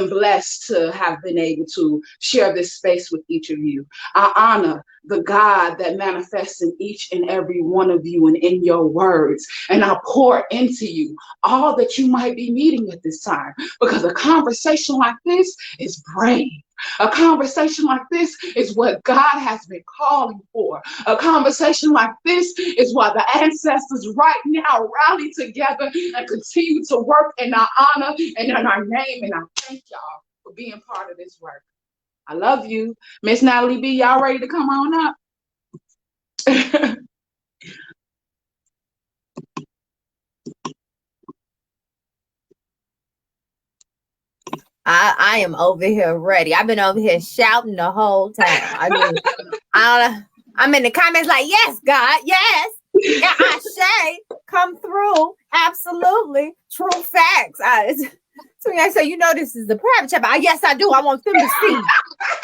blessed to have been able to share this space with each of you. I honor the God that manifests in each and every one of you and in your words. And I pour into you all that you might be needing at this time, because a conversation like this is brave. A conversation like this is what God has been calling for. A conversation like this is why the ancestors right now rally together and continue to work in our honor and in our name. And I thank y'all for being part of this work. I love you. Miss Natalie B, y'all ready to come on up? I am over here ready. I've been over here shouting the whole time. I mean, I'm in the comments like, yes, God, yes. Yeah, I say, come through. Absolutely. True facts. So I say, you know, this is the private chat. Yes, I do. I want them to see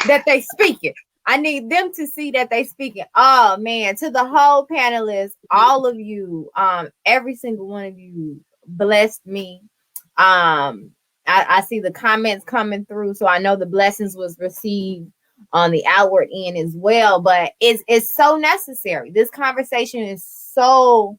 that they speak it. I need them to see that they speak it. Oh man, to the whole panelists, all of you, every single one of you blessed me. I see the comments coming through, so I know the blessings was received on the outward end as well. But it's so necessary. This conversation is so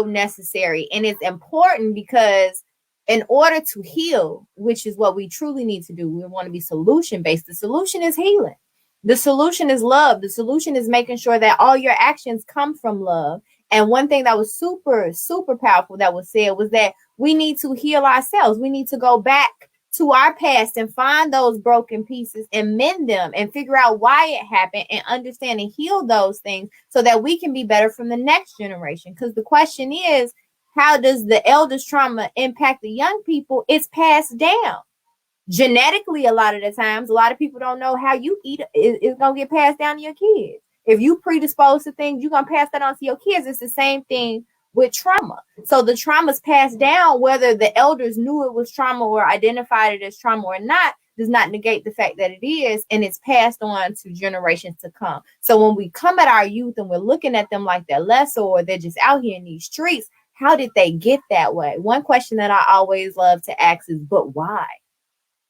necessary, and it's important because in order to heal, which is what we truly need to do, we want to be solution based. The solution is healing. The solution is love. The solution is making sure that all your actions come from love. And one thing that was super powerful that was said was that we need to heal ourselves. We need to go back to our past and find those broken pieces and mend them and figure out why it happened and understand and heal those things so that we can be better from the next generation. Because the question is, how does the elders' trauma impact the young people? It's passed down. Genetically, a lot of the times, a lot of people don't know how you eat. It's going to get passed down to your kids. If you predispose to things, you're going to pass that on to your kids. It's the same thing with trauma. So the trauma's passed down, whether the elders knew it was trauma or identified it as trauma or not, does not negate the fact that it is, and it's passed on to generations to come. So when we come at our youth and we're looking at them like they're lesser or they're just out here in these streets, how did they get that way? One question that I always love to ask is, but why?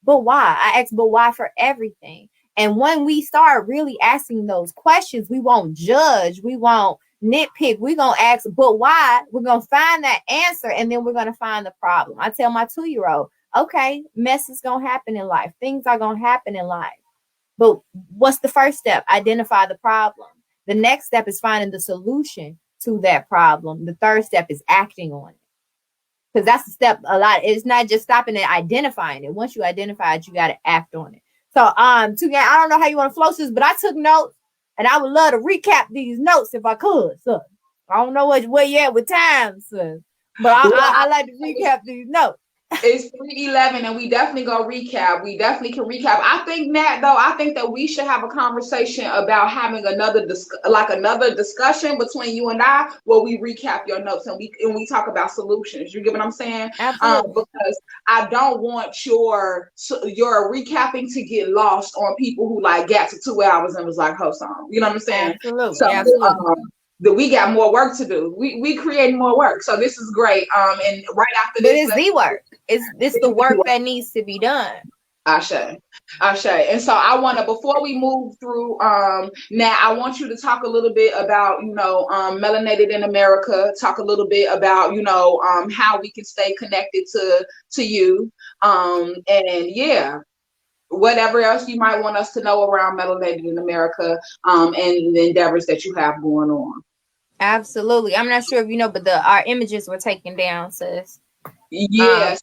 But why? I ask, but why for everything? And when we start really asking those questions, we won't judge. We won't nitpick. We're going to ask, but why? We're going to find that answer, and then we're going to find the problem. I tell my 2-year-old, okay, mess is going to happen in life. Things are going to happen in life. But what's the first step? Identify the problem. The next step is finding the solution to that problem. The third step is acting on it. Because that's the step a lot. It's not just stopping and identifying it. Once you identify it, you got to act on it. So, I don't know how you want to flow this, but I took notes, and I would love to recap these notes if I could. So, I don't know where you at with time, so, but I like to recap these notes. It's 3:11, and we definitely go recap. We definitely can recap. I think, Nat, though, I think that we should have a conversation about having another discussion between you and I, where we recap your notes and we talk about solutions. You get what I'm saying? Absolutely. Because I don't want your recapping to get lost on people who like got to 2 hours and was like, "Hold on," you know what I'm saying? Absolutely. So, absolutely. that we got more work to do. We create more work. So this is great. And right after this, but it's the work. It's the work that needs to be done. Ashe. And so I want to, before we move through, now I want you to talk a little bit about, Melanated in America. Talk a little bit about, how we can stay connected to you. And yeah, whatever else you might want us to know around Melanated in America, and the endeavors that you have going on. Absolutely. I'm not sure if you know, but our images were taken down, sis. Yes,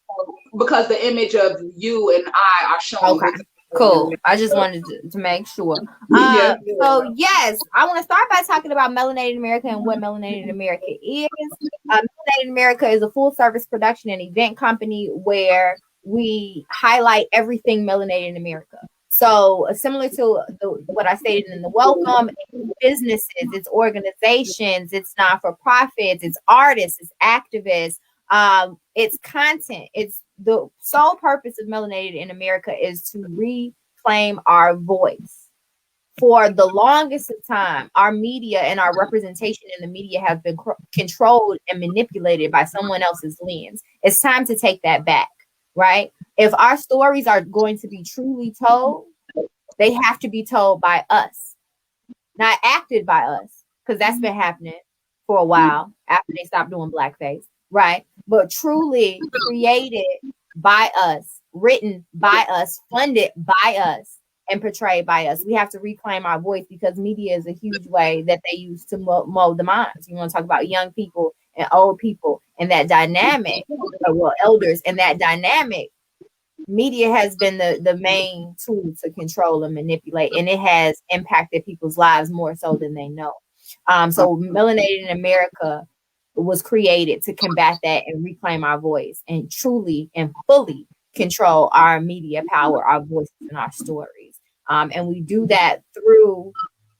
because the image of you and I are showing Okay. this. Cool. I just wanted to make sure. Yes, So yes, I want to start by talking about Melanated America and what Melanated America is. Melanated America is a full service production and event company where we highlight everything Melanated in America. So similar to what I stated in the welcome, it's businesses, it's organizations, it's not for profits, it's artists, it's activists, it's content. It's the sole purpose of Melanated in America is to reclaim our voice. For the longest of time, our media and our representation in the media have been controlled and manipulated by someone else's lens. It's time to take that back, right? If our stories are going to be truly told, they have to be told by us, not acted by us, because that's been happening for a while after they stopped doing blackface, right? But truly created by us, written by us, funded by us, and portrayed by us. We have to reclaim our voice because media is a huge way that they use to mold the minds. You want to talk about young people and old people and that dynamic, well, elders and that dynamic. Media has been the main tool to control and manipulate, and it has impacted people's lives more so than they know. So Melanated in America was created to combat that and reclaim our voice and truly and fully control our media power, our voices, and our stories. And we do that through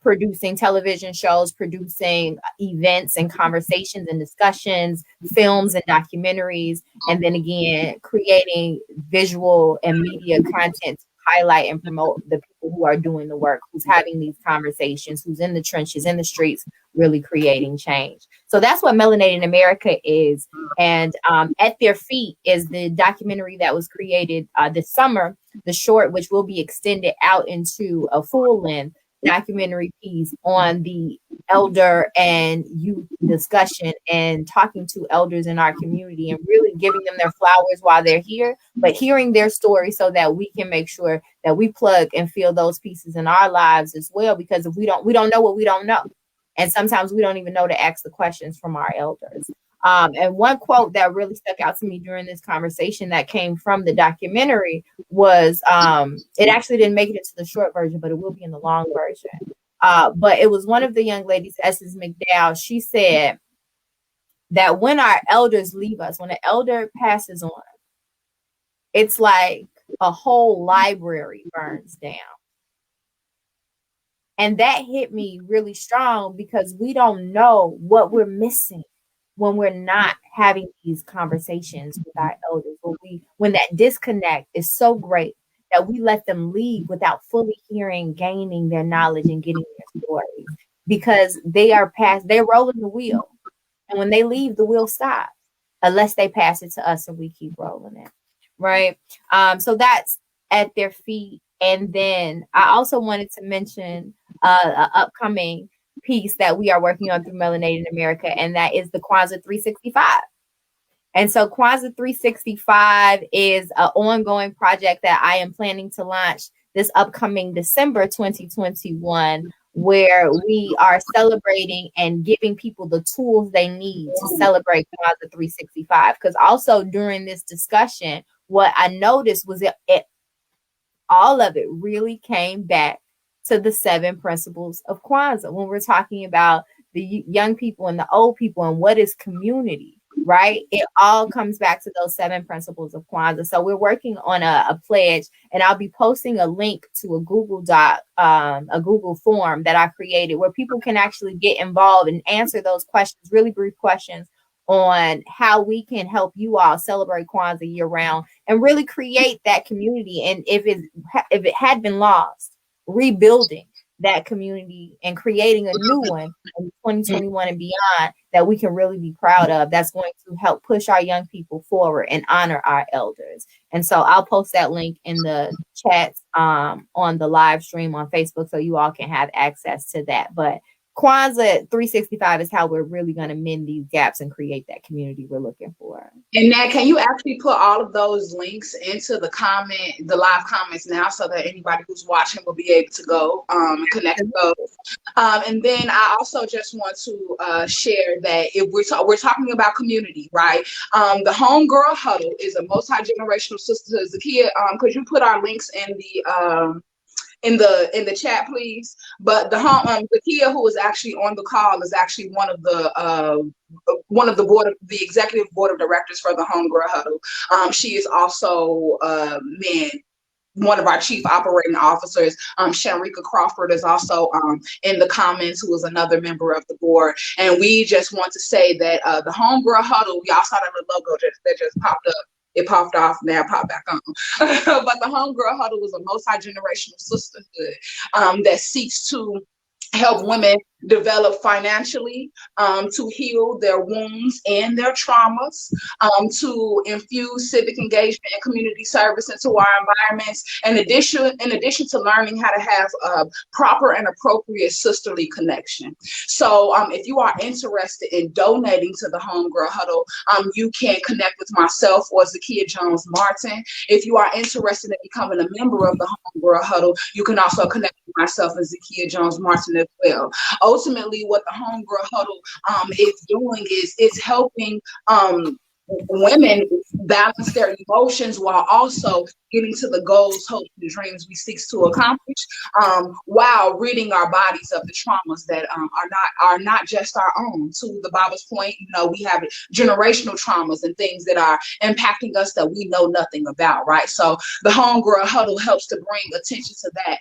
producing television shows, producing events and conversations and discussions, films and documentaries, and then again, creating visual and media content to highlight and promote the people who are doing the work, who's having these conversations, who's in the trenches, in the streets, really creating change. So that's what Melanated in America is. And At Their Feet is the documentary that was created this summer, the short, which will be extended out into a full length documentary piece on the elder and youth discussion and talking to elders in our community and really giving them their flowers while they're here, but hearing their story so that we can make sure that we plug and feel those pieces in our lives as well. Because if we don't know what we don't know. And sometimes we don't even know to ask the questions from our elders. And one quote that really stuck out to me during this conversation that came from the documentary was it actually didn't make it into the short version, but it will be in the long version. But it was one of the young ladies, Essence Mcneil. She said that when our elders leave us, when an elder passes on, it's like a whole library burns down. And that hit me really strong because we don't know what we're missing when we're not having these conversations with our elders, when that disconnect is so great that we let them leave without fully hearing, gaining their knowledge and getting their stories because they're rolling the wheel. And when they leave, the wheel stops unless they pass it to us and we keep rolling it. Right. So that's At Their Feet. And then I also wanted to mention an upcoming piece that we are working on through Melanated in America, and that is the Kwanzaa 365. And so Kwanzaa 365 is an ongoing project that I am planning to launch this upcoming December 2021, where we are celebrating and giving people the tools they need to celebrate Kwanzaa 365. Because also during this discussion, what I noticed was all of it really came back to the 7 principles of Kwanzaa when we're talking about the young people and the old people and what is community, right? It all comes back to those 7 principles of Kwanzaa. So we're working on a pledge, and I'll be posting a link to a Google Doc, a Google form that I created where people can actually get involved and answer those questions, really brief questions on how we can help you all celebrate Kwanzaa year round and really create that community. And if it had been lost, rebuilding that community and creating a new one in 2021 and beyond that we can really be proud of, that's going to help push our young people forward and honor our elders. And so I'll post that link in the chat on the live stream on Facebook so you all can have access to that. But Kwanzaa 365 is how we're really going to mend these gaps and create that community we're looking for. And Nat, can you actually put all of those links into the live comments now, so that anybody who's watching will be able to go and connect with those? And then I also just want to share that if we're talking about community, right? The Homegirl Huddle is a multi-generational sisterhood. Zakia, could you put our links in the chat, please? But Zakia, who is actually on the call, is actually one of the executive board of directors for the Homegirl Huddle. She is also one of our chief operating officers. Shanrika Crawford is also in the comments, who is another member of the board. And we just want to say that the Homegirl Huddle, y'all saw that the logo that just popped up. It popped off, now popped back on. But the Homegirl Huddle is a multi-generational sisterhood that seeks to help women develop financially, to heal their wounds and their traumas, to infuse civic engagement and community service into our environments, in addition to learning how to have proper and appropriate sisterly connection. So if you are interested in donating to the Homegirl Huddle, you can connect with myself or Zakia Jones Martin. If you are interested in becoming a member of the Homegirl Huddle, you can also connect with myself and Zakia Jones Martin as well. Ultimately, what the Homegirl Huddle is doing is it's helping women balance their emotions while also getting to the goals, hopes, and dreams we seek to accomplish, while ridding our bodies of the traumas that are not just our own. To the Bible's point, we have generational traumas and things that are impacting us that we know nothing about, right? So the Homegirl Huddle helps to bring attention to that.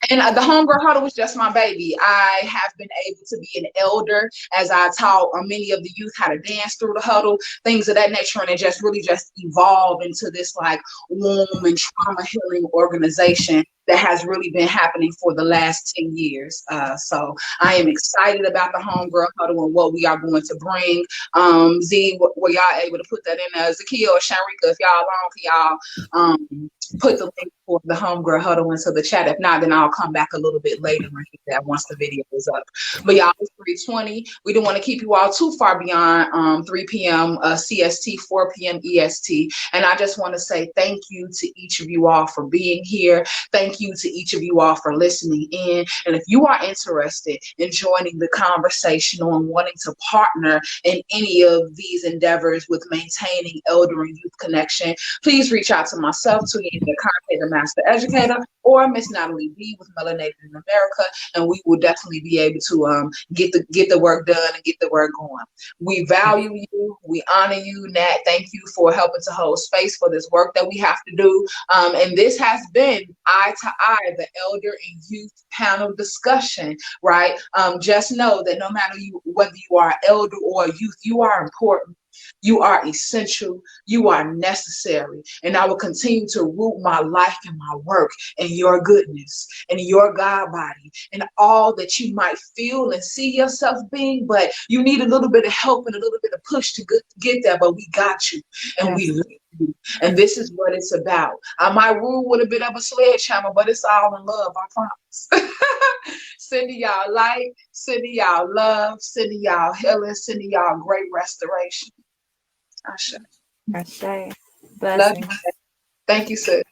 And the Homegirl Huddle was just my baby. I have been able to be an elder as I taught many of the youth how to dance through the huddle, things of that nature, and it just really just evolved into this like womb and trauma healing organization that has really been happening for the last 10 years. So I am excited about the Homegirl Huddle and what we are going to bring. Z, were y'all able to put that in there? Zakia or Shanrika, if y'all on, can y'all put the link for the Homegirl Huddle into the chat? If not, then I'll come back a little bit later and hit that once the video is up. But y'all, it's 3:20. We don't want to keep you all too far beyond 3 p.m. CST, 4 p.m. EST. And I just want to say thank you to each of you all for being here. Thank you to each of you all for listening in. And if you are interested in joining the conversation or wanting to partner in any of these endeavors with maintaining elder and youth connection, please reach out to myself, to the Master Educator, or Miss Natalie B with Melanated in America, and we will definitely be able to get the work done and get the work going. We value you. We honor you, Nat. Thank you for helping to hold space for this work that we have to do. And this has been Eye to Eye, the Elder and Youth Panel Discussion, right? Just know that no matter whether you are elder or youth, you are important. You are essential. You are necessary. And I will continue to root my life and my work in your goodness and your God body and all that you might feel and see yourself being. But you need a little bit of help and a little bit of push to get there. But we got you and we love you. And this is what it's about. I might rule with a bit of a sledgehammer, but it's all in love, I promise. Sending y'all light, sending y'all love, sending y'all healing, sending y'all great restoration. Ashe. Ashe. Blessings. Thank you, sis.